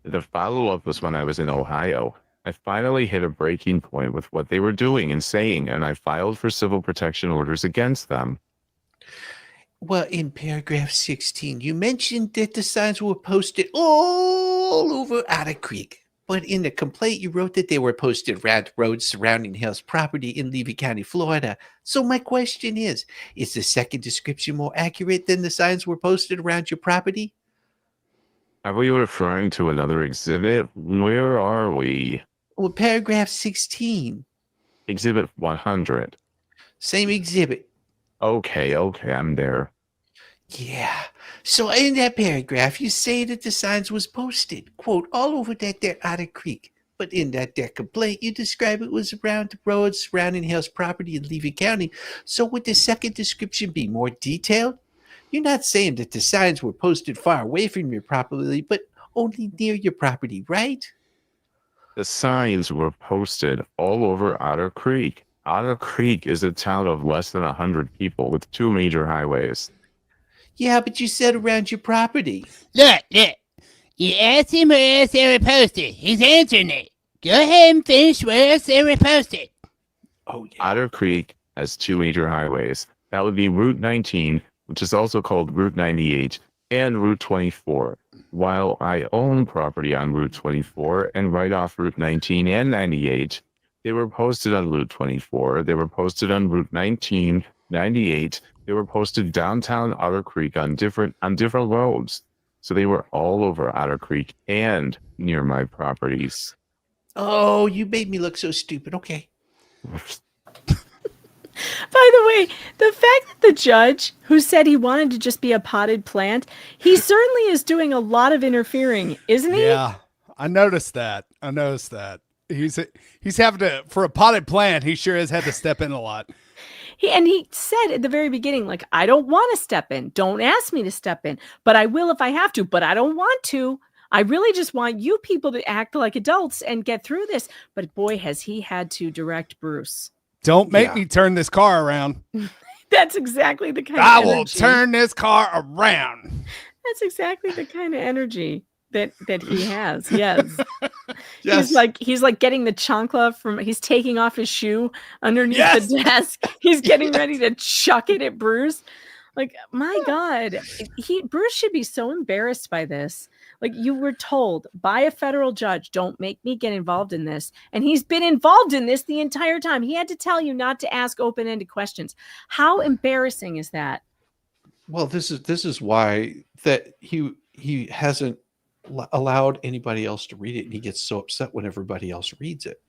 Speaker 12: The follow-up was when I was in Ohio. I finally hit a breaking point with what they were doing and saying, and I filed for civil protection orders against them.
Speaker 3: Well, in paragraph 16, you mentioned that the signs were posted all over Otter Creek. But in the complaint, you wrote that they were posted around roads surrounding Hale's property in Levy County, Florida. So my question is the second description more accurate than the signs were posted around your property?
Speaker 12: Are we referring to another exhibit? Where are we?
Speaker 3: Well, paragraph 16.
Speaker 12: Exhibit 100.
Speaker 3: Same exhibit.
Speaker 12: Okay, I'm there.
Speaker 3: Yeah. So in that paragraph, you say that the signs was posted, quote, all over that there Otter Creek. But in that there complaint, you describe it was around the roads surrounding Hale's property in Levy County. So would the second description be more detailed? You're not saying that the signs were posted far away from your property, but only near your property, right?
Speaker 12: The signs were posted all over Otter Creek. Otter Creek is a town of less than 100 people with 2 major highways.
Speaker 3: Yeah, but you said around your property.
Speaker 13: Look. You asked him where else they were posted. He's answering it. Go ahead and finish where else they were posted.
Speaker 3: Oh, yeah.
Speaker 12: Otter Creek has 2 major highways. That would be Route 19, which is also called Route 98, and Route 24. While I own property on Route 24 and right off Route 19 and 98, they were posted on Route 24. They were posted on Route 19, 98. They were posted downtown Otter Creek on different roads. So they were all over Otter Creek and near my properties.
Speaker 3: Oh, you made me look so stupid. Okay.
Speaker 5: By the way, the fact that the judge who said he wanted to just be a potted plant, he certainly is doing a lot of interfering, isn't he?
Speaker 2: Yeah, I noticed that. He's having to, for a potted plant, he sure has had to step in a lot.
Speaker 5: He said at the very beginning, like, I don't want to step in. Don't ask me to step in, but I will if I have to, but I don't want to. I really just want you people to act like adults and get through this. But boy, has he had to direct Bruce.
Speaker 2: Don't make me turn this car around.
Speaker 5: That's exactly the kind of
Speaker 2: I
Speaker 5: energy.
Speaker 2: will turn this car around.
Speaker 5: That's exactly the kind of energy that he has. Yes.
Speaker 14: Yes.
Speaker 5: He's like getting the chancla from, he's taking off his shoe underneath the desk. He's getting ready to chuck it at Bruce. Like, my God, Bruce should be so embarrassed by this. Like, you were told by a federal judge, don't make me get involved in this. And he's been involved in this the entire time. He had to tell you not to ask open-ended questions. How embarrassing is that?
Speaker 14: Well, this is why that he hasn't allowed anybody else to read it, and he gets so upset when everybody else reads it.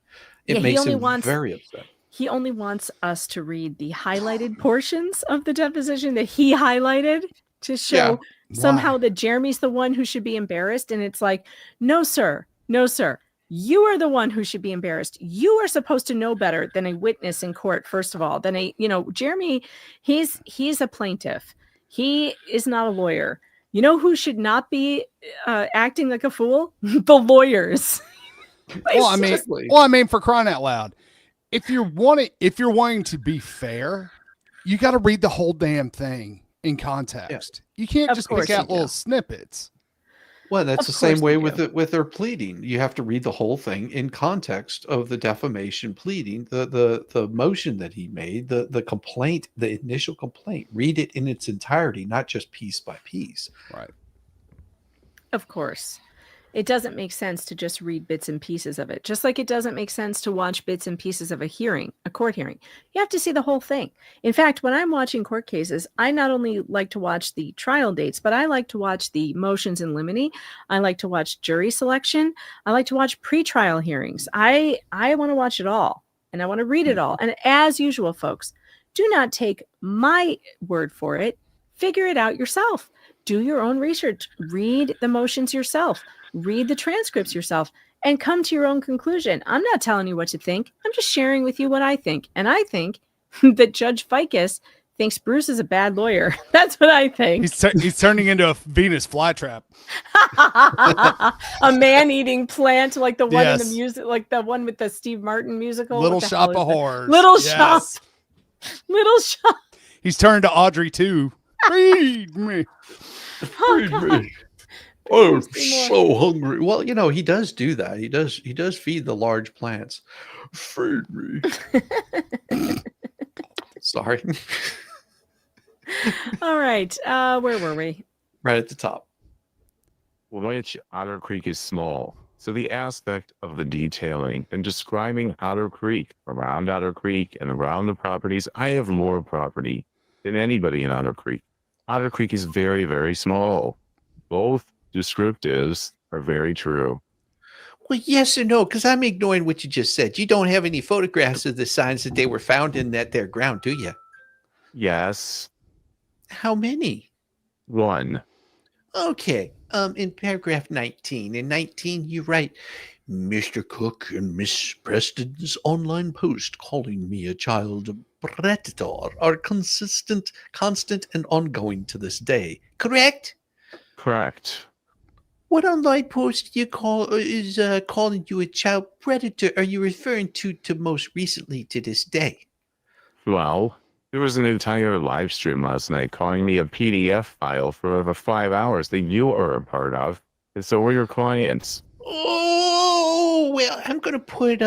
Speaker 14: It makes him very upset.
Speaker 5: He only wants us to read the highlighted portions of the deposition that he highlighted to show somehow that Jeremy's the one who should be embarrassed. And it's like, no, sir. No, sir. You are the one who should be embarrassed. You are supposed to know better than a witness in court, first of all. Than Jeremy, he's a plaintiff. He is not a lawyer. You know who should not be acting like a fool? The lawyers.
Speaker 2: Well, I mean, for crying out loud, if you're wanting to be fair, you got to read the whole damn thing in context. You can't just pick out little snippets.
Speaker 14: Well, that's the same way with their pleading. You have to read the whole thing in context of the defamation pleading, the motion that he made, the complaint, the initial complaint. Read it in its entirety, not just piece by piece.
Speaker 2: Right.
Speaker 5: Of course. It doesn't make sense to just read bits and pieces of it. Just like it doesn't make sense to watch bits and pieces of a court hearing. You have to see the whole thing. In fact, when I'm watching court cases, I not only like to watch the trial dates, but I like to watch the motions in limine. I like to watch jury selection. I like to watch pretrial hearings. I want to watch it all, and I want to read it all. And as usual, folks, do not take my word for it. Figure it out yourself. Do your own research. Read the motions yourself. Read the transcripts yourself and come to your own conclusion. I'm not telling you what to think. I'm just sharing with you what I think. And I think that Judge Ficus thinks Bruce is a bad lawyer. That's what I think.
Speaker 2: He's turning into a Venus flytrap.
Speaker 5: A man-eating plant like the one in the music, like the one with the Steve Martin musical.
Speaker 2: Little Shop of Horrors.
Speaker 5: Little Shop. Little Shop.
Speaker 2: He's turned to Audrey too. Feed me.
Speaker 14: Feed me. Oh, I'm so hungry. Well, he does do that. He does feed the large plants. Feed me. Sorry.
Speaker 5: All right. Where were we?
Speaker 14: Right at the top.
Speaker 12: Which Otter Creek is small. So the aspect of the detailing and describing Otter Creek, around Otter Creek and around the properties, I have more property than anybody in Otter Creek. Otter Creek is very, very small. Both descriptives are very true.
Speaker 3: Well, yes or no, because I'm ignoring what you just said. You don't have any photographs of the signs that they were found in that there ground, do you?
Speaker 12: Yes.
Speaker 3: How many?
Speaker 12: One.
Speaker 3: Okay. In paragraph 19. In 19, you write, Mr. Cook and Miss Preston's online post calling me a child predator are constant, and ongoing to this day. Correct?
Speaker 12: Correct.
Speaker 3: What online post you is calling you a child predator are you referring to most recently to this day?
Speaker 12: Well, there was an entire live stream last night calling me a PDF file for over 5 hours that you are a part of, and so were your clients.
Speaker 3: Oh, well, I'm going to put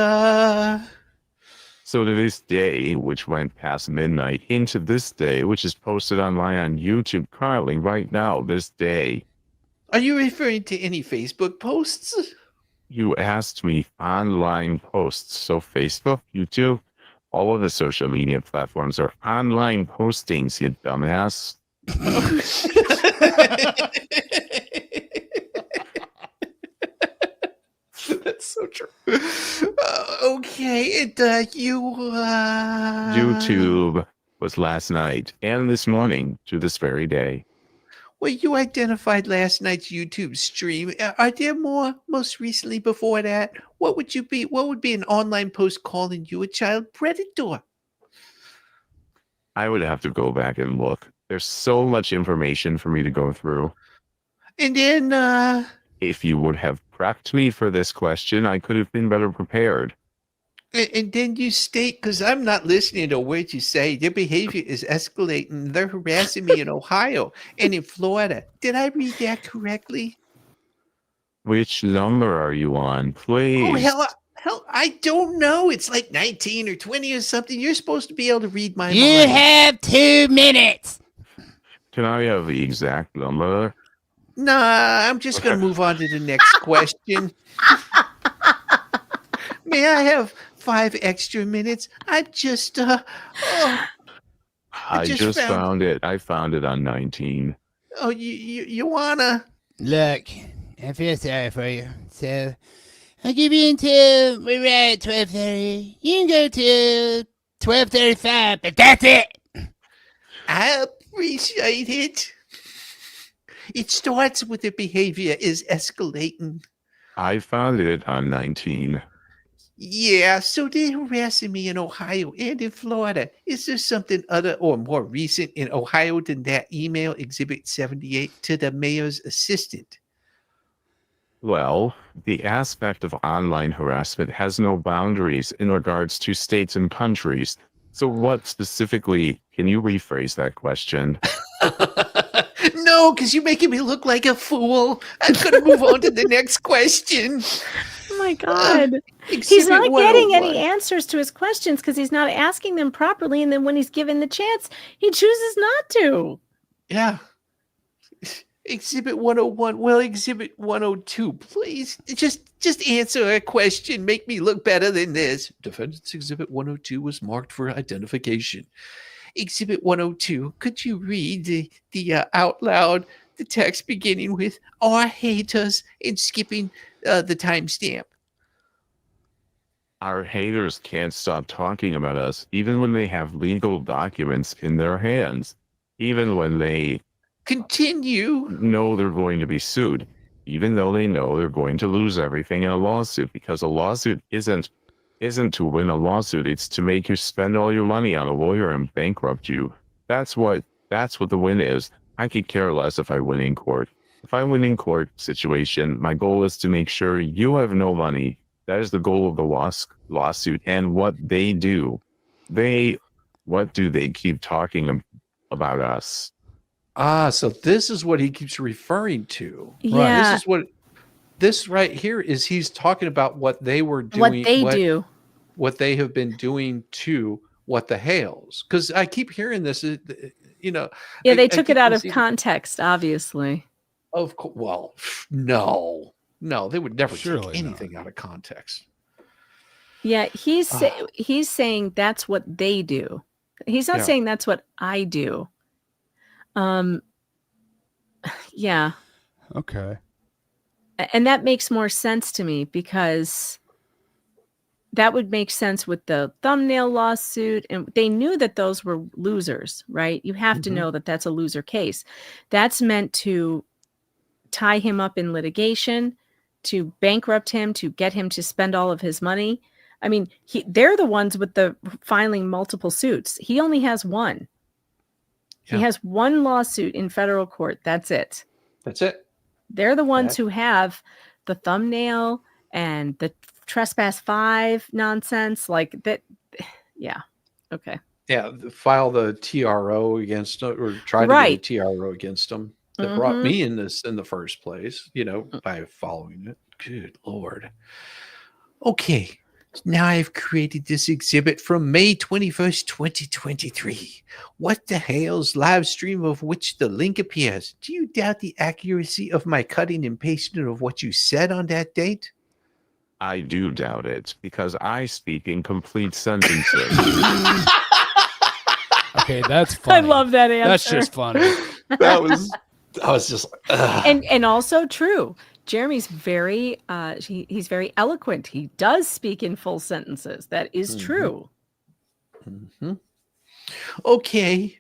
Speaker 12: So to this day, which went past midnight, into this day, which is posted online on YouTube currently, right now, this day.
Speaker 3: Are you referring to any Facebook posts?
Speaker 12: You asked me online posts. So Facebook, YouTube, all of the social media platforms are online postings, you dumbass.
Speaker 3: That's so true. Okay,
Speaker 12: YouTube was last night and this morning to this very day.
Speaker 3: Well, you identified last night's YouTube stream. Are there more most recently before that? What would be an online post calling you a child predator?
Speaker 12: I would have to go back and look. There's so much information for me to go through.
Speaker 3: And then
Speaker 12: if you would have prepped me for this question, I could have been better prepared.
Speaker 3: And then you state, because I'm not listening to a word you say, their behavior is escalating. They're harassing me in Ohio and in Florida. Did I read that correctly?
Speaker 12: Which number are you on, please?
Speaker 3: Oh, hell, I don't know. It's like 19 or 20 or something. You're supposed to be able to read my mind.
Speaker 13: You have 2 minutes.
Speaker 12: Can I have the exact number?
Speaker 3: Nah, I'm just going to move on to the next question. May I have 5 extra minutes? I just
Speaker 12: found it. I found it on 19.
Speaker 3: Oh, you wanna?
Speaker 13: Look, I feel sorry for you. So I'll give you until we're at 12:30. You can go to 12:35, but that's it.
Speaker 3: I appreciate it. It starts with the behavior is escalating.
Speaker 12: I found it on 19.
Speaker 3: Yeah, so they're harassing me in Ohio and in Florida. Is there something other or more recent in Ohio than that email Exhibit 78 to the mayor's assistant?
Speaker 12: Well, the aspect of online harassment has no boundaries in regards to states and countries. So what specifically, can you rephrase that question?
Speaker 3: No, because you're making me look like a fool. I'm going to move on to the next question.
Speaker 5: Oh my God. He's not getting any answers to his questions because he's not asking them properly. And then when he's given the chance, he chooses not to.
Speaker 3: Yeah. Exhibit 101. Well, Exhibit 102. Please, just answer a question. Make me look better than this. Defendant's Exhibit 102 was marked for identification. Exhibit 102. Could you read the out loud the text beginning with "our haters" and skipping the timestamp?
Speaker 12: Our haters can't stop talking about us, even when they have legal documents in their hands. Even when they know they're going to be sued, even though they know they're going to lose everything in a lawsuit, because a lawsuit isn't to win a lawsuit. It's to make you spend all your money on a lawyer and bankrupt you. That's what the win is. I could care less if I win in court. If I win in court situation, my goal is to make sure you have no money. That is the goal of the lawsuit. And what they do, what do they keep talking about us?
Speaker 14: Ah, so this is what he keeps referring to.
Speaker 5: Yeah.
Speaker 14: This right here is he's talking about what they were doing. What they have been doing to what the Hales. Because I keep hearing this,
Speaker 5: Yeah, they took it out of context, obviously.
Speaker 14: Of course. Well, no, they would never take anything out of context.
Speaker 5: Yeah, he's saying that's what they do. He's not saying that's what I do. Yeah.
Speaker 2: Okay.
Speaker 5: And that makes more sense to me because that would make sense with the thumbnail lawsuit. And they knew that those were losers, right? You have to know that that's a loser case. That's meant to tie him up in litigation, to bankrupt him, to get him to spend all of his money. I mean, they're the ones with the filing multiple suits. He only has one. Yeah. He has one lawsuit in federal court. That's it.
Speaker 14: That's it.
Speaker 5: They're the ones who have the thumbnail and the trespass 5 nonsense like that. Yeah. Okay.
Speaker 14: Yeah. File the TRO against or try to get a TRO against them. That brought me in this in the first place, by following it. Good Lord. Okay.
Speaker 3: Now I've created this exhibit from May 21st, 2023. What the Hale's live stream of which the link appears. Do you doubt the accuracy of my cutting and pasting of what you said on that date?
Speaker 12: I do doubt it because I speak in complete sentences.
Speaker 2: Okay, that's funny.
Speaker 5: I love that answer.
Speaker 2: That's just funny.
Speaker 14: I was just
Speaker 5: and also true. Jeremy's very he's very eloquent. He does speak in full sentences. That is true.
Speaker 3: Okay.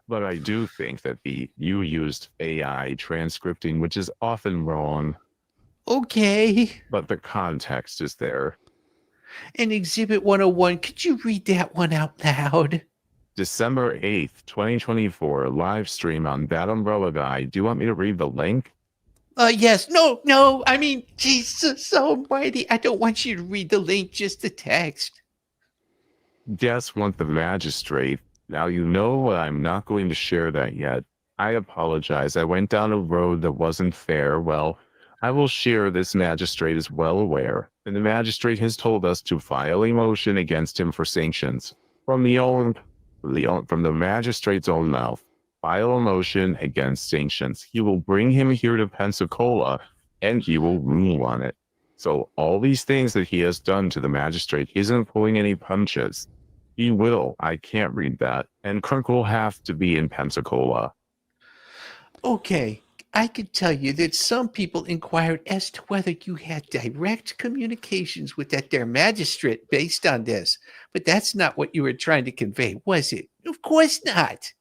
Speaker 12: But I do think that you used AI transcripting, which is often wrong.
Speaker 3: Okay.
Speaker 12: But the context is there.
Speaker 3: And Exhibit 101, could you read that one out loud?
Speaker 12: December 8th, 2024, live stream on That Umbrella Guy. Do you want me to read the link?
Speaker 3: Yes. No. I mean, Jesus almighty. I don't want you to read the link, just the text.
Speaker 12: Guess what, the magistrate. Now you know I'm not going to share that yet. I apologize. I went down a road that wasn't fair. Well, I will share this magistrate is well aware. And the magistrate has told us to file a motion against him for sanctions. From the magistrate's own mouth. File a motion against sanctions. He will bring him here to Pensacola and he will rule on it. So all these things that he has done to the magistrate, he isn't pulling any punches. He will. I can't read that. And Kirk will have to be in Pensacola.
Speaker 3: Okay. I could tell you that some people inquired as to whether you had direct communications with that there magistrate based on this. But that's not what you were trying to convey, was it? Of course not.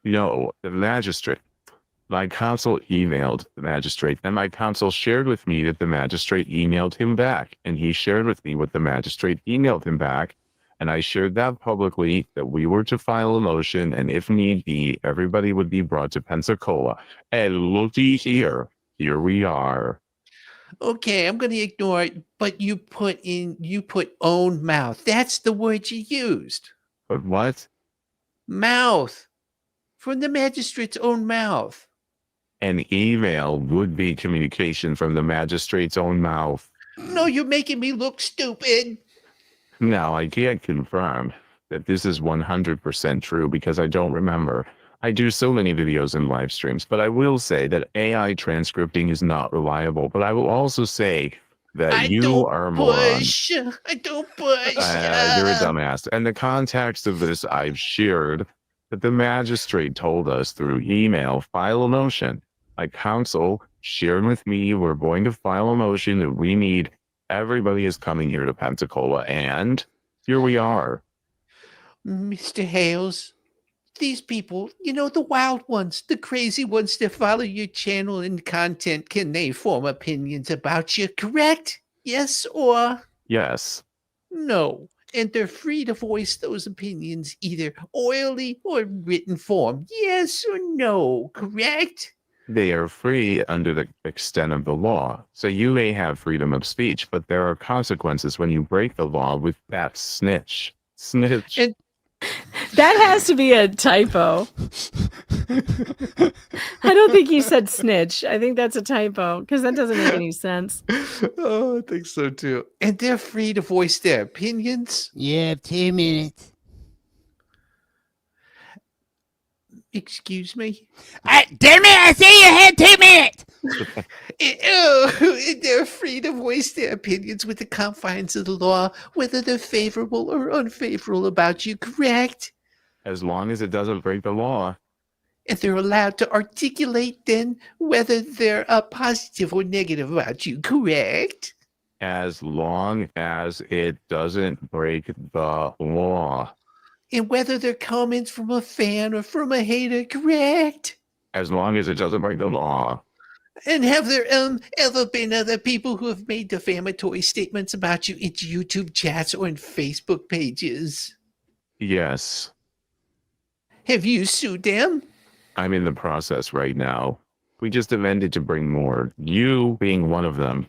Speaker 12: No, the magistrate. My counsel emailed the magistrate, and my counsel shared with me that the magistrate emailed him back, and he shared with me what the magistrate emailed him back, and I shared that publicly, that we were to file a motion, and if need be, everybody would be brought to Pensacola. And looky here, here we are.
Speaker 3: Okay, I'm going to ignore it, but you put own mouth. That's the word you used.
Speaker 12: But what?
Speaker 3: Mouth. From the magistrate's own mouth.
Speaker 12: An email would be communication from the magistrate's own mouth.
Speaker 3: No, you're making me look stupid.
Speaker 12: Now, I can't confirm that this is 100% true because I don't remember. I do so many videos and live streams, but I will say that AI transcripting is not reliable. But I will also say that you are a moron.
Speaker 3: I don't push.
Speaker 12: You're a dumbass. And the context of this, I've shared that the magistrate told us through email, file a motion. My counsel shared with me, we're going to file a motion that we need. Everybody is coming here to Pensacola, and here we are.
Speaker 3: Mr. Hales, these people, the wild ones, the crazy ones that follow your channel and content, can they form opinions about you, correct? Yes or?
Speaker 12: Yes.
Speaker 3: No. And they're free to voice those opinions either orally or written form. Yes or no, correct?
Speaker 12: They are free under the extent of the law. So you may have freedom of speech, but there are consequences when you break the law with that snitch. Snitch.
Speaker 5: That has to be a typo. I don't think he said snitch. I think that's a typo because that doesn't make any sense.
Speaker 3: Oh, I think so too. And they're free to voice their opinions.
Speaker 13: You have 2 minutes.
Speaker 3: Excuse me?
Speaker 13: Damn it, I say you had 2 minutes.
Speaker 3: They're free to voice their opinions with the confines of the law, whether they're favorable or unfavorable about you, correct?
Speaker 12: As long as it doesn't break the law.
Speaker 3: And they're allowed to articulate then whether they're positive or negative about you, correct?
Speaker 12: As long as it doesn't break the law.
Speaker 3: And whether they're comments from a fan or from a hater, correct?
Speaker 12: As long as it doesn't break the law.
Speaker 3: And have there ever been other people who have made defamatory statements about you in YouTube chats or in Facebook pages?
Speaker 12: Yes.
Speaker 3: Have you sued them?
Speaker 12: I'm in the process right now. We just amended to bring more. You being one of them.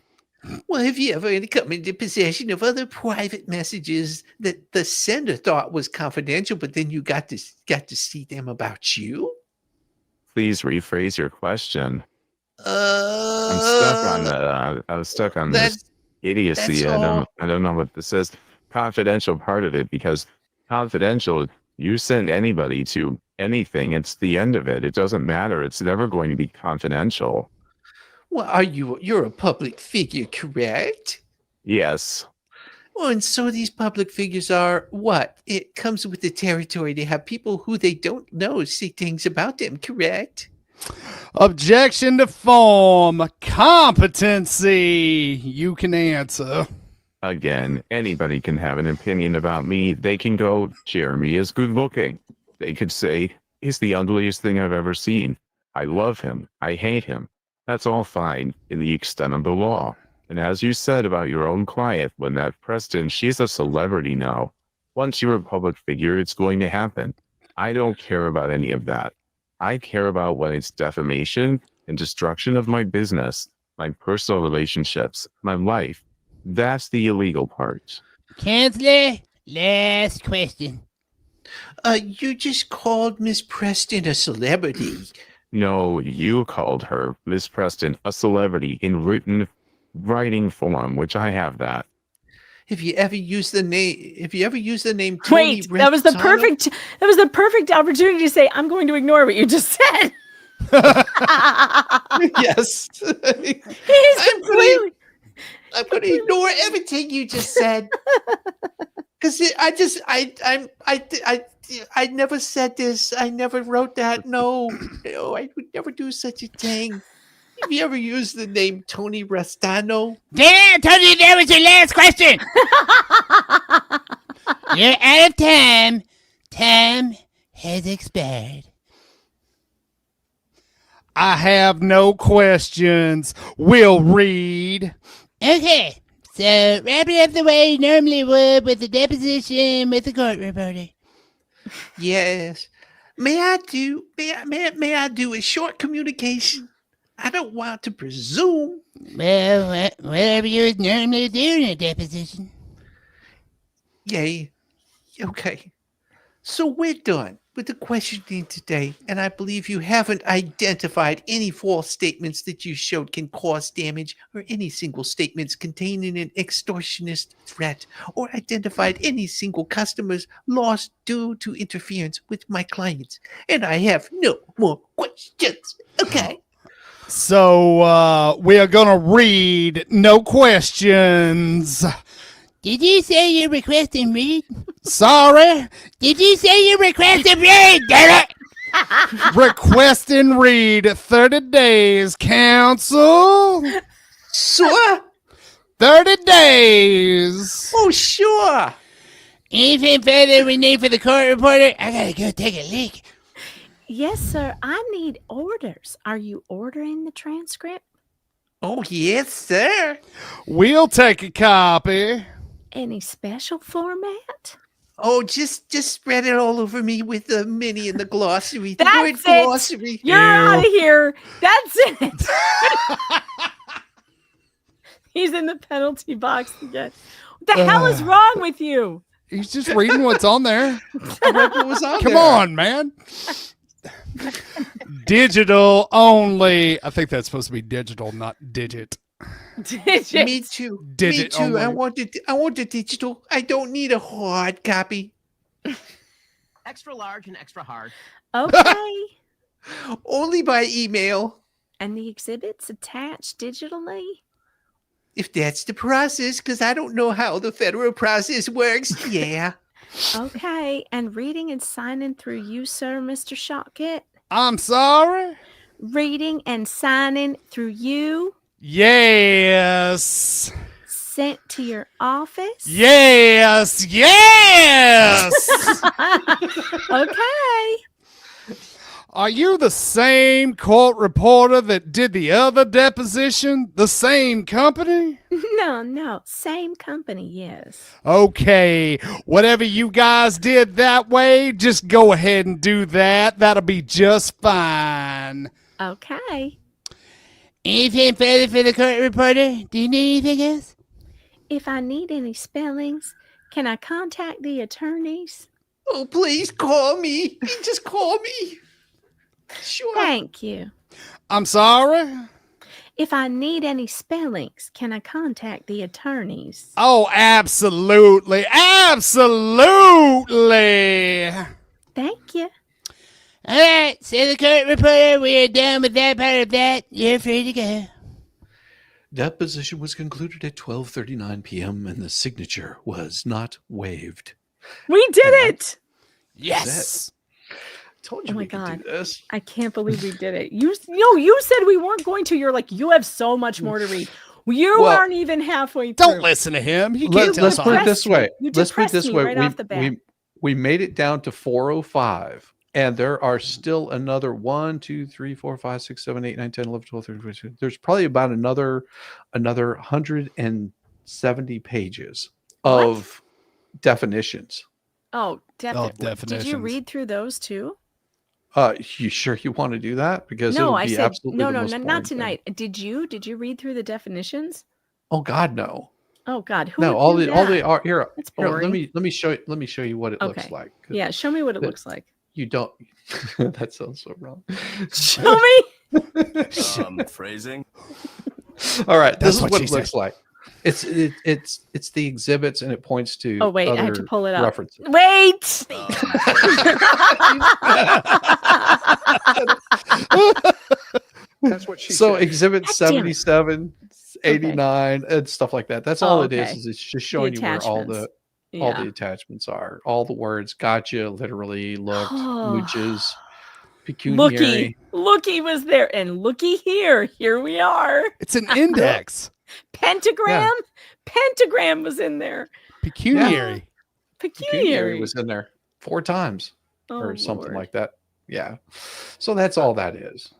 Speaker 3: Well, have you ever come into possession of other private messages that the sender thought was confidential, but then you got to see them about you?
Speaker 12: Please rephrase your question. I'm stuck on that. I was stuck on this. idiocy. I don't know what this is. Confidential part of it, because confidential, you send anybody to anything, it's the end of it. It doesn't matter. It's never going to be confidential.
Speaker 3: Well, you're a public figure, correct?
Speaker 12: Yes.
Speaker 3: Well, and so these public figures are what? It comes with the territory to have people who they don't know say things about them, correct?
Speaker 2: Objection to form. Competency. You can answer.
Speaker 12: Again, anybody can have an opinion about me. They can go, Jeremy is good looking. They could say, he's the ugliest thing I've ever seen. I love him. I hate him. That's all fine in the extent of the law. And as you said about your own client, when that Preston, she's a celebrity now. Once you're a public figure, it's going to happen. I don't care about any of that. I care about when it's defamation and destruction of my business, my personal relationships, my life. That's the illegal part.
Speaker 13: Counselor, last question.
Speaker 3: You just called Miss Preston a celebrity.
Speaker 12: No, you called her, Miss Preston, a celebrity in writing form, which I have that.
Speaker 3: Have you ever used the name Tony
Speaker 5: Wait, that was the perfect opportunity to say, I'm going to ignore what you just said.
Speaker 3: Yes. I'm going to ignore everything you just said. Because I never said this. I never wrote that. No, I would never do such a thing. Have you ever used the name Tony Restano?
Speaker 13: Damn, Tony, that was your last question. You're out of time. Time has expired.
Speaker 2: I have no questions. We'll read.
Speaker 13: Okay, so wrap it up the way you normally would with the deposition with the court reporter.
Speaker 3: Yes. May I do a short communication? I don't want to presume.
Speaker 13: Well, whatever you would normally do in a deposition.
Speaker 3: Yay. Okay. So we're done with the questioning today, and I believe you haven't identified any false statements that you showed can cause damage, or any single statements containing an extortionist threat, or identified any single customers lost due to interference with my clients. And I have no more questions. Okay.
Speaker 2: So we are going to read no questions.
Speaker 13: Did you say you're requesting read?
Speaker 2: Sorry?
Speaker 13: Did you say you're requesting read, damn it?
Speaker 2: Request and read 30 days, counsel.
Speaker 3: Sure.
Speaker 2: 30 days.
Speaker 3: Oh, sure.
Speaker 13: Anything further we need for the court reporter? I gotta go take a leak.
Speaker 5: Yes, sir. I need orders. Are you ordering the transcript?
Speaker 3: Oh, yes, sir.
Speaker 2: We'll take a copy.
Speaker 5: Any special format?
Speaker 3: Oh, just spread it all over me with the mini and the glossary. The
Speaker 5: That's
Speaker 3: word
Speaker 5: it.
Speaker 3: glossary.
Speaker 5: You're out of here. That's it. He's in the penalty box again. What the hell is wrong with you?
Speaker 2: He's just reading what's on there.
Speaker 3: I read what was on
Speaker 2: Come
Speaker 3: there.
Speaker 2: on, man. Digital only. I think that's supposed to be digital, not digit.
Speaker 5: Digit.
Speaker 3: Me too.
Speaker 2: Digit
Speaker 3: Me too.
Speaker 2: only.
Speaker 3: I want the digital. I don't need a hard copy.
Speaker 19: Extra large and extra hard.
Speaker 5: Okay.
Speaker 3: Only by email.
Speaker 5: And the exhibits attached digitally?
Speaker 3: If that's the process, because I don't know how the federal process works. Yeah.
Speaker 5: Okay. And reading and signing through you, sir, Mr. Shotgut?
Speaker 2: I'm sorry?
Speaker 5: Reading and signing through you?
Speaker 2: Yes.
Speaker 5: Sent to your office?
Speaker 2: Yes. Yes.
Speaker 5: Okay.
Speaker 2: Are you the same court reporter that did the other deposition? The same company?
Speaker 5: No. Same company, yes.
Speaker 2: Okay. Whatever you guys did that way, just go ahead and do that. That'll be just fine.
Speaker 5: Okay.
Speaker 13: Anything further for the court reporter? Do you need anything else?
Speaker 5: If I need any spellings, can I contact the attorneys?
Speaker 3: Oh, please call me. Just call me. Sure.
Speaker 5: Thank you.
Speaker 2: I'm sorry?
Speaker 5: If I need any spellings, can I contact the attorneys?
Speaker 2: Oh, absolutely. Absolutely.
Speaker 5: Thank you.
Speaker 13: All right, so the court reporter, we are done with that part of that. You're free to go.
Speaker 14: Deposition was concluded at 12:39 p.m. and the signature was not waived.
Speaker 5: We did it.
Speaker 2: Yes.
Speaker 14: Told
Speaker 5: Oh
Speaker 14: you
Speaker 5: my
Speaker 14: we could
Speaker 5: God.
Speaker 14: do this.
Speaker 5: I can't believe we did it. You said we weren't going to. You're like, you have so much more to read. You aren't even halfway through.
Speaker 2: Don't listen to him. You can't tell
Speaker 14: Let's put it
Speaker 2: us.
Speaker 14: this way.
Speaker 5: You
Speaker 14: Let's put it
Speaker 5: depressed
Speaker 14: this
Speaker 5: me
Speaker 14: way.
Speaker 5: right off the bat.
Speaker 14: We made it down to 405. And there are still another 1, 2, 3, 4, 5, 6, 7, 8, 9, 10, 11, 12, 13, 14, 15. There's probably about another 170 pages of definitions.
Speaker 5: Oh, definitely. Did you
Speaker 2: definitions.
Speaker 5: read through those too?
Speaker 14: You sure you want to do that? Because
Speaker 5: No,
Speaker 14: it'll
Speaker 5: I
Speaker 14: be
Speaker 5: said
Speaker 14: absolutely
Speaker 5: no,
Speaker 14: the most boring
Speaker 5: not
Speaker 14: thing.
Speaker 5: tonight. Did you read through the definitions?
Speaker 14: Oh God, no.
Speaker 5: Oh God, who?
Speaker 14: No,
Speaker 5: would
Speaker 14: all
Speaker 5: do
Speaker 14: they
Speaker 5: that?
Speaker 14: are here.
Speaker 5: It's
Speaker 14: Here,
Speaker 5: boring.
Speaker 14: let me show you what it looks like.
Speaker 5: Yeah, show me what it looks like.
Speaker 14: You don't. That sounds so wrong.
Speaker 5: Show me.
Speaker 20: Phrasing.
Speaker 14: All right,
Speaker 2: That's
Speaker 14: this is
Speaker 2: what
Speaker 14: what
Speaker 2: she
Speaker 14: it looks
Speaker 2: said.
Speaker 14: like. It's the exhibits and it points to.
Speaker 5: Oh wait, I have to
Speaker 14: other
Speaker 5: pull it up.
Speaker 14: references.
Speaker 5: Wait.
Speaker 20: That's what she
Speaker 14: So
Speaker 20: said.
Speaker 14: exhibit
Speaker 5: God damn it.
Speaker 14: 77, 89, and stuff like that. That's all it is.
Speaker 5: okay.
Speaker 14: Is it's just showing you where all the
Speaker 5: attachments.
Speaker 14: attachments are. All the words. Gotcha. Literally. Looked.
Speaker 5: Oh.
Speaker 14: Mooches. Pecuniary.
Speaker 5: Looky was there, and looky here. Here we are.
Speaker 2: It's an index.
Speaker 5: Pentagram. Pentagram was in there.
Speaker 2: Pecuniary.
Speaker 5: Pecuniary
Speaker 14: was in there 4 times or
Speaker 5: Oh,
Speaker 14: something
Speaker 5: Lord.
Speaker 14: like that. Yeah. So that's all that is.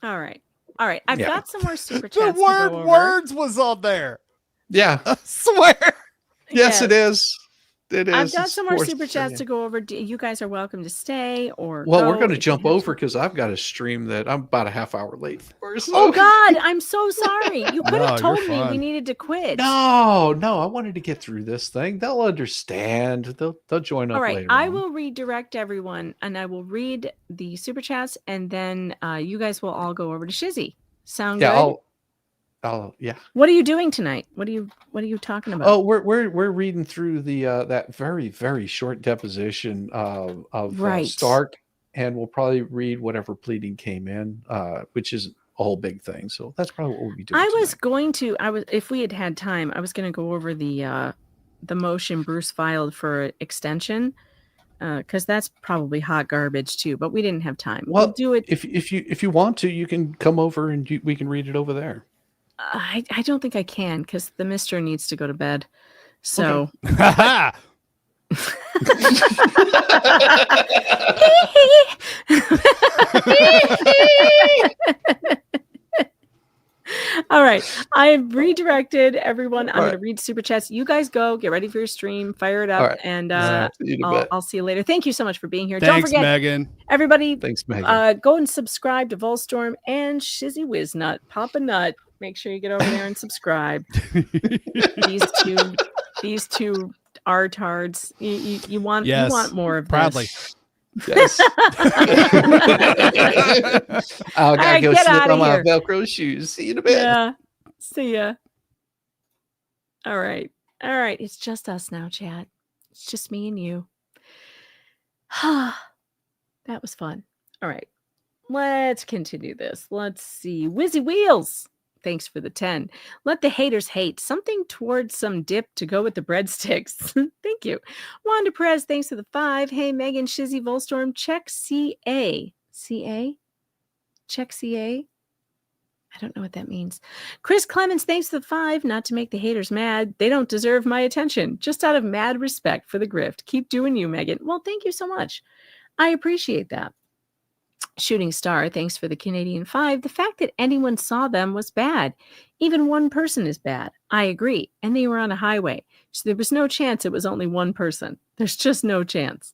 Speaker 5: All right. I've
Speaker 14: Yeah.
Speaker 5: got some more super
Speaker 2: The
Speaker 5: chats. to
Speaker 2: word
Speaker 5: go over.
Speaker 2: words was on there.
Speaker 14: Yeah.
Speaker 2: I swear.
Speaker 14: Yes, it is. It is.
Speaker 5: I've got
Speaker 14: It's
Speaker 5: some more
Speaker 14: forced
Speaker 5: super
Speaker 14: for
Speaker 5: chats
Speaker 14: you.
Speaker 5: to go over. You guys are welcome to stay or.
Speaker 14: Well, we're
Speaker 5: go
Speaker 14: going to
Speaker 5: if you
Speaker 14: jump
Speaker 5: have
Speaker 14: over because I've got a stream that I'm about a half hour late for. So.
Speaker 5: Oh God, I'm so sorry. You could
Speaker 2: No,
Speaker 5: have
Speaker 2: you're
Speaker 5: told me we
Speaker 2: fine.
Speaker 5: needed to quit.
Speaker 14: No, I wanted to get through this thing. They'll understand. They'll join up
Speaker 5: All right,
Speaker 14: later.
Speaker 5: I
Speaker 14: on.
Speaker 5: will redirect everyone, and I will read the super chats, and then you guys will all go over to Shizzy. Sound
Speaker 14: Yeah,
Speaker 5: good?
Speaker 14: I'll yeah.
Speaker 5: What are you doing tonight? What are you talking about?
Speaker 14: Oh, we're reading through the that very very short deposition of
Speaker 5: Right.
Speaker 14: Stark, and we'll probably read whatever pleading came in, which is a whole big thing. So that's probably what we'll be doing.
Speaker 5: If we had had time, I was going to go over the motion Bruce filed for extension, because that's probably hot garbage too. But we didn't have time.
Speaker 14: Well,
Speaker 5: We'll do it.
Speaker 14: if you want to, you can come over and we can read it over there.
Speaker 5: I don't think I can because the mister needs to go to bed. So. All right. I've redirected everyone. I'm going to read super chats. You guys go, get ready for your stream, fire it up,
Speaker 14: right.
Speaker 5: and
Speaker 14: See you in a bit.
Speaker 5: I'll see you later. Thank you so much for being here.
Speaker 2: Thanks,
Speaker 5: Don't forget,
Speaker 2: Megan.
Speaker 5: everybody,
Speaker 14: Thanks, Megan.
Speaker 5: go and subscribe to Volstorm and ShizzyWhizNut. Pop a nut. Make sure you get over there and subscribe. These two artards. You want more of
Speaker 2: proudly.
Speaker 5: this.
Speaker 14: Yes. I'll gotta go
Speaker 5: get
Speaker 14: slip
Speaker 5: outta
Speaker 14: on my
Speaker 5: here.
Speaker 14: Velcro shoes. See you in a bit.
Speaker 5: Yeah. See ya. All right. It's just us now, chat. It's just me and you. That was fun. All right. Let's continue this. Let's see. Wizzy Wheels. Thanks for the 10. Let the haters hate. Something towards some dip to go with the breadsticks. Thank you. Wanda Perez, thanks for the 5. Hey, Megan, Shizzy, Volstorm, check CA. CA? Check CA? I don't know what that means. Chris Clemens, thanks for the 5. Not to make the haters mad. They don't deserve my attention. Just out of mad respect for the grift. Keep doing you, Megan. Well, thank you so much. I appreciate that. Shooting Star, thanks for the Canadian 5. The fact that anyone saw them was bad. Even one person is bad. I agree. And they were on a highway. So there was no chance it was only one person. There's just no chance.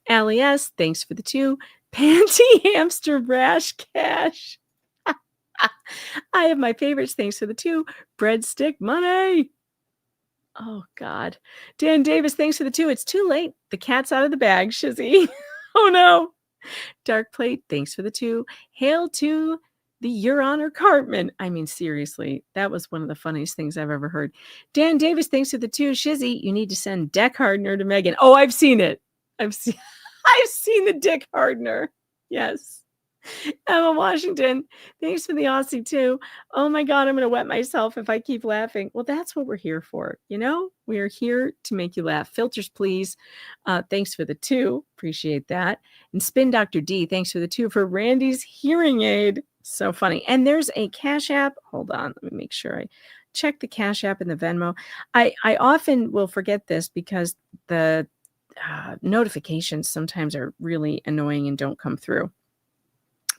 Speaker 5: Allie S, thanks for the 2. Panty Hamster Brash Cash. I have my favorites. Thanks for the 2. Breadstick Money. Oh, God. Dan Davis, thanks for the 2. It's too late. The cat's out of the bag, Shizzy. Oh, no. Dark Plate, thanks for the 2. Hale 2. the Your Honor Cartman. I mean, seriously, that was one of the funniest things I've ever heard. Dan Davis, thanks for the 2. Shizzy, you need to send Deck Hardener to Megan. Oh, I've seen it. I've seen the Dick Hardener. Yes. Emma Washington, thanks for the Aussie too. Oh my God, I'm going to wet myself if I keep laughing. Well, that's what we're here for. You know, we are here to make you laugh. Filters, please. Thanks for the 2. Appreciate that. And Spin Dr. D, thanks for the 2 for Randy's hearing aid. So funny. And there's a Cash App. Hold on. Let me make sure I check the Cash App and the Venmo. I often will forget this because the notifications sometimes are really annoying and don't come through.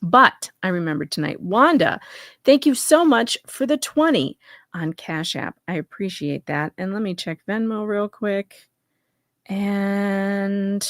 Speaker 5: But I remembered tonight. Wanda, thank you so much for the 20 on Cash App. I appreciate that. And let me check Venmo real quick. And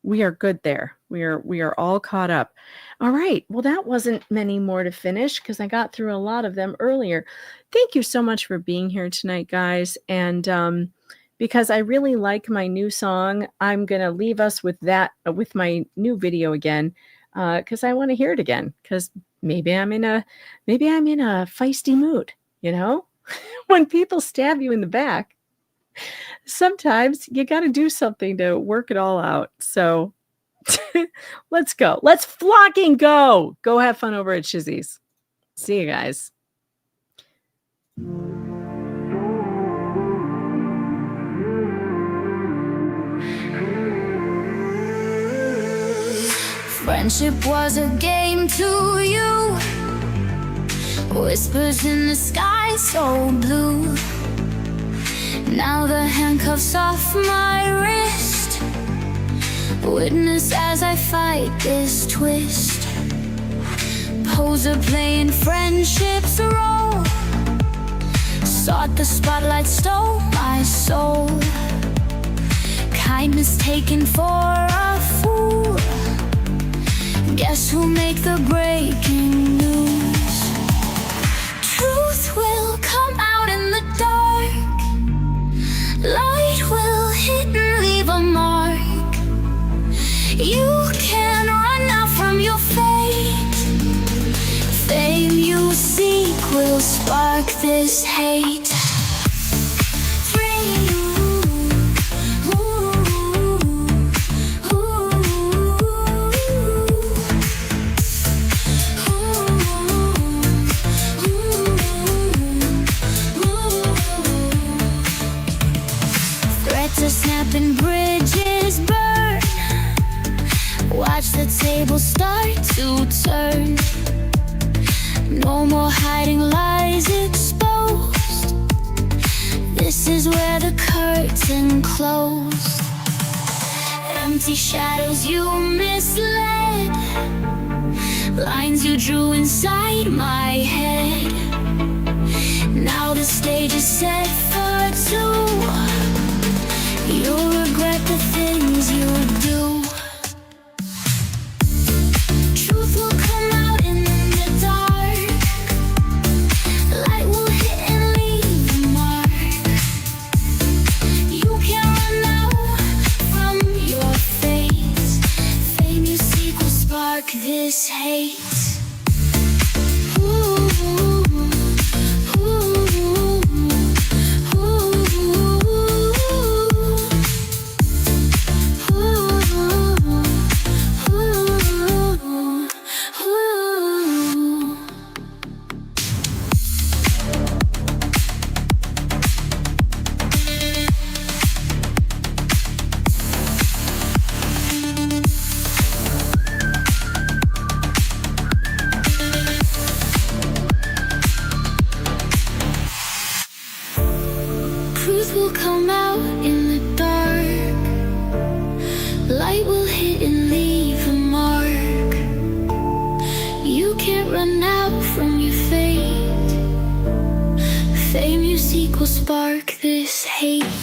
Speaker 5: we are good there. We are all caught up. All right. Well, that wasn't many more to finish because I got through a lot of them earlier. Thank you so much for being here tonight, guys. And because I really like my new song, I'm going to leave us with that, with my new video again. Because I want to hear it again. Because maybe I'm in a feisty mood. You know, when people stab you in the back, sometimes you got to do something to work it all out. So let's go. Let's flocking go. Go have fun over at Shizzy's. See you guys.
Speaker 16: Friendship was a game to you. Whispers in the sky so blue. Now the handcuffs off my wrist. Witness as I fight this twist. Poser playing friendship's role. Sought the spotlight, stole my soul. Kindness taken for a fool. Guess who'll make the breaking news? Truth will come out in the dark. Light will hit and leave a mark. You can run out from your fate. Fame you seek will spark this hate. Snapping bridges burn. Watch the table start to turn. No more hiding lies exposed. This is where the curtain closed. Empty shadows you misled. Lines you drew inside my head. Now the stage is set for 2. You'll regret the things you do. Truth will come out in the dark. Light will hit and leave a mark. You can't run out from your fate. Fame you seek will spark this hate. Spark this hate.